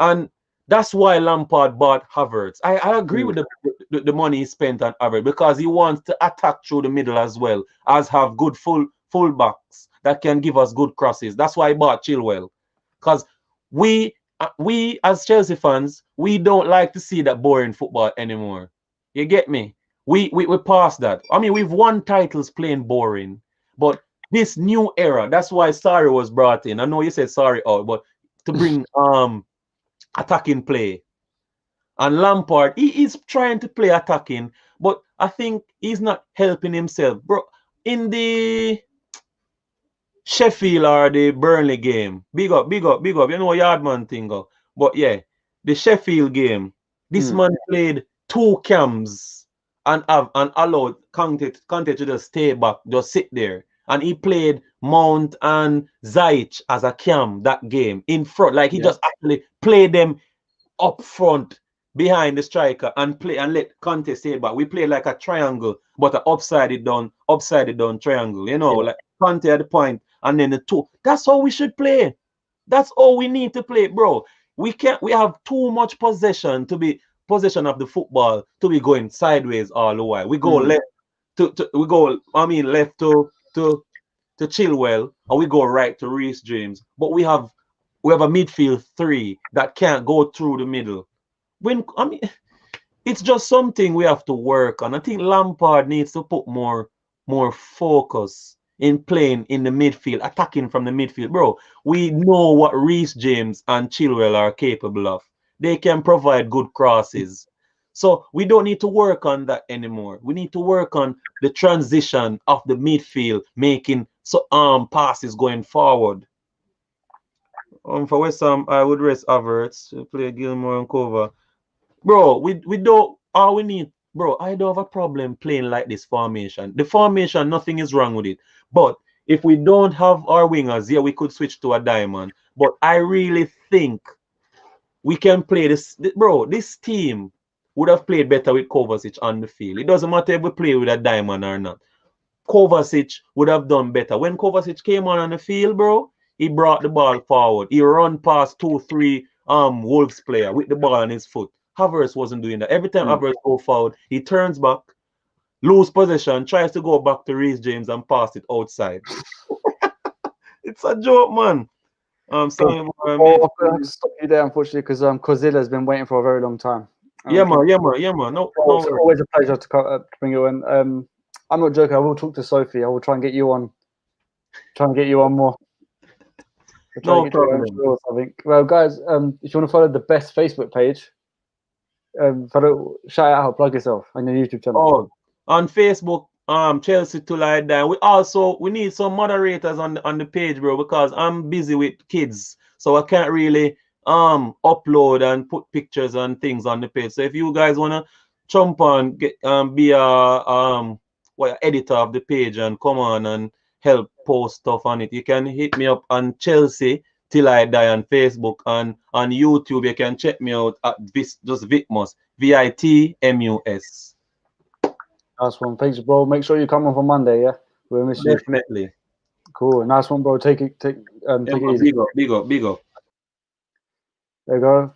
S9: And that's why Lampard bought Havertz. I agree with the money he spent on Havertz, because he wants to attack through the middle as well, as have good full backs that can give us good crosses. That's why he bought Chilwell. Because we as Chelsea fans, we don't like to see that boring football anymore. You get me? We past that. I mean, we've won titles playing boring, but this new era, that's why Sarri was brought in. I know you said Sarri out, but to bring attacking play. And Lampard, he is trying to play attacking, but I think he's not helping himself. Bro, in the Sheffield or the Burnley game, big up. You know Yardman thing go. But yeah, the Sheffield game, this man played 2 cams and allowed Conte to just stay back, just sit there. And he played Mount and Ziyech as a cam that game in front. Like he just actually played them up front behind the striker and let Conte stay back. We played like a triangle, but an upside down triangle. You know, like Conte at the point and then the 2. That's how we should play. That's all we need to play, bro. We have too much possession of the football to be going sideways all the while. We go left to Chilwell, and we go right to Reece James. But we have a midfield 3 that can't go through the middle. It's just something we have to work on. I think Lampard needs to put more focus in playing in the midfield, attacking from the midfield. Bro, we know what Reece James and Chilwell are capable of. They can provide good crosses. So we don't need to work on that anymore. We need to work on the transition of the midfield, making passes going forward. For West Ham, I would rest Havertz to play Gilmore and Cover. Bro, we don't. All we need, bro. I don't have a problem playing like this formation. The formation, nothing is wrong with it. But If we don't have our wingers, yeah, we could switch to a diamond. But I really think we can play this, bro. This team would have played better with Kovacic on the field. It doesn't matter if we play with a diamond or not. Kovacic would have done better. When Kovacic came on the field, bro, he brought the ball forward. He run past 2-3 Wolves player with the ball on his foot. Havertz wasn't doing that. Every time Havertz go forward, he turns back, lose possession, tries to go back to Reece James and pass it outside. It's a joke, man. Sorry,
S1: I'll have to stop you there, unfortunately, because Kozilla has been waiting for a very long time.
S9: Yeah, man. No,
S1: it's always a pleasure to bring you in. I'm not joking. I will talk to Sophie. I will try and get you on. More.
S9: No problem.
S1: I think. Well, guys, if you want to follow the best Facebook page, shout out, plug yourself on your YouTube channel.
S9: Oh, on Facebook, Chelsea to lie down. We need some moderators on the page, bro, because I'm busy with kids, so I can't really upload and put pictures and things on the page. So if you guys wanna jump on, get be a editor of the page and come on and help post stuff on it, you can hit me up on Chelsea Till I Die on Facebook, and on YouTube you can check me out at just Vitmus, VITMUS.
S1: Nice one. Thanks, bro. Make sure you come on for Monday, yeah? We'll miss you.
S9: Definitely.
S1: Cool. Nice one, bro. Take it easy.
S9: Big up.
S1: There you go.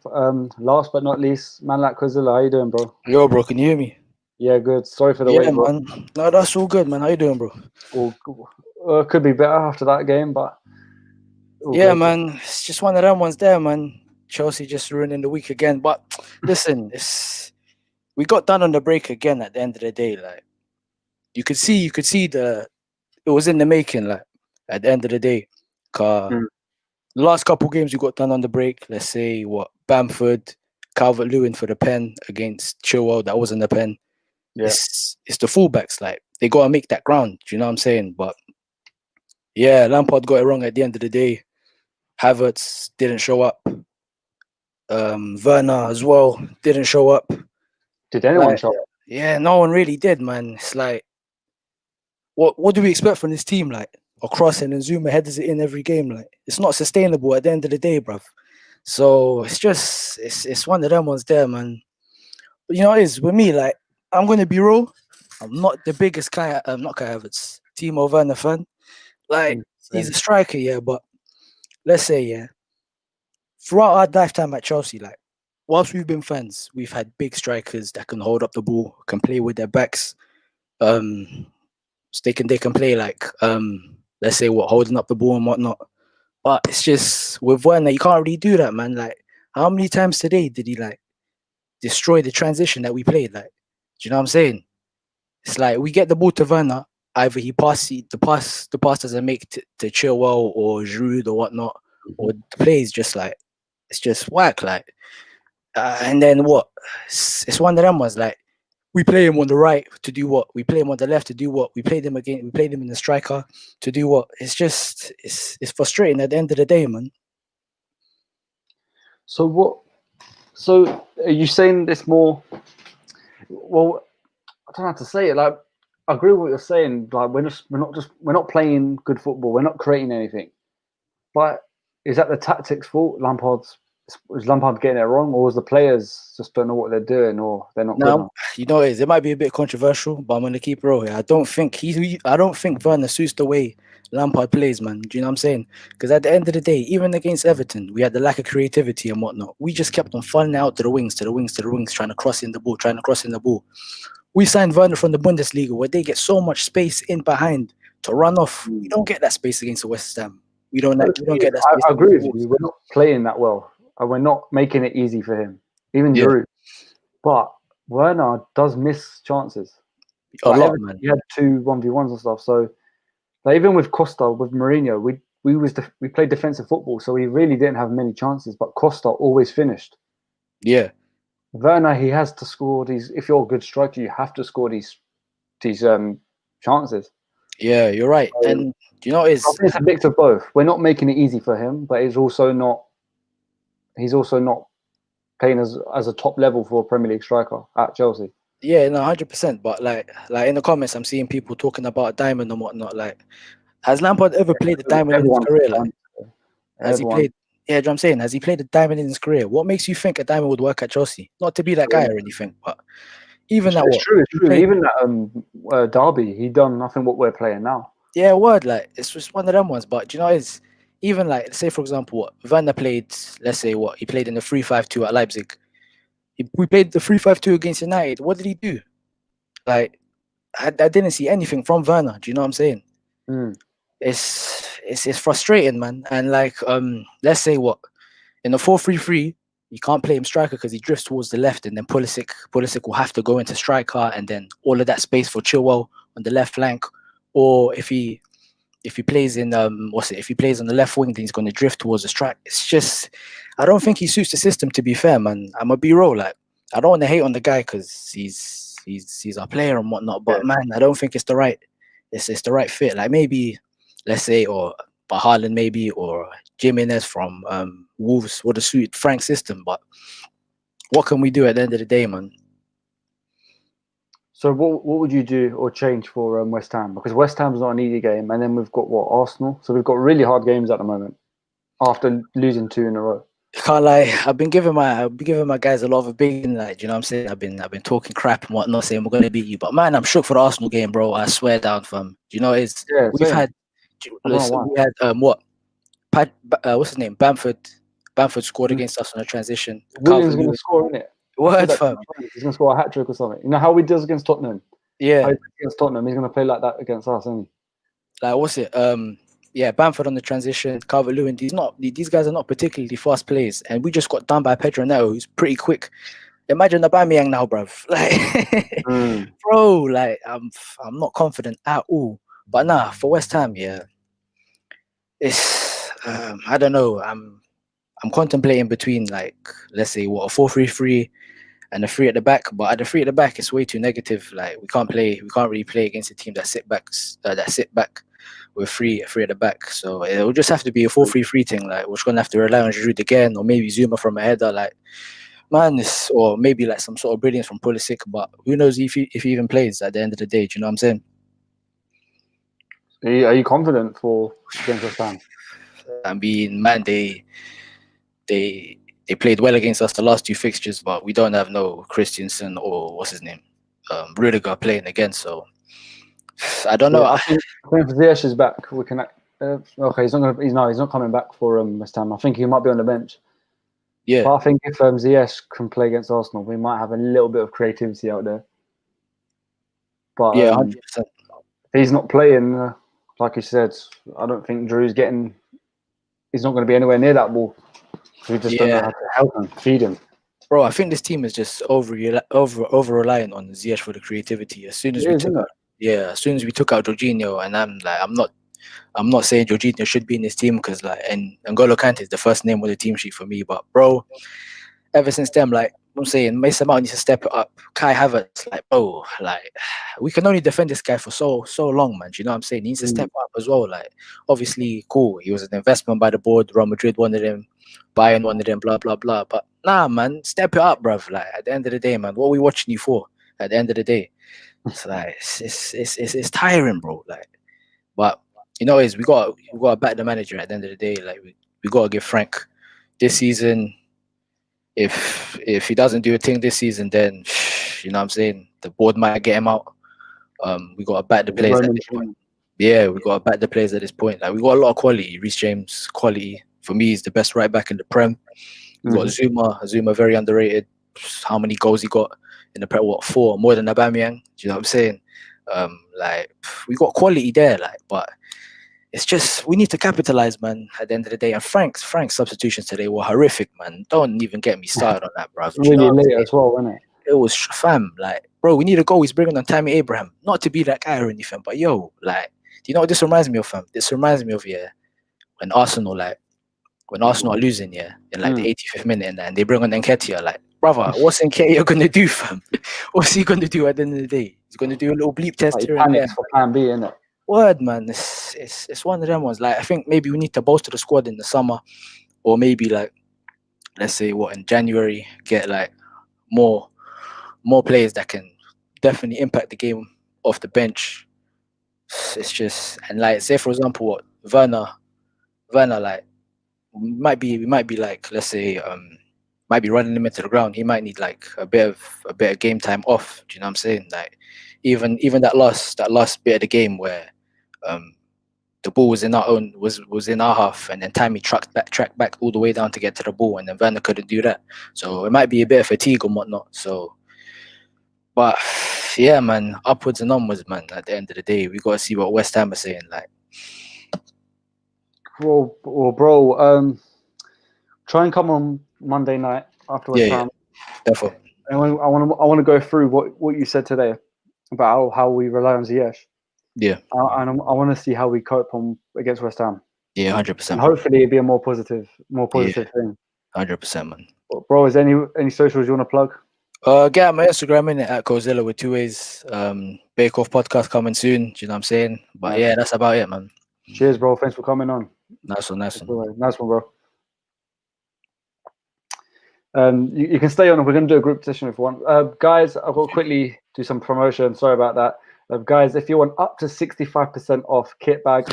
S1: Last but not least, man like Quizilla. How you doing, bro?
S10: Yo, bro, can you hear me?
S1: Yeah, good. Sorry for the wait, bro.
S10: Man. No, that's all good, man. How you doing, bro?
S1: Could be better after that game, but
S10: yeah, good. Man. It's just one of them ones there, man. Chelsea just ruining the week again. But listen, we got done on the break again at the end of the day. Like you could see it was in the making, like at the end of the day. The last couple games we got done on the break, let's say Bamford, Calvert-Lewin for the pen against Chilwell, that wasn't the pen. Yeah. It's the fullbacks, like they gotta make that ground, do you know what I'm saying? But yeah, Lampard got it wrong at the end of the day. Havertz didn't show up. Werner as well didn't show up.
S1: Did anyone show up?
S10: Yeah, no one really did, man. It's like, what do we expect from this team? Like a crossing and Zuma headers it in every game. Like it's not sustainable at the end of the day, bruv. So it's one of them ones there, man. But you know what it is with me, like I'm gonna be real. I'm not the biggest Kai Havertz, Timo Werner fan. Like he's a striker, yeah, but let's say, yeah, throughout our lifetime at Chelsea, like whilst we've been fans, we've had big strikers that can hold up the ball, can play with their backs. So they can play like let's say holding up the ball and whatnot. But it's just with Werner, you can't really do that, man. Like how many times today did he like destroy the transition that we played? Like, do you know what I'm saying? It's like we get the ball to Werner, either the pass doesn't make to Chilwell or Giroud or whatnot, or the play is just like it's just whack, like. And then it's one of them ones, like we play him on the right to do what? We play him on the left to do what? We played him in the striker to do what? It's just it's frustrating at the end of the day, man.
S1: So are you saying this more? Well, I don't know how to say it. Like I agree with what you're saying. Like we're not playing good football. We're not creating anything. But is that the tactics fault? Is Lampard getting it wrong, or was the players just don't know what they're doing, or they're not?
S10: No, you know it might be a bit controversial, but I'm gonna keep it real here. I don't think Werner suits the way Lampard plays, man. Do you know what I'm saying? Because at the end of the day, even against Everton, we had the lack of creativity and whatnot. We just kept on funneling out to the wings, trying to cross in the ball. We signed Werner from the Bundesliga, where they get so much space in behind to run off. We don't get that space against the West Ham. We don't get that space.
S1: I agree with you. We're not playing that well. And we're not making it easy for him, even Giroud. But Werner does miss chances.
S10: A lot, man.
S1: He had 2 1v1s and stuff. So, like, even with Costa, with Mourinho, we played defensive football, so we really didn't have many chances. But Costa always finished.
S10: Yeah.
S1: Werner, he has to score these. If you're a good striker, you have to score these chances.
S10: Yeah, you're right. So, and you know, it's
S1: a mix of both. We're not making it easy for him, but he's also not playing as a top level for a Premier League striker at Chelsea.
S10: Yeah, no, 100%. But like in the comments, I'm seeing people talking about Diamond and whatnot. Like, Has Lampard ever played a diamond in his
S1: Everyone's
S10: career? Like,
S1: done.
S10: has he
S1: Everyone.
S10: played? Yeah, do you know what I'm saying? Has he played a diamond in his career? What makes you think a diamond would work at Chelsea? Not to be that guy or anything, but even that
S1: It's
S10: what?
S1: true. It's
S10: he
S1: true.
S10: played-
S1: Even that Derby, he done nothing what we're playing now.
S10: Yeah, word, like it's just one of them ones. But do you know, it's even like, say for example, what Werner played. Let's say what he played in the 3-5-2 at Leipzig. We played the 3-5-2 against United. What did he do? Like, I didn't see anything from Werner. Do you know what I'm saying? It's frustrating, man. And like, let's say what in the 4-3-3, you can't play him striker because he drifts towards the left, and then Pulisic will have to go into striker, and then all of that space for Chilwell on the left flank. Or if he plays in if he plays on the left wing, then he's going to drift towards the strike. It's just, I don't think he suits the system, to be fair, man. I'm a B-roll, like I don't want to hate on the guy because he's our player and whatnot, but man, I don't think it's the right fit. Like maybe, let's say, or Haaland maybe, or Jimenez from Wolves would have suited Frank's system, but what can we do at the end of the day, man?
S1: So what would you do or change for West Ham? Because West Ham's not an easy game, and then we've got Arsenal. So we've got really hard games at the moment after losing 2 in a row.
S10: Can't lie, I've been giving my guys a lot of big, like, you know what I'm saying? I've been talking crap and whatnot, saying we're gonna beat you. But man, I'm shook for the Arsenal game, bro. I swear down, fam. You know, we've had what's his name? Bamford scored against us on a transition.
S1: Williams going to score, isn't it?
S10: Word, fam.
S1: He's going to score a hat trick or something. You know how he does against Tottenham?
S10: Yeah.
S1: Against Tottenham, he's going to play like that against us, isn't he?
S10: Like, what's it? Yeah, Bamford on the transition, Calvert-Lewin. These guys are not particularly fast players, and we just got done by Pedro Neto, who's pretty quick. Imagine Aubameyang now, bruv. Like, bro, like I'm not confident at all. But nah, for West Ham, yeah, it's I don't know. I'm contemplating between, like, let's say what, a 4-3-3 and a 3 at the back. But at the 3 at the back, it's way too negative. Like we can't really play against a team that sit back with 3 at the back. So it will just have to be a 4-3-3 thing. Like we're gonna have to rely on Giroud again, or maybe Zuma from a header. Like, man, or maybe like some sort of brilliance from Pulisic. But who knows if he even plays at the end of the day? Do you know what I'm saying?
S1: Are you confident for against West Ham?
S10: I mean, man, they played well against us the last 2 fixtures, but we don't have no Christensen or what's his name, Rudiger playing again. So I don't know.
S1: I think if Ziyech is back, we can. Okay, he's not coming back for West Ham. I think he might be on the bench.
S10: Yeah,
S1: but I think if Ziyech can play against Arsenal, we might have a little bit of creativity out there. But
S10: yeah, 100%.
S1: If he's not playing, like you said, I don't think Drew's getting. He's not going to be anywhere near that ball. We just don't know how to help him, feed him.
S10: Bro, I think this team is just over reliant on Ziyech for the creativity. As soon as we took out Jorginho, and I'm not saying Jorginho should be in this team because, like, and N'Golo Kante is the first name on the team sheet for me. But bro, ever since then, like I'm saying, Mason Mount needs to step it up. Kai Havertz, like, bro, like we can only defend this guy for so long, man. Do you know what I'm saying? He needs to step up as well. Like, obviously, cool. He was an investment by the board. Real Madrid wanted him, Bayern wanted him, blah blah blah. But nah, man, step it up, bruv. Like at the end of the day, man, what are we watching you for? At the end of the day, it's like it's tiring, bro. Like, but you know, we got to back the manager at the end of the day. Like we got to give Frank this season. If he doesn't do a thing this season, then you know what I'm saying, the board might get him out. We got to back the players at this point. Yeah, we got to back the players at this point. Like we got a lot of quality. Reece James, quality. For me, he's the best right back in the Prem. We got Zuma, very underrated. How many goals he got in the Prem? What, 4 more than Aubameyang? Do you know what I'm saying? Like we got quality there. Like, but it's just we need to capitalize, man. At the end of the day, and Frank's substitutions today were horrific, man. Don't even get me started on that, bro.
S1: Really late as well, wasn't it?
S10: It was fam, like, bro. We need a goal. He's bringing on Tammy Abraham, not to be that guy or anything, but yo, like, do you know what this reminds me of, fam? This reminds me of when Arsenal are losing, in like the 85th minute, and they bring on Nketiah, like, brother, what's Nketiah gonna do, fam? What's he gonna do at the end of the day? He's gonna do a little bleep test here and there.
S1: For plan B, isn't it?
S10: Word, man, it's one of them ones. Like, I think maybe we need to bolster the squad in the summer, or maybe like, let's say in January, get like more players that can definitely impact the game off the bench. It's just, and like, say for example, what Werner, like might be like, let's say, might be running him into the ground. He might need like a bit of game time off. Do you know what I'm saying? Like, even that last bit of the game where the ball was in our own was in our half, and then Tammy tracked back all the way down to get to the ball, and then Werner couldn't do that. So it might be a bit of fatigue and whatnot. So, but yeah, man, upwards and onwards, man. At the end of the day, we got to see what West Ham are saying. Like,
S1: Well, bro, try and come on Monday night after West Ham.
S10: Therefore,
S1: I want to go through what you said today about how we rely on Ziyech.
S10: Yeah.
S1: And I want to see how we cope against West Ham.
S10: Yeah, 100%.
S1: And hopefully it'll be a more positive thing.
S10: 100%, man.
S1: Bro, is there any socials you want to plug?
S10: Get my Instagram in it at Cozilla with 2 ways. Bake Off podcast coming soon. Do you know what I'm saying? But yeah, that's about it, man.
S1: Cheers, bro. Thanks for coming on.
S10: Nice one.
S1: Nice one, bro. You can stay on. We're going to do a group session if you want. Guys, I've got to quickly do some promotion. Sorry about that. Guys, if you want up to 65% off kit bags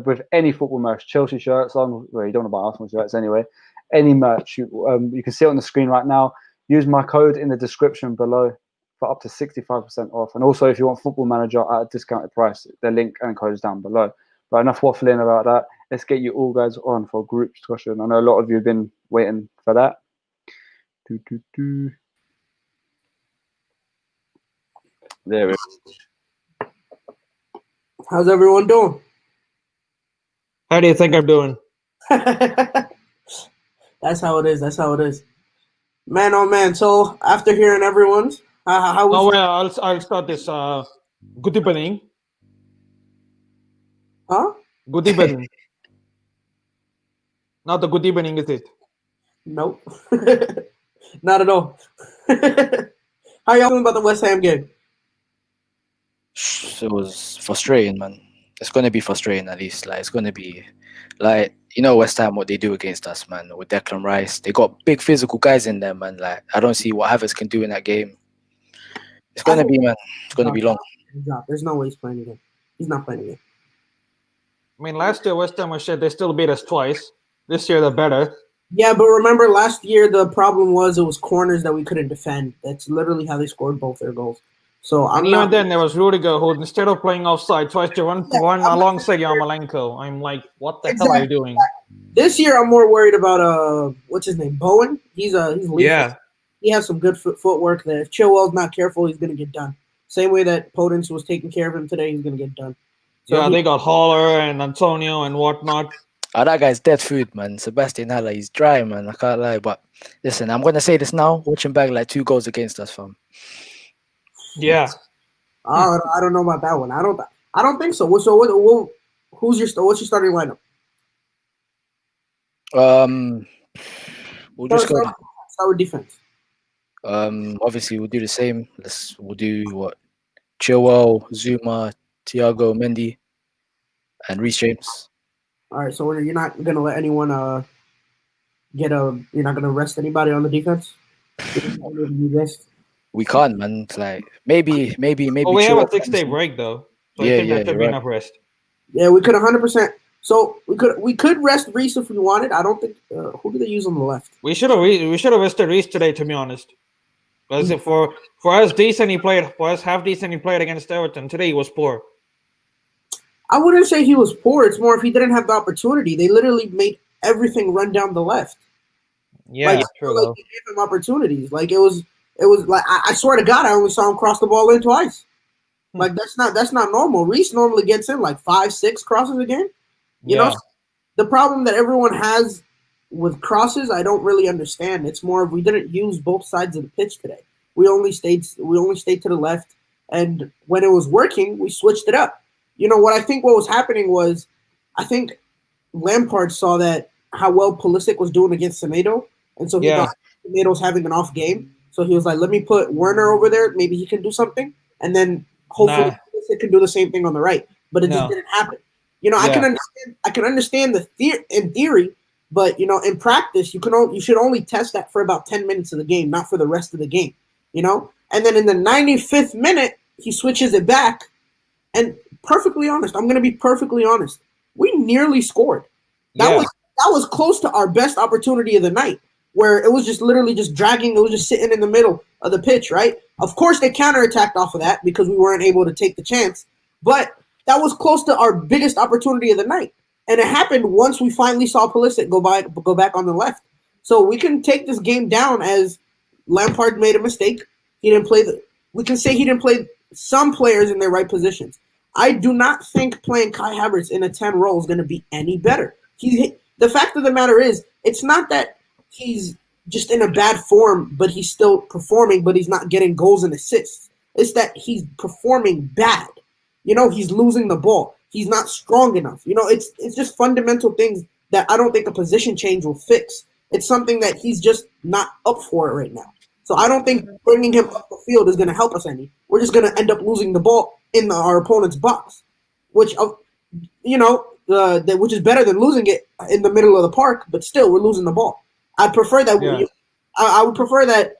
S1: with any football merch, Chelsea shirts on, well, you don't want to buy Arsenal shirts anyway, any merch, you can see it on the screen right now. Use my code in the description below for up to 65% off. And also, if you want Football Manager at a discounted price, the link and code is down below. But enough waffling about that. Let's get you all guys on for a group discussion. I know a lot of you have been waiting for that. There we go.
S8: How's everyone doing?
S5: How do you think I'm doing?
S8: That's how it is. Man, oh man. So after hearing everyone's, how was?
S5: Oh well, I'll start this. Good evening.
S8: Huh?
S5: Good evening. Not a good evening, is it?
S8: Nope. Not at all. How y'all feeling about the West Ham game?
S10: It was frustrating, man. It's going to be frustrating, at least. Like, it's going to be like, you know, West Ham, what they do against us, man, with Declan Rice. They got big physical guys in there, man. Like, I don't see what Havertz can do in that game. It's going to be, man. It's going to be long.
S8: There's no way he's playing again. He's not playing again.
S5: I mean, last year West Ham was shit. They still beat us twice. This year they're better.
S8: Yeah, but remember last year the problem was it was corners that we couldn't defend. That's literally how they scored both their goals. So
S5: even then there was Rudiger who, instead of playing offside, tries to run alongside Yarmolenko. I'm like, what the hell are you doing?
S8: This year I'm more worried about what's his name, Bowen. He's lethal.
S5: Yeah.
S8: He has some good footwork there. If Chilwell's not careful, he's gonna get done. Same way that Podence was taking care of him today, he's gonna get done. So
S5: yeah, they got Haller and Antonio and whatnot.
S10: Oh, that guy's dead food, man. Sebastian Haller, he's dry, man. I can't lie. But listen, I'm gonna say this now. Watching back, like 2 goals against us, fam.
S5: Yeah.
S8: I don't know about that one. I don't think so. So what? What's your starting lineup?
S10: We'll just
S8: start with defense.
S10: Obviously we'll do the same. We'll do what? Chilwell, Zuma, Thiago, Mendy, and Reece James.
S8: All right, so you're not gonna let anyone you're not gonna rest anybody on the defense?
S10: We can't, man. It's like maybe.
S5: Well, we have a 6-day break though. So I think that should be enough rest.
S8: Yeah, we could 100%. So we could rest Reece if we wanted. I don't think who do they use on the left?
S5: We should have rested Reece today, to be honest. Because for us decent he played. For us half decent he played against Everton. Today he was poor.
S8: I wouldn't say he was poor. It's more if he didn't have the opportunity. They literally made everything run down the left.
S5: Yeah, true.
S8: Like they gave him opportunities. Like it was like I swear to God, I only saw him cross the ball in twice. Like that's not normal. Reece normally gets in like 5-6 crosses a game. You know, the problem that everyone has with crosses, I don't really understand. It's more of we didn't use both sides of the pitch today. We only stayed to the left, and when it was working, we switched it up. You know what I think? What was happening was, I think Lampard saw that how well Pulisic was doing against Semedo, and so he thought Semedo's having an off game. So he was like, "Let me put Werner over there. Maybe he can do something, and then hopefully Pulisic can do the same thing on the right." But it just didn't happen. You know, I can understand in theory, but you know, in practice, you should only test that for about 10 minutes of the game, not for the rest of the game. You know, and then in the 95th minute, he switches it back, and perfectly honest. I'm going to be perfectly honest. We nearly scored. That was close to our best opportunity of the night, where it was just literally just dragging. It was just sitting in the middle of the pitch, right? Of course, they counterattacked off of that because we weren't able to take the chance. But that was close to our biggest opportunity of the night. And it happened once we finally saw Pulisic go back on the left. So we can take this game down as Lampard made a mistake. He didn't play we can say he didn't play some players in their right positions. I do not think playing Kai Havertz in a 10 role is going to be any better. The fact of the matter is, it's not that he's just in a bad form, but he's still performing, but he's not getting goals and assists. It's that he's performing bad. He's losing the ball. He's not strong enough. It's just fundamental things that I don't think a position change will fix. It's something that he's just not up for it right now. So I don't think bringing him up the field is going to help us any. We're just going to end up losing the ball in our opponent's box, which which is better than losing it in the middle of the park. But still, we're losing the ball. I'd prefer that. Yeah. I would prefer that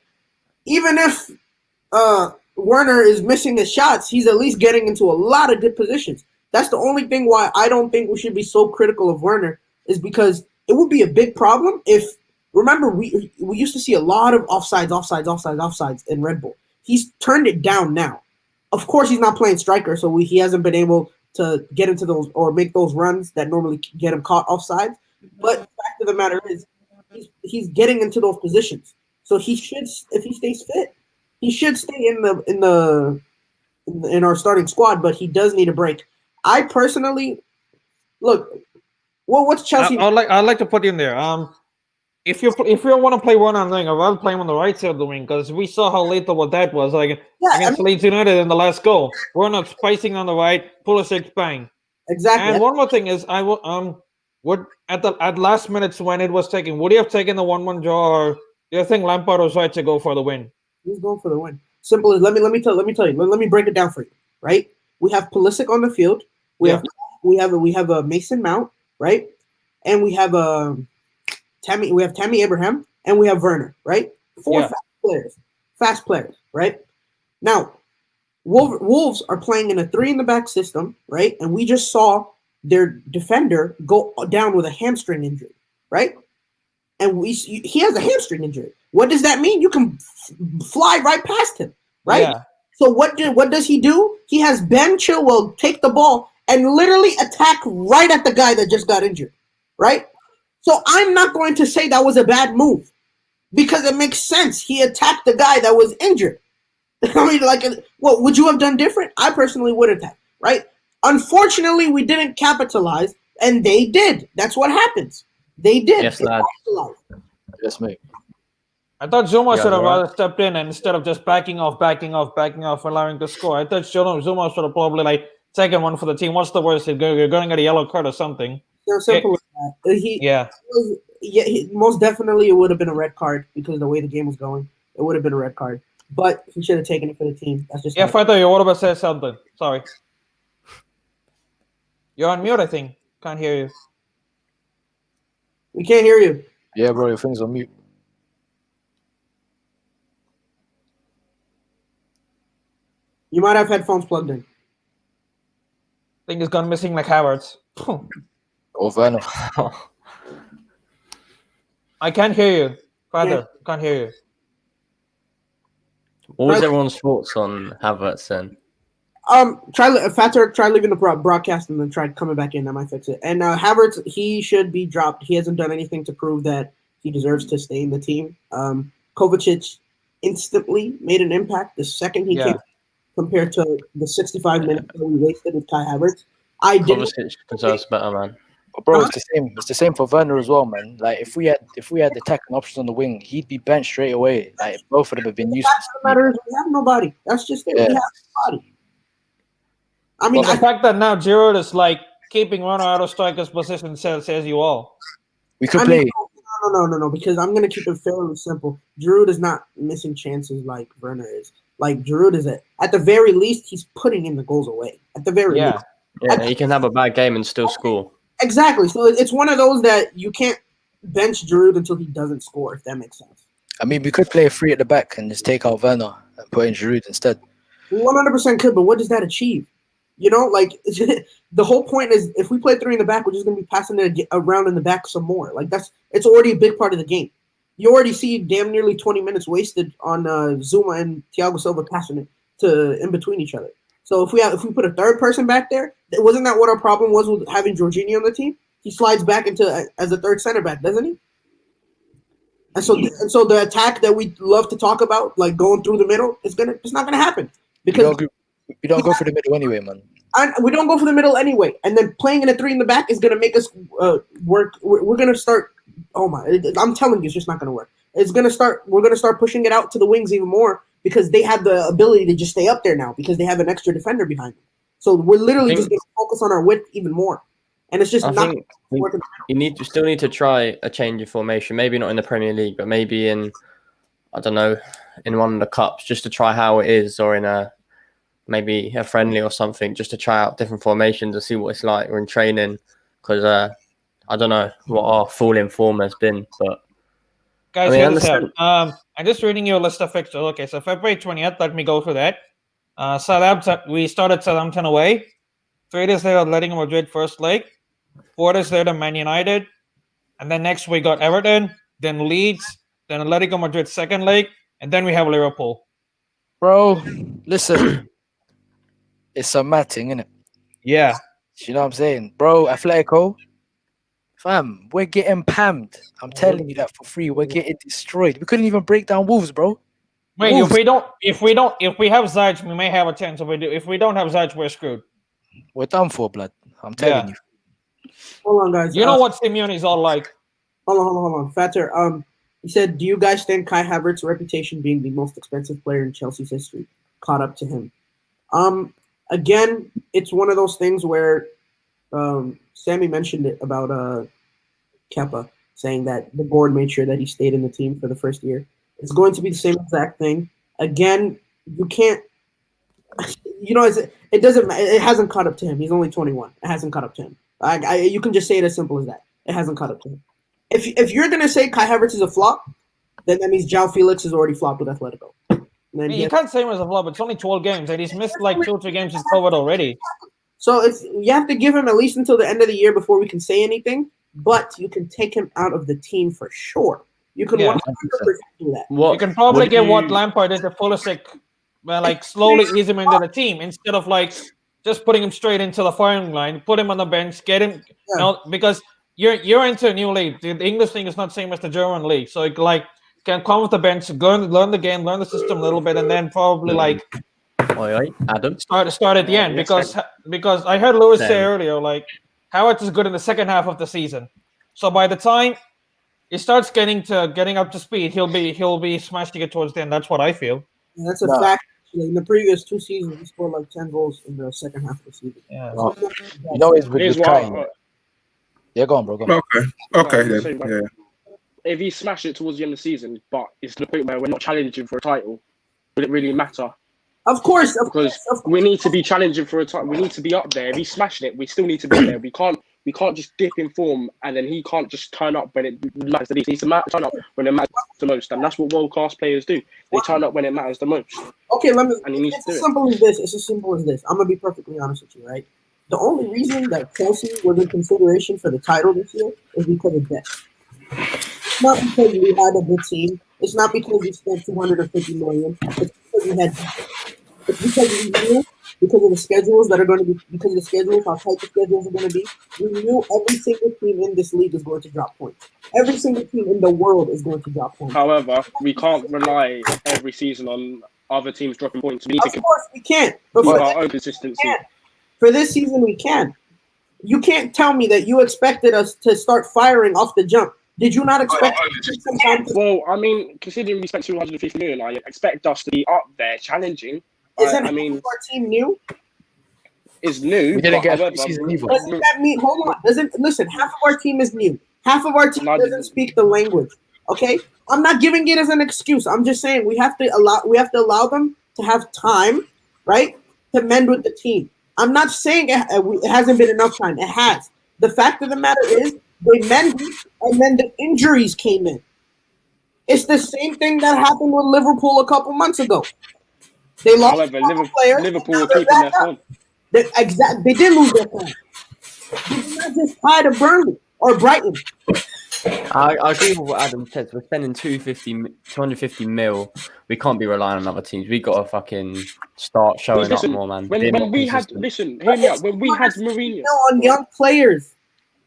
S8: even if Werner is missing his shots, he's at least getting into a lot of good positions. That's the only thing why I don't think we should be so critical of Werner, is because it would be a big problem if. Remember, we used to see a lot of offsides in Red Bull. He's turned it down now. Of course, he's not playing striker, so he hasn't been able to get into those or make those runs that normally get him caught offside. But the fact of the matter is, he's getting into those positions. So he should, if he stays fit, he should stay in our starting squad. But he does need a break. I personally look. What's Chelsea?
S5: I'd like to put you in there. If you want to play Werner on the wing, I'd rather play him on the right side of the wing, because we saw how lethal what that was against Leeds United in the last goal. Werner spicing on the right, Pulisic bang.
S8: Exactly.
S5: And one more thing is, would at last minutes when it was taken, would you have taken the 1-1 draw, or do you think Lampard was right to go for the win?
S8: He's going for the win. Simple as let me tell you. Let me break it down for you. Right? We have Pulisic on the field. We have a Mason Mount, right? And we have Tammy Abraham, and we have Werner, right? Four fast players, right? Now, Wolves are playing in a 3-in-the-back system, right? And we just saw their defender go down with a hamstring injury, right? And he has a hamstring injury. What does that mean? You can fly right past him, right? Yeah. So what does he do? He has Ben Chilwell take the ball and literally attack right at the guy that just got injured, right? So I'm not going to say that was a bad move, because it makes sense. He attacked the guy that was injured. I mean, what would you have done different? I personally would attack, right? Unfortunately, we didn't capitalize, and they did. That's what happens. They did.
S11: Yes, lad.
S10: Yes, mate.
S5: I thought Zuma should have rather stepped in, and instead of just backing off, allowing to score. I thought Zuma should have probably taken one for the team. What's the worst? You're going to get a yellow card or something.
S8: So simple as that. Most definitely it would have been a red card, because of the way the game was going. It would have been a red card. But he should have taken it for the team. That's just
S5: Fighter, you would have said something. Sorry. You're on mute, I think. Can't hear you.
S8: We can't hear you.
S10: Yeah, bro, your thing's on mute.
S8: You might have headphones plugged in.
S5: I think it's gone missing like Havertz.
S10: Or Werner.
S5: I can't hear you. Father, can't hear you.
S11: What was everyone's thoughts on Havertz then?
S8: Try leaving the broadcast and then try coming back in. That might fix it. And Havertz, he should be dropped. He hasn't done anything to prove that he deserves to stay in the team. Kovacic instantly made an impact the second he came, compared to the 65 minutes that we wasted with Kai Havertz.
S11: Kovacic deserves better, man.
S10: Bro, it's the same. It's the same for Werner as well, man. Like if we had attacking options on the wing, he'd be benched straight away. Like both of them have been useless.
S8: We have nobody. That's just it. We have nobody. I mean,
S5: the fact that now Giroud is keeping Werner out of striker's position says you all.
S10: We could play.
S8: No, because I'm gonna keep it fairly simple. Giroud is not missing chances like Werner is. Giroud is at the very least, he's putting in the goals away. At the very least.
S11: Yeah, he can have a bad game and still score.
S8: Exactly. So it's one of those that you can't bench Giroud until he doesn't score, if that makes sense.
S10: I mean, we could play a 3 at the back and just take out Werner and put in Giroud instead.
S8: We 100% could, but what does that achieve? You know, like the whole point is if we play 3 in the back, we're just gonna be passing it around in the back some more. Like it's already a big part of the game. You already see damn nearly 20 minutes wasted on Zuma and Thiago Silva passing it to in between each other. So if we put a third person back there, wasn't that what our problem was with having Jorginho on the team? He slides back into as a third center back, doesn't he? And so the attack that we love to talk about, like going through the middle, it's not gonna happen because
S10: we don't go for the middle anyway, man.
S8: And we don't go for the middle anyway. And then playing in a 3 in the back is gonna make us work. We're gonna start. Oh my! I'm telling you, it's just not gonna work. We're gonna start pushing it out to the wings even more because they have the ability to just stay up there now because they have an extra defender behind them. So we're literally just gonna focus on our width even more. And it's just not working.
S11: You still need to try a change of formation. Maybe not in the Premier League, but maybe in, I don't know, in one of the cups, just to try how it is, or in maybe a friendly or something, just to try out different formations and see what it's like, or in training, because I don't know what our falling form has been, but
S5: guys, hear this out. I'm just reading your list of fixtures. Okay, so February 20th, let me go through that. Southampton, we started Southampton away. 3 days later, Atletico Madrid first leg. 4 days later, Man United. And then next we got Everton, then Leeds, then Atletico Madrid second leg, and then we have Liverpool.
S10: Bro, listen. It's a mad thing, innit?
S5: Yeah.
S10: You know what I'm saying? Bro, Atletico, fam, we're getting pammed. I'm telling you that for free. We're getting destroyed. We couldn't even break down Wolves, bro.
S5: Wait,
S10: Wolves.
S5: if we have Ziyech, we may have a chance. If we don't have Ziyech, we're screwed.
S10: We're done for, blood. I'm telling you.
S8: Hold on, guys.
S5: You know what Simeone's all like.
S8: Hold on. Fatter, he said, do you guys think Kai Havertz's reputation being the most expensive player in Chelsea's history caught up to him? Again, it's one of those things where Sammy mentioned it about Kepa, saying that the board made sure that he stayed in the team for the first year. It's going to be the same exact thing. Again, you can't, you know, it doesn't matter. It hasn't caught up to him. He's only 21. It hasn't caught up to him. You can just say it as simple as that. It hasn't caught up to him. If you're going to say Kai Havertz is a flop, then that means João Felix is already flopped with Atletico.
S5: You can't say him as a flop. It's only 12 games, and he's missed like 2 or 3 games. He's covered already.
S8: So you have to give him at least until the end of the year before we can say anything. But you can take him out of the team for sure. You can 100% do that.
S5: You can probably get what Lampard did to Pulisic, like slowly ease him into the team instead of like just putting him straight into the firing line. Put him on the bench, get him, you know, because you're into a new league. The English thing is not the same as the German league, so it, like, can come off the bench, learn the game, learn the system a little bit, and then probably like
S11: Adam
S5: start at the end because I heard Lewis say earlier, like, Havertz is good in the second half of the season. So by the time he starts getting up to speed, he'll be smashing it towards the end. That's what I feel.
S8: And that's a fact. In the previous 2 seasons, he scored like 10 goals in the second half of the season.
S5: Yeah.
S10: You know, it's with Kai. Yeah, go on, bro. Go on.
S3: Okay then. Yeah. If he smashed it towards the end of the season, but it's the point where we're not challenging for a title, would it really matter?
S8: Of course.
S3: We need to be challenging for a title. We need to be up there. If he's smashing it, we still need to be there. We can't just dip in form and then he can't just turn up when it matters the least. He needs to turn up when it matters the most, and that's what world-class players do. They turn up when it matters the most.
S8: Okay,
S3: it's
S8: as simple as this. It's as simple as this. I'm gonna be perfectly honest with you, right? The only reason that Chelsea was in consideration for the title this year is because of depth. It's not because we had a good team. It's not because we spent $250 million. It's because we had. It's because we knew, because of the schedules that are going to be, because of the schedules, how tight the schedules are going to be. We knew every single team in this league is going to drop points. Every single team in the world is going to drop points.
S3: However, we can't rely every season on other teams dropping points. We need
S8: of course, we can't. But
S3: for our own consistency.
S8: For this season, we can. You can't tell me that you expected us to start firing off the jump. Did you not expect?
S3: Well, I mean, considering we spent $250 million, I expect us to be up there challenging.
S8: Isn't our team new?
S3: Is new.
S10: We didn't get a season either.
S8: Doesn't that mean? Hold on. Listen? Half of our team is new. Half of our team doesn't speak the language. Okay, I'm not giving it as an excuse. I'm just saying we have to allow them to have time, right, to mend with the team. I'm not saying it hasn't been enough time. It has. The fact of the matter is they mended, and then the injuries came in. It's the same thing that happened with Liverpool a couple months ago. They lost.
S3: However, Liverpool are keeping their form.
S8: They did lose their prime. They did not just tie to Burnley or Brighton.
S11: I agree with what Adam says. We're spending 250 mil. We can't be relying on other teams. We got to fucking start showing up more, man.
S3: When we had, listen, hear me out. When we had Mourinho
S8: on young players,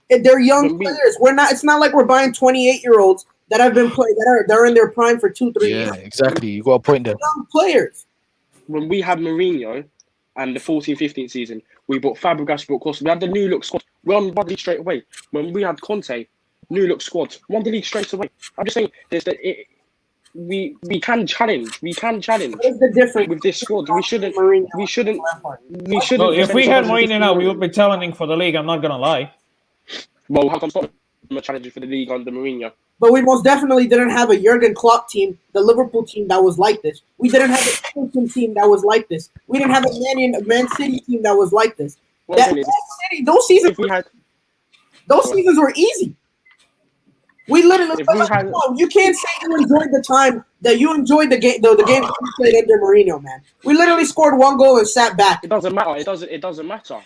S8: they're young players. We're not. It's not like we're buying 28-year-olds that have been playing they're in their prime for 2-3 years.
S10: Yeah, exactly. You got a point there.
S8: Young players.
S3: When we had Mourinho and the 14-15 season, we bought Fabregas, bought Costa. We had the new look squad. We won the league straight away. When we had Conte, new look squad, won the league straight away. I'm just saying, we can challenge. We can challenge.
S8: What is the difference
S3: with this squad? We shouldn't.
S5: Well, if we had Mourinho now, we would be challenging for the league. I'm not gonna lie.
S3: Well, how come Tottenham challenging for the league under Mourinho?
S8: But we most definitely didn't have a Jurgen Klopp team, the Liverpool team that was like this. We didn't have a Clinton team that was like this. We didn't have a Man City team that was like this. Those seasons were easy. We literally. You can't say you enjoyed the time that you enjoyed the game. The game we played under Mourinho, man. We literally scored 1 goal and sat back.
S3: It doesn't matter. It doesn't matter.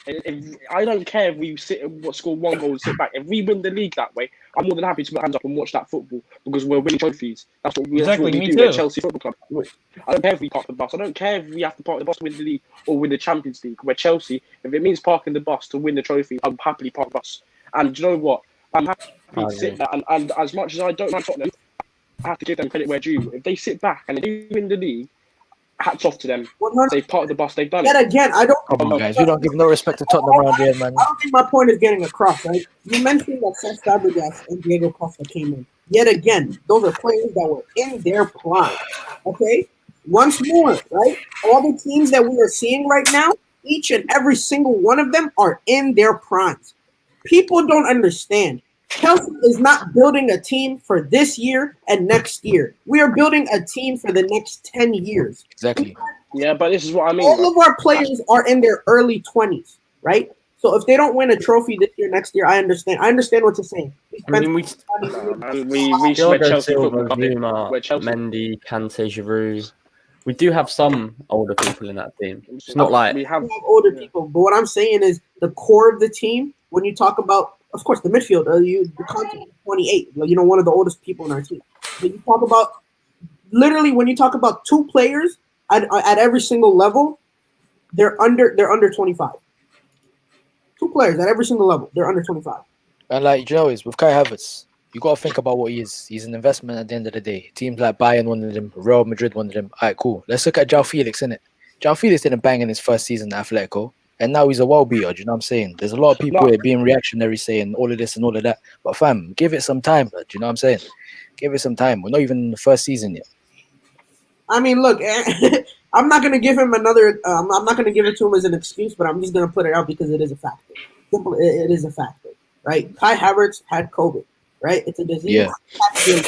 S3: I don't care if we score 1 goal and sit back. If we win the league that way, I'm more than happy to put hands up and watch that football because we're winning trophies. That's what we do. We're Chelsea Football Club. I don't care if we park the bus. I don't care if we have to park the bus to win the league or win the Champions League. We're Chelsea. If it means parking the bus to win the trophy, I'll happily park the bus. And do you know what? I'm happy to sit there, and as much as I don't like Tottenham, I have to give them credit where due. If they sit back and they win the league, hats off to them. They've parked the bus, they've done it.
S8: Yet again, I don't.
S10: Come on, guys. We don't give no respect to Tottenham around here, man.
S8: I don't think my point is getting across, right? You mentioned that Cesc Fabregas and Diego Costa came in. Yet again, those are players that were in their prime. Okay? Once more, right? All the teams that we are seeing right now, each and every single one of them are in their primes. People don't understand. Chelsea is not building a team for this year and next year. We are building a team for the next 10 years.
S10: Exactly.
S3: Yeah, but this is what I mean.
S8: All of our players are in their early 20s, right? So if they don't win a trophy this year, next year, I understand. I understand what you're saying.
S11: We spent Chelsea, Mendy, Kante, Giroud. We do have some older people in that team. It's not like
S8: we have older people, but what I'm saying is the core of the team. When you talk about, of course, the midfield, the content, 28, one of the oldest people in our team. But you talk about literally when you talk about 2 players at every single level, they're under 25. 2 players at every single level, they're under 25.
S10: And like Joe is with Kai Havertz, you got to think about what he is. He's an investment at the end of the day. Teams like Bayern, one of them, Real Madrid, one of them. All right, cool. Let's look at João Felix, innit? João Felix didn't bang in his first season at Atletico. And now he's a world beater, do you know what I'm saying? There's a lot of people here being reactionary saying all of this and all of that. But fam, give it some time, bro. Do you know what I'm saying? Give it some time. We're not even in the first season yet.
S8: I mean, look, I'm not going to give him another I'm not going to give it to him as an excuse, but I'm just going to put it out because it is a factor. Simple, it is a factor, right? Kai Havertz had COVID, right? It's a disease.
S10: Yeah.
S8: It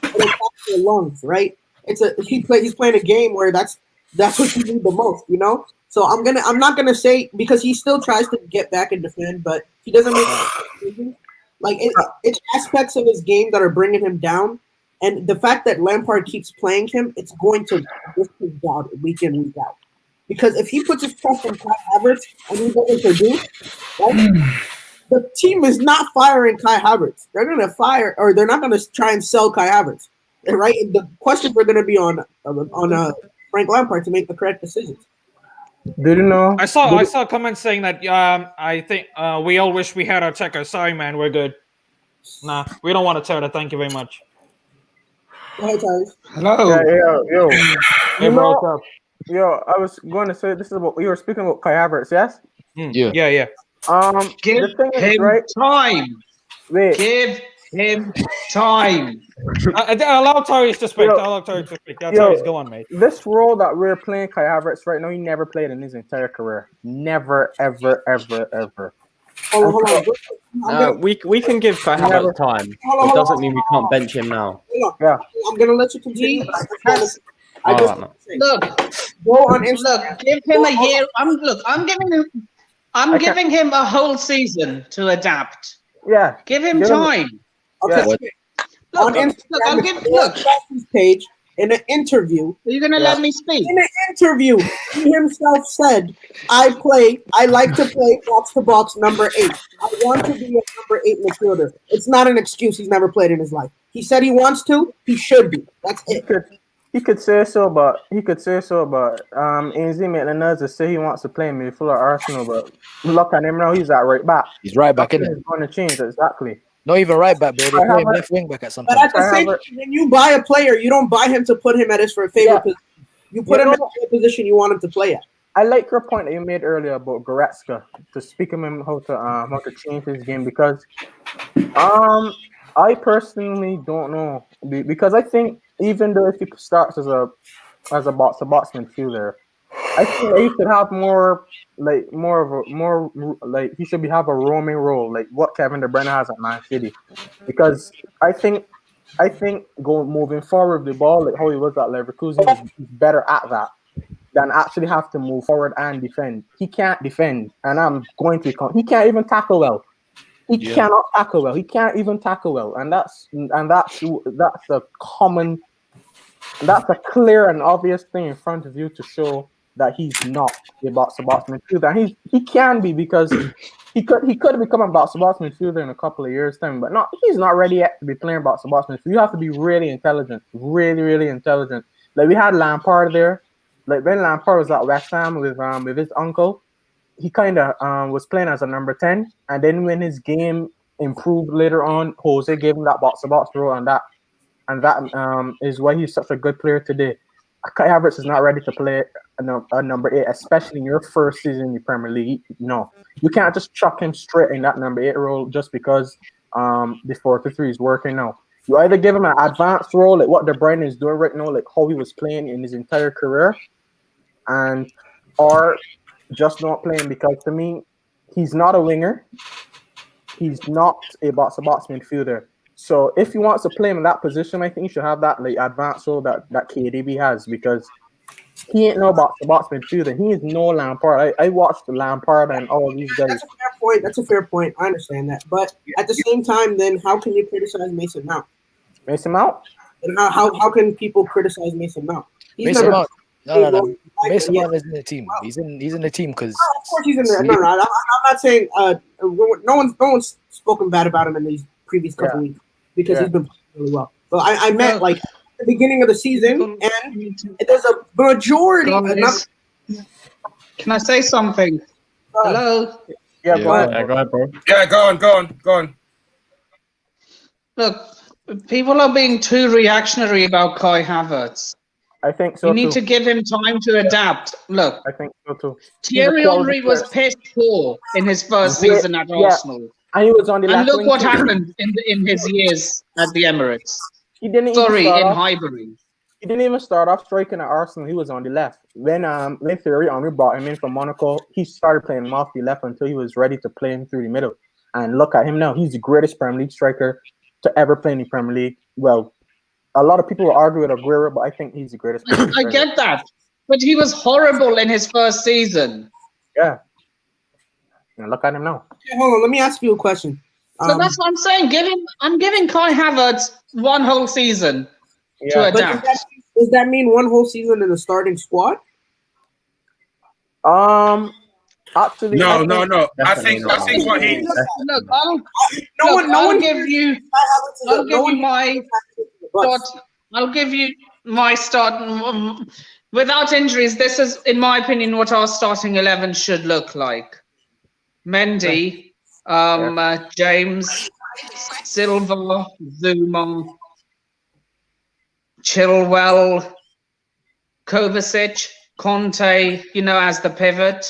S8: attacks your lungs, right? He's playing a game where that's what you need the most, you know? So I'm not gonna say, because he still tries to get back and defend, but he doesn't make decisions. Like it's aspects of his game that are bringing him down, and the fact that Lampard keeps playing him, it's going to push him down week in, week out. Because if he puts his trust in Kai Havertz and he doesn't produce, right, the team is not firing Kai Havertz. They're gonna fire, or they're not gonna try and sell Kai Havertz, right? The questions are gonna be on Frank Lampard to make the correct decisions.
S5: Did you know? I saw comments saying that I think we all wish we had our checker. Sorry, man, we're good. Nah, we don't want to checker. Thank you very much.
S8: Go ahead, Tyrese.
S12: Hello.
S6: Yo.
S5: Hey, bro, what's up?
S6: Yo, I was going to say this is about you were speaking about Kai Havertz, yes?
S5: Yeah.
S12: Give
S6: the thing
S12: him
S6: is, right?
S12: time.
S6: Wait.
S12: Give him time.
S5: Allow Tyrese to speak. Tyrese, go on, mate.
S6: This role that we're playing Kai Havertz right now, he never played in his entire career. Never, ever.
S8: Hold on.
S11: We can give Kai Havertz time. It doesn't mean we can't bench him now.
S6: Yeah.
S8: I'm gonna let you continue.
S12: Look,
S8: go on Instagram.
S12: Look, give him a year. I'm giving him a whole season to adapt.
S6: Yeah.
S12: Give him time.
S8: Okay.
S12: Look,
S8: on Instagram, his page, in an interview.
S12: Are you gonna let me speak?
S8: In an interview, he himself said, I like to play box to box number 8. I want to be a number 8 midfielder. It's not an excuse. He's never played in his life. He said he wants to. He should be. That's it.
S6: He could say so, but Ainsley Maitland-Niles say he wants to play midfield at Arsenal, but look at him now. He's at right back.
S10: He's right back in it.
S6: He's going to change exactly.
S10: Not even right back, bro. They play him left wing back at some
S8: But
S10: point.
S8: at the same time, when you buy a player, you don't buy him to put him at his favorite position. You put him in the position you want him to play at.
S6: I like your point that you made earlier about Goretzka, to speak him in how to change his game, because I personally don't know, because I think even though if he starts as a box-to-box midfielder, I think he could have he should have a roaming role like what Kevin De Bruyne has at Man City, because I think moving forward with the ball like how he was at Leverkusen, he's better at that than actually have to move forward and defend. He can't defend, and he can't even tackle well. He cannot tackle well. He can't even tackle well, and that's a clear and obvious thing in front of you to show that he's not a box-to-box midfielder. He can be, because he could become a box-to-box midfielder in a couple of years' time, but he's not ready yet to be playing box-to-box midfielder. You have to be really intelligent, really, really intelligent. Like we had Lampard there. Like when Lampard was at West Ham with his uncle, he kind of was playing as a number 10, and then when his game improved later on, Jose gave him that box-to-box role, and that is why he's such a good player today. Kai Havertz is not ready to play a number 8, especially in your first season in the Premier League. No, you can't just chuck him straight in that number 8 role just because the 4-3 is working now. You either give him an advanced role, like what De Bruyne is doing right now, like how he was playing in his entire career, or just not playing, because to me, he's not a winger. He's not a box-to-box midfielder. So if he wants to play him in that position, I think he should have that like advanced role that KDB has, because he ain't no box-to-box midfielder. He is no Lampard. I watched Lampard and all of these guys.
S8: That's a fair point. That's a fair point. I understand that. But at the same time, then how can you criticize Mason Mount?
S6: Mason Mount?
S8: And how can people criticize Mason Mount?
S10: Mason Mount. No. Mason Mount is in the team. He's in the team because.
S8: Of course he's in there. No. I'm not saying no one's spoken bad about him in these previous couple weeks because he's been playing really well. But I meant like at the beginning of the season, and there's a majority.
S12: Can I say something? Hello.
S6: Yeah, go ahead.
S11: Go ahead, bro.
S2: Yeah, go on.
S12: Look, people are being too reactionary about Kai Havertz.
S6: I think so.
S12: You need to give him time to adapt. Look,
S6: I think so too.
S12: Thierry Henry was piss poor in his first season at Arsenal.
S6: And he was on the
S12: and look what happened in his years at the Emirates.
S6: He didn't
S12: in Highbury.
S6: He didn't even start off striking at Arsenal. He was on the left. When Thierry Henry brought him in from Monaco, he started playing him off the left until he was ready to play him through the middle. And look at him now. He's the greatest Premier League striker to ever play in the Premier League. Well, a lot of people will argue with Aguero, but I think he's the greatest.
S12: I get that, but he was horrible in his first season.
S6: Yeah. And look at him now.
S8: Okay, hold on, let me ask you a question.
S12: So that's what I'm saying. I'm giving Kai Havertz one whole season to adapt.
S8: Does that mean one whole season in the starting squad?
S6: Actually,
S2: no. I think what he.
S12: Look, I'll give you my start. Without injuries, this is, in my opinion, what our starting 11 should look like. Mendy, James, Silva, Zuma, Chilwell, Kovacic, Conte, as the pivot.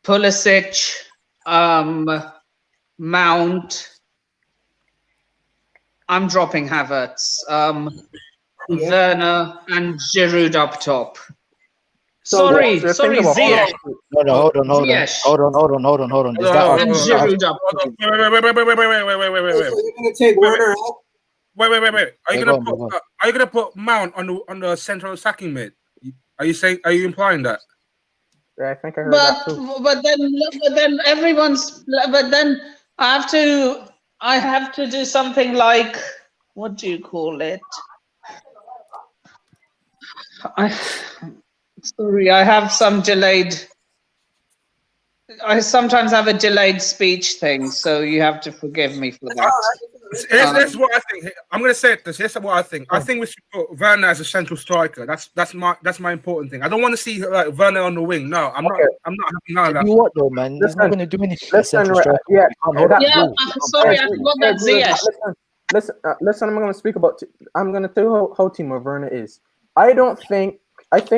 S12: Pulisic, Mount. I'm dropping Havertz. Werner and Giroud up top. Sorry, Ziyech.
S10: No, hold on. Is that
S12: and Giroud up top.
S2: Wait.
S8: You're gonna take Werner out?
S2: Wait. Are you gonna put Mount on the central attacking mid? Are you implying that?
S6: Yeah, I think I heard that too.
S12: But then I have to do something like what do you call it? Sorry, I have some delayed. I sometimes have a delayed speech thing, so you have to forgive me for that.
S2: Here's what I think. I'm going to say this. Here's what I think. I think we should put Werner as a central striker. That's my important thing. I don't want to see like Werner on the wing. No, I'm not having none of that.
S10: You what though, man? He's not going to do anything.
S8: Listen, sorry,
S12: I forgot that Ziyech.
S8: Listen. I'm going to speak about. I'm going to tell you how Timo Werner is. I think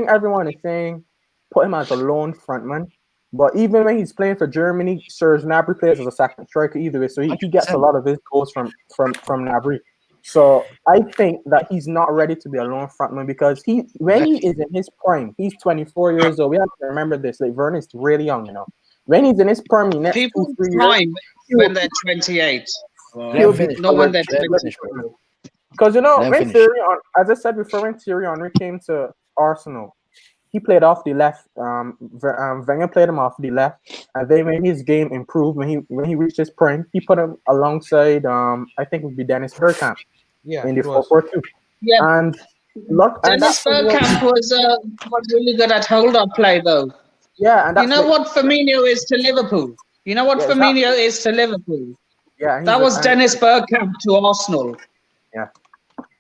S8: everyone is saying put him as a lone frontman. But even when he's playing for Germany, Serge Gnabry plays as a second striker either way, so he gets a lot of his goals from Gnabry. So I think that he's not ready to be a lone frontman because when he is in his prime, he's 24 years old. We have to remember this. Like Werner is really young, you know. When he's in his prime,
S12: people prime when they're 28. Not when they're 20.
S8: Because you know, as I said before, when Thierry Henry came to Arsenal, he played off the left. Wenger played him off the left, and then when his game improved, when he reached his prime, he put him alongside. I think it would be Dennis Bergkamp. In the 4-4-2.
S12: Yeah,
S8: and
S12: Dennis Bergkamp was really good at hold-up play, though.
S8: Yeah, and
S12: you know what Firmino is to Liverpool. You know what Firmino is to Liverpool.
S8: Yeah,
S12: that was Dennis Bergkamp to Arsenal.
S8: Yeah.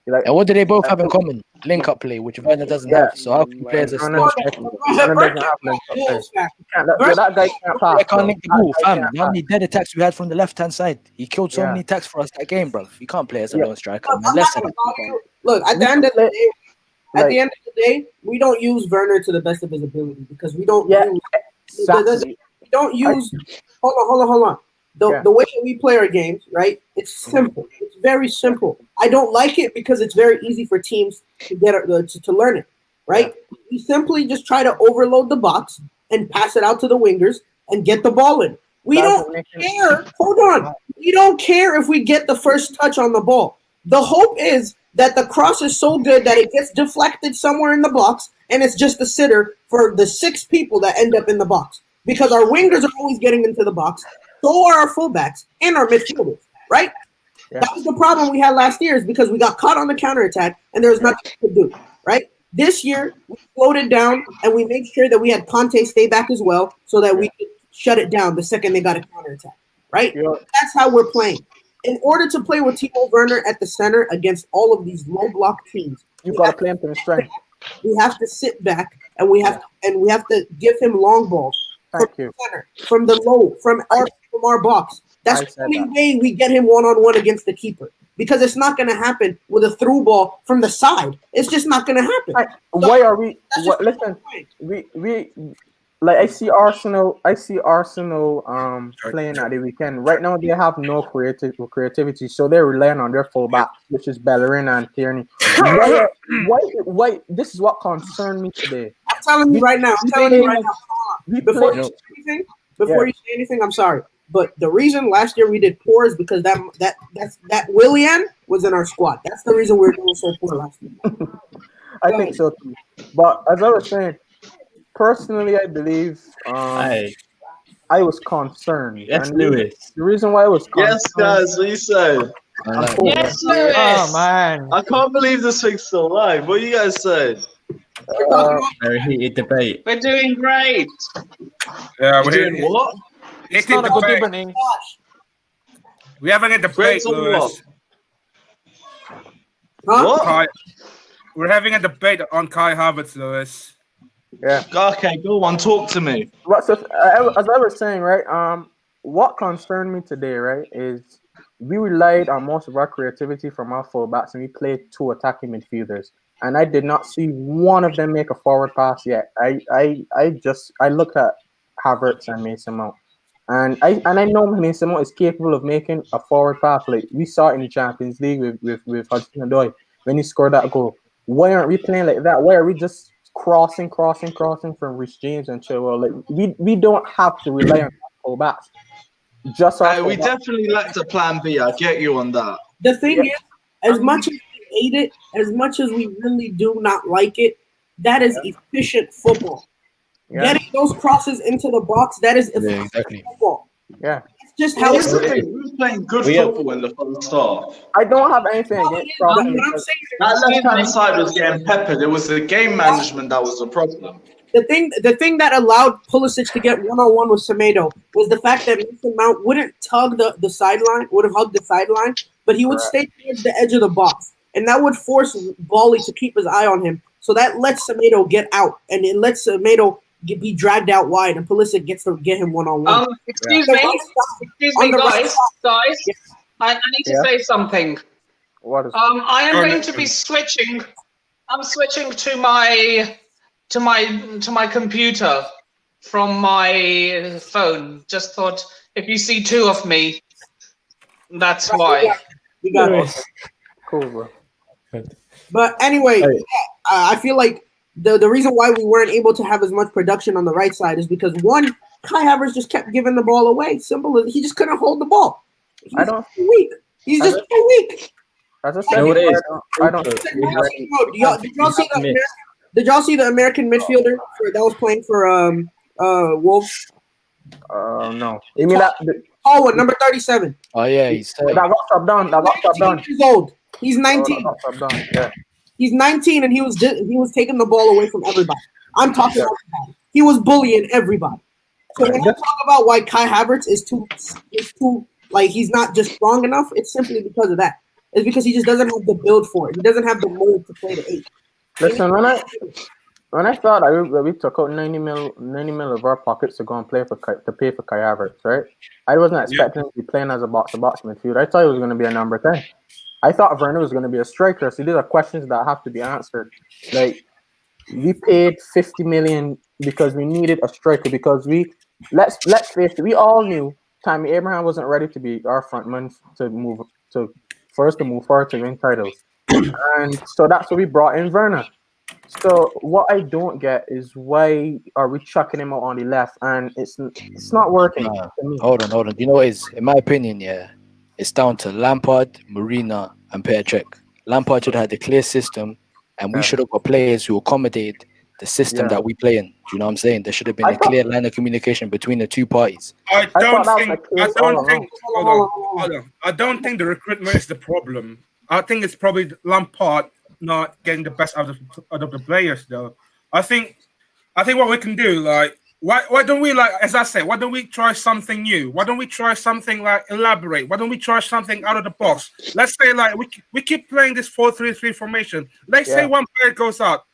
S10: And what do they both have in common? Link-up play, which Werner doesn't have. So how can players as lone striker?
S8: That guy can't pass.
S10: I can't link the ball, fam. How many dead attacks we had from the left-hand side? He killed so many attacks for us that game, bro. You can't play as a lone striker.
S8: Look, at the end of the day, we don't use Werner to the best of his ability because we don't use. Hold on. The way that we play our games, right? It's simple. It's very simple. I don't like it because it's very easy for teams to get to learn it, right? We simply just try to overload the box and pass it out to the wingers and get the ball in. We don't care. Hold on. We don't care if we get the first touch on the ball. The hope is that the cross is so good that it gets deflected somewhere in the box and it's just a sitter for the 6 people that end up in the box because our wingers are always getting into the box. So are our fullbacks and our midfielders, right? Yeah. That was the problem we had last year is because we got caught on the counterattack and there was nothing to do, right? This year, we slowed it down and we made sure that we had Conte stay back as well so that we could shut it down the second they got a counterattack, right? Yeah. That's how we're playing. In order to play with Timo Werner at the center against all of these low block teams, you got to play him to the strength. We have to sit back and we have to give him long balls from the low, from our box. That's the only way we get him one-on-one against the keeper because it's not going to happen with a through ball from the side. It's just not going to happen. Why are we? Listen, we like I see Arsenal playing at the weekend. Right now they have no creativity, so they're relying on their fullback, which is Bellerin and Tierney. Why? This is what concerned me today. I'm telling you right now. Before you say anything, I'm sorry. But the reason last year we did poor is because that Willian was in our squad. That's the reason we were doing so poor last year. I think so too. But as I was saying, personally, I believe I was concerned.
S13: Yes, Lewis.
S8: The reason why I was concerned.
S13: Yes, guys, what you said?
S12: Yes, Lewis.
S5: Oh man,
S13: I can't believe this thing's still live. What you guys said?
S11: Very heated debate.
S12: We're doing great.
S2: Yeah,
S13: we're doing what?
S5: It's not a good evening.
S2: We're having a debate, Lewis.
S8: Huh?
S2: We're having a debate on Kai Havertz, Lewis.
S8: Yeah.
S13: Okay, go on, talk to me.
S8: As I was saying, right? What concerned me today, right, is we relied on most of our creativity from our fullbacks, and we played 2 attacking midfielders. And I did not see one of them make a forward pass yet. I looked at Havertz and Mason Mount. And I know Mason Mount is capable of making a forward pass. Like we saw it in the Champions League with Hudson-Odoi when he scored that goal. Why aren't we playing like that? Why are we just crossing from Rich James and Chilwell? Like we don't have to rely on fullbacks.
S13: We definitely lacked a plan B. I get you on that.
S8: The thing is, as much as we hate it, as much as we really do not like it, that is efficient football. Yeah. Getting those crosses into the box, that is efficient football. Yeah. just how
S13: Here's the thing. We was playing good football in the first half.
S6: I don't have anything against Robin.
S13: That left-hand side was getting peppered. It was the game management that was the problem.
S8: The thing that allowed Pulisic to get one-on-one with Semedo was the fact that Mason Mount wouldn't tug the sideline, would have hugged the sideline, but he would stay towards the edge of the box. And that would force Bally to keep his eye on him. So that lets Semedo get out, and it lets Semedo be dragged out wide, and Pulisic gets to get him one-on-one.
S12: Excuse me, guys. I need to say something.
S6: What is
S12: I am going to be switching. I'm switching to my computer from my phone. Just thought if you see two of me, that's why.
S8: You got it.
S6: Cool, bro.
S8: But anyway, I feel like the reason why we weren't able to have as much production on the right side is because one, Kai Havertz just kept giving the ball away. Simple as he just couldn't hold the ball. He's too weak. He's just too weak.
S6: As I said,
S8: did y'all see the American midfielder that was playing for Wolves?
S6: No. You mean that?
S8: What number 37?
S10: Oh yeah, he's
S6: that got stopped down. That got stopped down.
S8: Years old. He's 19. He's 19, and he was taking the ball away from everybody. I'm talking about that. He was bullying everybody. So when I talk about why Kai Havertz is too like he's not just strong enough, it's simply because of that. It's because he just doesn't have the build for it. He doesn't have the mold to play the 8.
S6: Listen, when I thought that we took out 90 mil of our pockets to go and pay for Kai Havertz, right? I wasn't expecting him to be playing as a box-to-box midfielder. I thought he was going to be a number 10. I thought Werner was going to be a striker. So these are questions that have to be answered. Like, we paid 50 million because we needed a striker, because let's face it, we all knew Tammy Abraham wasn't ready to be our frontman to move forward to win titles. And so that's why we brought in Werner. So what I don't get is why are we chucking him out on the left, and it's not working.
S10: Hold on. You know what is, in my opinion, it's down to Lampard, Marina, and Petr. Lampard should have had a clear system, and we should have got players who accommodate the system that we play in. Do you know what I'm saying? There should have been a clear line of communication between the two parties.
S2: I don't think the recruitment is the problem. I think it's probably Lampard not getting the best out of the players, though. I think what we can do, like, why don't we, like, as I said, why don't we try something new? Why don't we try something like elaborate? Why don't we try something out of the box? Let's say, like, we keep playing this 4-3-3 formation. Let's say one player goes out.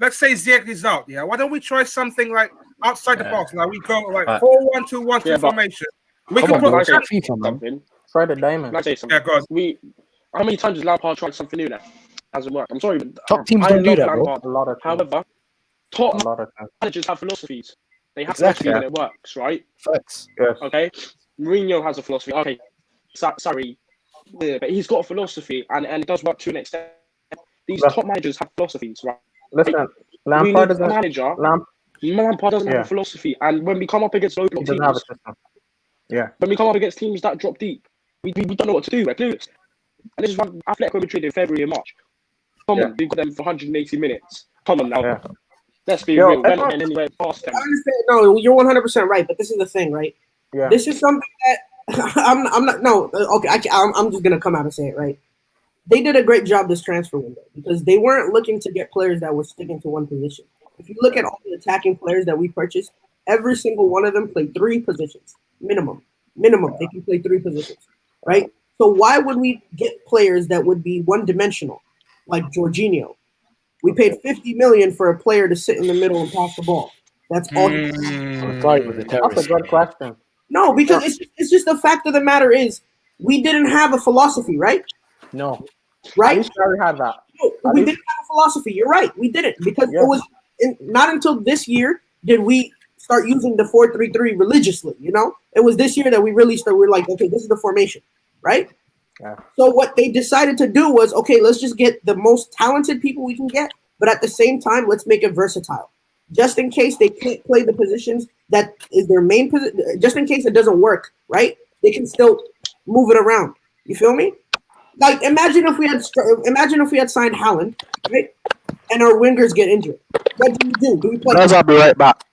S2: Let's say Ziyech is out. Yeah, why don't we try something like outside the box? Like we go like 4-1-2-1-2 formation. We can put
S3: something.
S6: Try the diamond.
S3: Can I say something?
S2: Yeah, go on.
S3: How many times has Lampard tried something new now? Hasn't worked. I'm sorry, but
S10: top teams don't do that, bro.
S6: A lot of times.
S3: However, top managers have philosophies. They have philosophy and it works, right?
S10: Facts.
S6: Yes.
S3: Okay. Mourinho has a philosophy. Okay. Sorry, but he's got a philosophy, and it does work to an extent. These top managers have philosophies, right?
S6: Listen, Lampard doesn't
S3: Lampard doesn't have a philosophy, and when we come up against low block teams, when we come up against teams that drop deep, we don't know what to do. We're clueless. And this is what Atletico Madrid in February and March. Come on, we've got them for 180 minutes. Come on now. Let's be real. We're not getting anywhere past them.
S8: I understand. No, you're 100% right, but this is the thing, right?
S6: Yeah.
S8: This is something that I'm not. No, okay. I'm just gonna come out and say it, right? They did a great job this transfer window because they weren't looking to get players that were sticking to one position. If you look at all the attacking players that we purchased, every single one of them played 3 positions minimum. They can play 3 positions, right? So why would we get players that would be one-dimensional, like Jorginho? We paid 50 million for a player to sit in the middle and pass the ball. That's all.
S6: That's a good question.
S8: No, because it's just the fact of the matter is we didn't have a philosophy, right?
S6: No.
S8: Right?
S6: We had that.
S8: No, we didn't have a philosophy. You're right. We didn't because it was not until this year did we start using the 4-3-3 religiously. You know, it was this year that we really started. We're like, okay, this is the formation, right?
S6: Yeah.
S8: So what they decided to do was, okay, let's just get the most talented people we can get, but at the same time, let's make it versatile, just in case they can't play the positions that is their main position. Just in case it doesn't work, right? They can still move it around. You feel me? Like imagine if we had signed Haaland, right? And our wingers get injured. What do we do? Do we play?
S6: I'll be right back.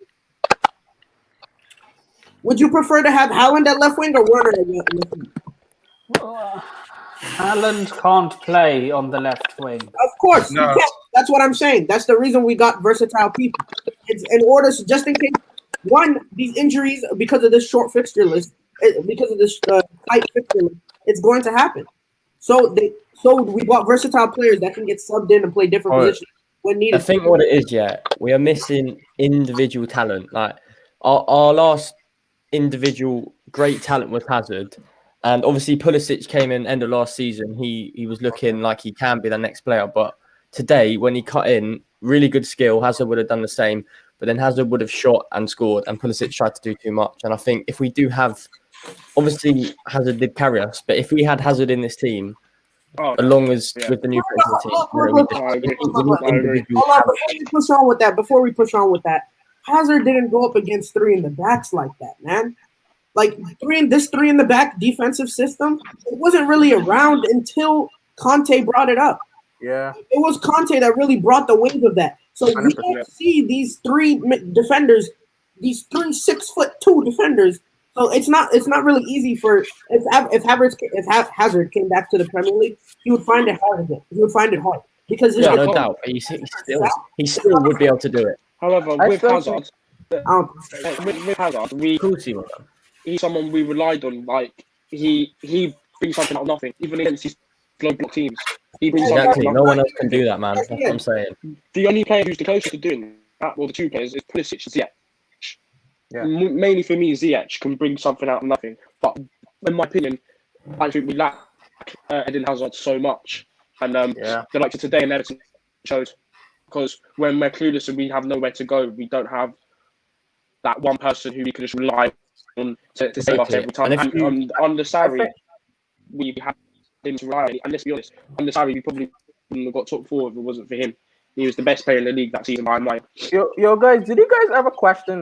S8: Would you prefer to have Haaland at left wing or Werner at left wing?
S14: Haaland can't play on the left wing.
S8: Of course,
S2: No.
S8: he can't. That's what I'm saying. That's the reason we got versatile people. It's in order, so just in case, one, these injuries, because of this short fixture list, because of this tight fixture list, it's going to happen. So we bought versatile players that can get subbed in and play different positions when needed.
S11: I think what it is, we are missing individual talent. Like our last individual great talent was Hazard. And obviously Pulisic came in end of last season. He was looking like he can be the next player. But today, when he cut in, really good skill, Hazard would have done the same. But then Hazard would have shot and scored, and Pulisic tried to do too much. And I think if we do have, obviously Hazard did carry us, but if we had Hazard in this team, along as with the new team,
S8: Before we push on with that, Hazard didn't go up against three in the backs like that, man. Like three in the back defensive system, it wasn't really around until Conte brought it up.
S6: Yeah,
S8: it was Conte that really brought the wave of that. So you don't see these three defenders, these 3 6'2" defenders. So it's not really easy for if Hazard came back to the Premier League, he would find it hard again. He would find it hard because
S11: no doubt. He still would be able to do it.
S3: However, with Hazard, he's someone we relied on. Like he brings something out of nothing, even against these low block teams. He brings
S11: exactly. No one else can do that, man. That's what I'm saying.
S3: The only player who's the closest to doing that, well, the two players, is Pulisic and Ziyech.
S6: Yeah.
S3: Mainly for me, Ziyech can bring something out of nothing. But in my opinion, I think we lack Eden Hazard so much. And the likes of today and Everton showed, because when we're clueless and we have nowhere to go, we don't have that one person who we can just rely on to save us every time. And on the Sarri, we have him to rely on. And let's be honest, on the Sarri, we probably wouldn't have got top 4 if it wasn't for him. He was the best player in the league that season by mine.
S6: Yo, guys, did you guys ever question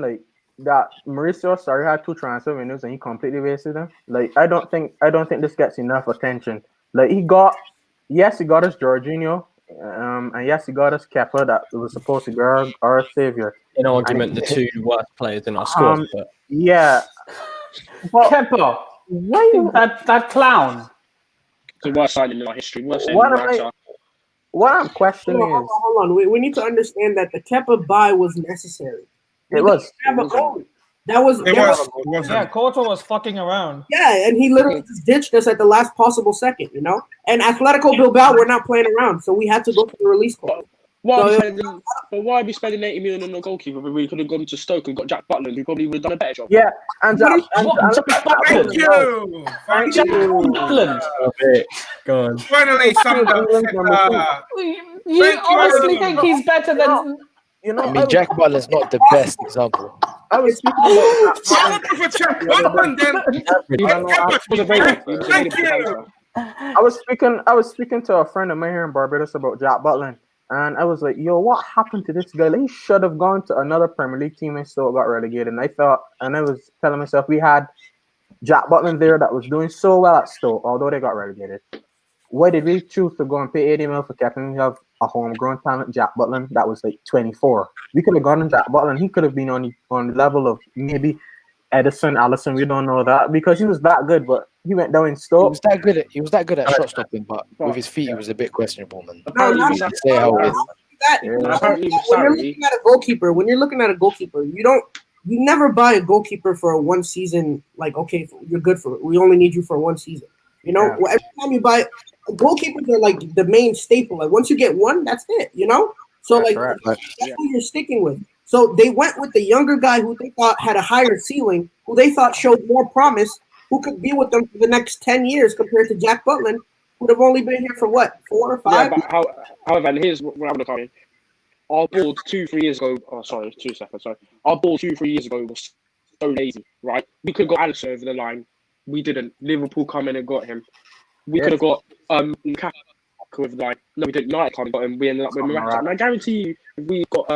S6: that Mauricio Sarri had 2 transfer windows and he completely wasted them? I don't think this gets enough attention. He got us Jorginho, and yes, he got us Kepa that was supposed to be our savior.
S11: In argument, the 2 worst players in our squad.
S6: Yeah.
S14: Well, Kepa, that clown.
S3: The worst signing in our history.
S6: What I'm questioning is...
S8: Hold on. We need to understand that the Kepa buy was necessary.
S6: It was.
S5: Yeah, Courtois was fucking around.
S8: Yeah, and he literally just ditched us at the last possible second, you know? And Atletico Bilbao were not playing around, so we had to go for the release clause.
S3: Why are we spending 80 million on a goalkeeper when we could have gone to Stoke and got Jack Butland, who probably would have done a better job?
S6: Yeah, and
S2: Thank you.
S14: Butland.
S11: Go on.
S2: Finally,
S14: You honestly think he's better than...
S10: I mean, Jack Butland's not the best example.
S6: I was speaking to a friend of mine here in Barbados about Jack Butland, and I was like, "Yo, what happened to this guy? He should have gone to another Premier League team and still got relegated." And I was telling myself, we had Jack Butland there that was doing so well at Stoke, although they got relegated. Why did we choose to go and pay 80 mil for Captain? We have a homegrown talent, Jack Butland, that was 24. We could have gone on Jack Butland. He could have been on the level of maybe Edison, Allison. We don't know that because he was that good, but he went down in Stoke.
S10: He was that good at shot stopping, but with his feet, he was a bit questionable, man.
S8: Say how it is. When you're looking at a goalkeeper, you never buy a goalkeeper for a 1 season. Okay, you're good for it. We only need you for 1 season. You know, every time you buy. Goalkeepers are the main staple. Once you get one, that's it. You know, so that's who you're sticking with. So they went with the younger guy who they thought had a higher ceiling, who they thought showed more promise, who could be with them for the next 10 years compared to Jack Butland, who'd have only been here for 4 or 5.
S3: Yeah, but however, and here's what I'm looking at. Our board 2-3 years ago. Oh, sorry, 2 seconds. Sorry, our board 2-3 years ago was so lazy. Right, we could have got Alisson over the line. We didn't. Liverpool come in and got him. We could have got Lukaku with no, we didn't. United can't got him. We ended up with Morata. And I guarantee you, if we got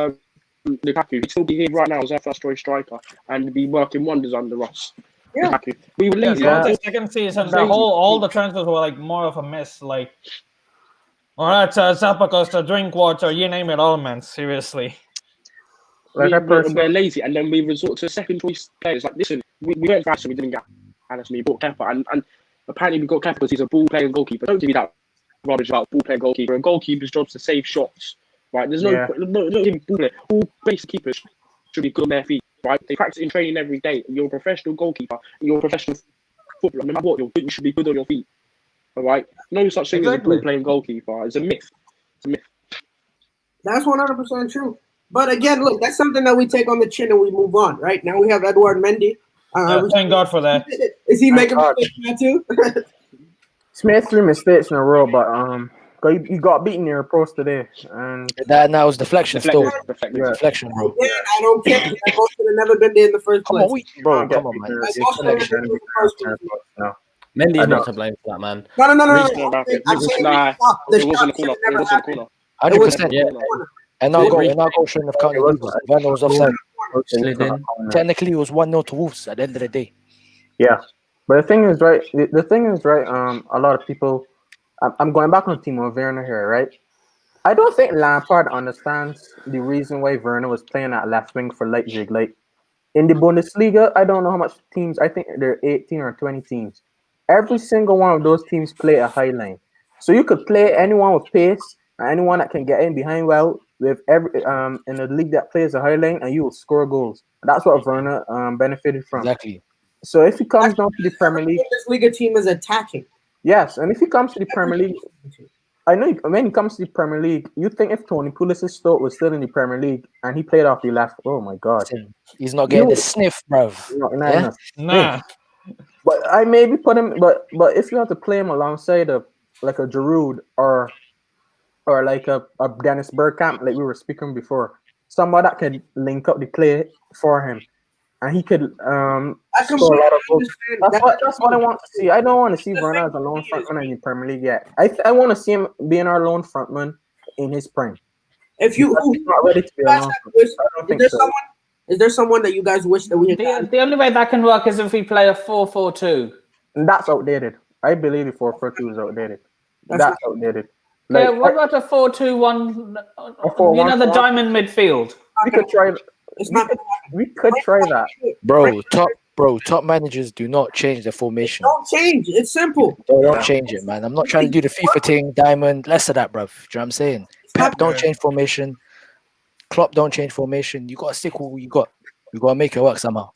S3: Lukaku, he'd still be here right now as our first choice striker and be working wonders under us.
S8: Yeah,
S3: Lukaku. We were lazy.
S5: The second season, all the transfers were more of a mess. Morata, Zappacosta, Drinkwater, you name it all, man. Seriously.
S3: We're lazy, and then we resort to second choice players. Listen, we went fast, so we didn't get Alisson. We bought Kepa, and apparently we got Kepa because he's a ball-playing goalkeeper. Don't give me that rubbish about ball-playing goalkeeper. A goalkeeper's job is to save shots, right? There's no ball play. All basic keepers should be good on their feet, right? They practice in training every day. You're a professional goalkeeper. You're a professional footballer. No matter what, you should be good on your feet. All right? No such thing as a ball-playing goalkeeper. It's a myth. It's a myth.
S8: That's 100% true. But again, look, that's something that we take on the chin and we move on, right? Now we have Edouard Mendy.
S5: Thank God for that.
S8: Is he making mistakes now too?
S6: He's made 3 mistakes in a row, but he got beaten near a post today, and
S10: that now was deflection still.
S6: Deflection,
S10: bro.
S8: Yeah, I don't care. That goal should have never been there in the first place.
S10: Come on, man.
S11: Mendy's not to blame for that, man.
S8: No.
S3: It wasn't a corner.
S10: 100%. Yeah. And now go shouldn't have counted Wolves. Werner was offside. Technically, it was 1-0 to Wolves at the end of the day.
S6: Yeah, but the thing is, right. A lot of people. I'm going back on Timo Werner here, right? I don't think Lampard understands the reason why Werner was playing at left wing for Leipzig. Like in the Bundesliga, I don't know how much teams. I think there are 18 or 20 teams. Every single one of those teams play a high line, so you could play anyone with pace and anyone that can get in behind well. With every in a league that plays a high line, and you will score goals. That's what Werner benefited from.
S10: Exactly.
S6: So if he comes down to the Premier League,
S8: this Liga team is attacking.
S6: Yes, and if he comes to the Premier League, I know when he comes to the Premier League, you think if Tony Pulis' Stoke was still in the Premier League and he played off the left, oh my God,
S10: he's not getting the sniff, bruv.
S6: Nah. But I maybe put him. But if you have to play him alongside like a Giroud or like a Dennis Bergkamp, like we were speaking before, somebody that could link up the play for him, and he could score a lot of goals. That's what I want to see. I don't want to see Werner as a lone frontman in the Premier League yet. I want to see him being our lone frontman in his prime.
S8: If you
S6: not ready to be a lone frontman,
S8: is there someone that you guys wish that we had?
S14: The only way that can work is if we play a 4-4-2.
S6: That's outdated. I believe the 4-4-2 is outdated. That's outdated.
S14: Like, what about a 4-2-1? You know, the diamond midfield.
S6: We could try. We could try that,
S10: Top managers do not change their formation.
S8: Don't change. It's simple.
S10: Don't change it, man. I'm not trying to do the FIFA thing, diamond, less of that, bruv. Do you know what I'm saying? Pep don't change formation. Klopp don't change formation. You gotta stick with what you got. You gotta make it work somehow.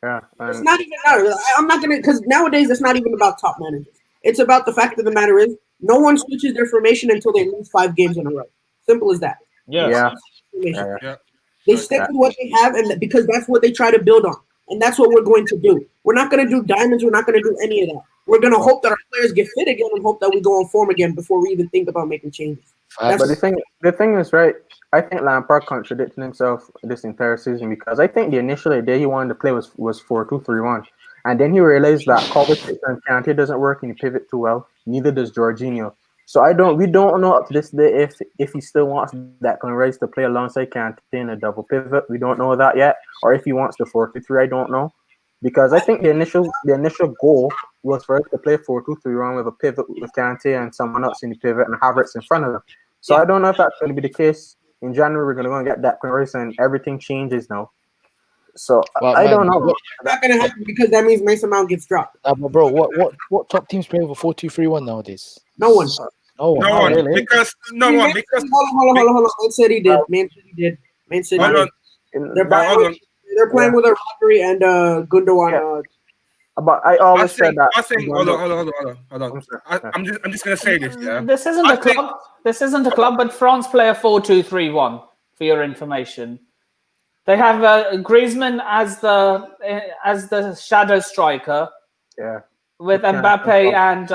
S6: Yeah.
S8: It's not even that. I'm not gonna, because nowadays it's not even about top managers. It's about the fact of the matter is no one switches their formation until they lose 5 games in a row. Simple as that.
S6: Yeah.
S8: They stick with what they have, and because that's what they try to build on, and that's what we're going to do. We're not going to do diamonds. We're not going to do any of that. We're going to hope that our players get fit again and hope that we go on form again before we even think about making changes.
S6: But the thing is, right, I think Lampard contradicted himself this entire season, because I think the initial idea he wanted to play was 4-2-3-1. And then he realized that Kovacic and Kante doesn't work in the pivot too well. Neither does Jorginho. So we don't know up to this day if he still wants Declan Rice to play alongside Kante in a double pivot. We don't know that yet. Or if he wants the 4-2-3, I don't know. Because I think the initial goal was for us to play 4-2-3-1 with a pivot with Kante and someone else in the pivot and Havertz in front of them. So I don't know if that's going to be the case. In January, we're going to go and get Declan Rice, and everything changes now. So I don't know.
S8: It's not going to happen because that means Mason Mount gets dropped.
S10: But bro, what top teams play over 4-2-3-1 nowadays?
S8: No one.
S10: No one.
S8: Really?
S2: Because
S8: hold on. Man City did. Man City did. They're playing with a Rodri and Gundogan.
S6: But I always said that.
S2: I think. Hold on. I'm just gonna say this. Yeah.
S14: This isn't a club. This isn't a club, but France play a 4-2-3-1. For your information, they have Griezmann as the shadow striker.
S6: Yeah.
S14: With Mbappe and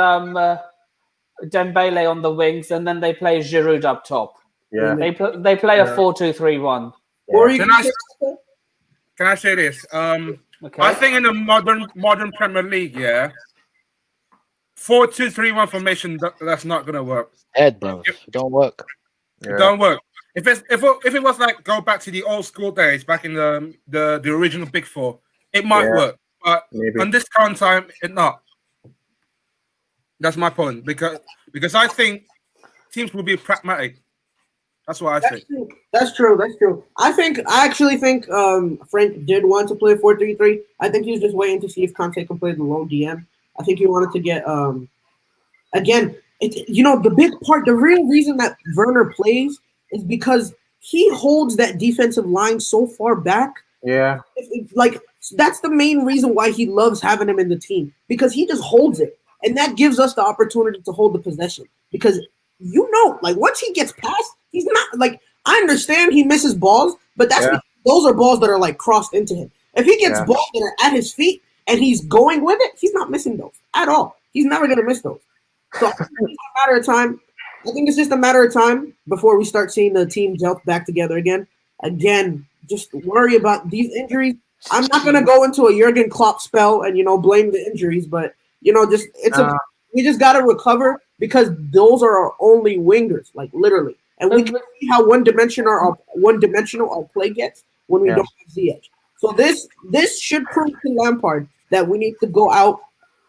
S14: Dembele on the wings, and then they play Giroud up top.
S6: Yeah.
S14: They play a 4-2-3-1.
S2: Can I say this? Okay. I think in the modern Premier League, 4-2-3-1 formation, that's not gonna work.
S10: Bro, it don't work.
S2: It don't work. If it was like go back to the old school days, back in the original Big Four, it might work. But on this current time, it not. That's my point, because I think teams will be pragmatic. That's what I think.
S8: True. That's true. I actually think Frank did want to play 4-3-3. I think he was just waiting to see if Conte can play the low DM. I think he wanted to get again. The real reason that Werner plays is because he holds that defensive line so far back.
S6: Yeah.
S8: That's the main reason why he loves having him in the team, because he just holds it. And that gives us the opportunity to hold the possession. Because, once he gets past, he's not, I understand he misses balls, but those are balls that are, crossed into him. If he gets balls that are at his feet and he's going with it, he's not missing those at all. He's never going to miss those. So I think it's a matter of time. I think it's just a matter of time before we start seeing the team gel back together again. Again, just worry about these injuries. I'm not going to go into a Jurgen Klopp spell and, blame the injuries, but, we just got to recover, because those are our only wingers, literally. And we can see how one-dimensional our play gets when we don't have Ziyech. So this should prove to Lampard that we need to go out.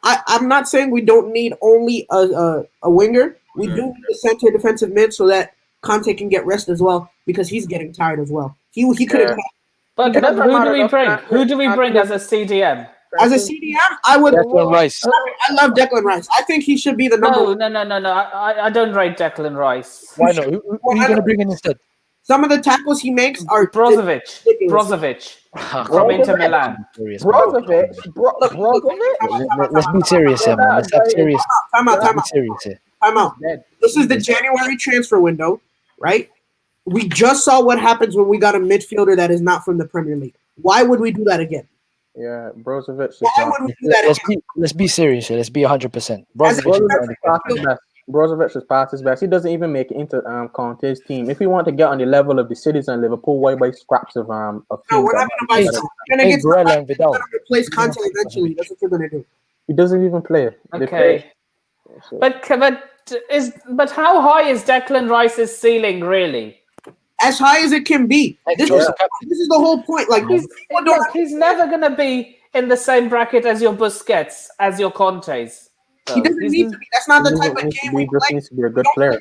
S8: I'm not saying we don't need only a winger. We do need a center defensive mid so that Conte can get rest as well, because he's getting tired as well. He couldn't.
S14: But who do we bring? Who do we bring as a CDM?
S8: As a CDM, I would.
S10: Declan Rice.
S8: I love Declan Rice. I think he should be the number one.
S14: No. I don't rate Declan Rice.
S10: Why not? Who are you going to bring in instead?
S8: Some of the tackles he makes are
S14: Brozovic from Inter Milan.
S6: Brozovic.
S10: Let's be serious here, man. Let's have serious.
S8: Time out.
S10: Serious here.
S8: Time out. This is the January transfer window, right? We just saw what happens when we got a midfielder that is not from the Premier League. Why would we do that again?
S6: Yeah, Brozovic.
S10: Let's be serious here. Let's be 100%.
S6: Brozovic is past his best. He doesn't even make it into Conte's team. If we want to get on the level of the Citizen Liverpool, why buy scraps of
S8: No, we're not going to buy. Replace Conte eventually. That's what you're going to do.
S6: He doesn't even play.
S14: Okay, but how high is Declan Rice's ceiling really?
S8: As high as it can be. This is the whole point.
S14: He's never going to be in the same bracket as your Busquets, as your Contes. So
S8: he doesn't need to be. That's not the type of game we play.
S6: He just needs to be a good player.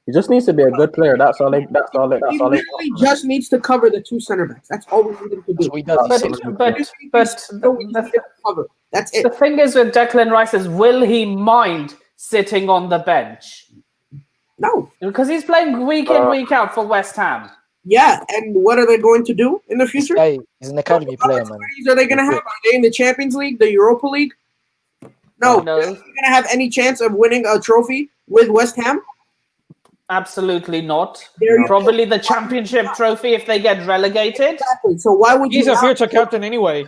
S6: He just needs to be a good player. That's all. He literally
S8: just needs to cover the two center backs. That's all we need him to do. That's it.
S14: The thing is with Declan Rice is, will he mind sitting on the bench?
S8: No,
S14: because he's playing week in, week out for West Ham.
S8: Yeah, and what are they going to do in the future?
S10: He's an academy player, man.
S8: Are they going to have? Are they in the Champions League, the Europa League? No. Are they going to have any chance of winning a trophy with West Ham?
S14: Absolutely not. Probably the Championship trophy if they get relegated.
S8: Exactly. So why would
S5: he's a future captain anyway?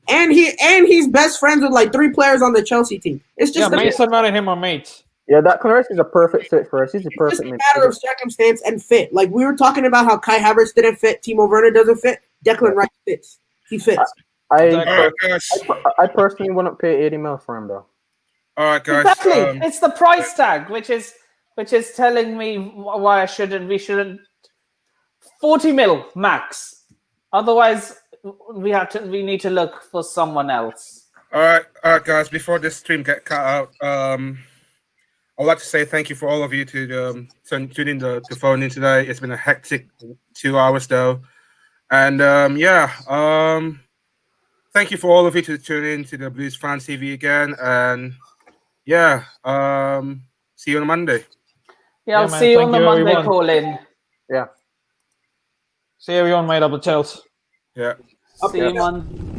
S8: And he's best friends with 3 players on the Chelsea team. It's just
S5: Mason Mount and him are mates.
S6: Yeah, that Rice is a perfect fit for us. He's a perfect.
S8: It's just a matter of circumstance and fit. Like we were talking about how Kai Havertz didn't fit, Timo Werner doesn't fit. Declan Rice fits. He fits.
S6: I personally wouldn't pay 80 mil for him though.
S2: All right, guys.
S14: Exactly. It's the price tag, which is telling me why we shouldn't. 40 mil max. Otherwise, we need to look for someone else.
S2: All right, guys. Before this stream get cut out, I'd like to say thank you for all of you to tune in to phone in today. It's been a hectic 2 hours though, and thank you for all of you to tune in to the Blues Fan TV again, and see you on Monday.
S14: I'll see you on the Monday call in.
S6: Yeah.
S5: See everyone, mate, up the Chelsea.
S2: Yeah.
S14: See you, man.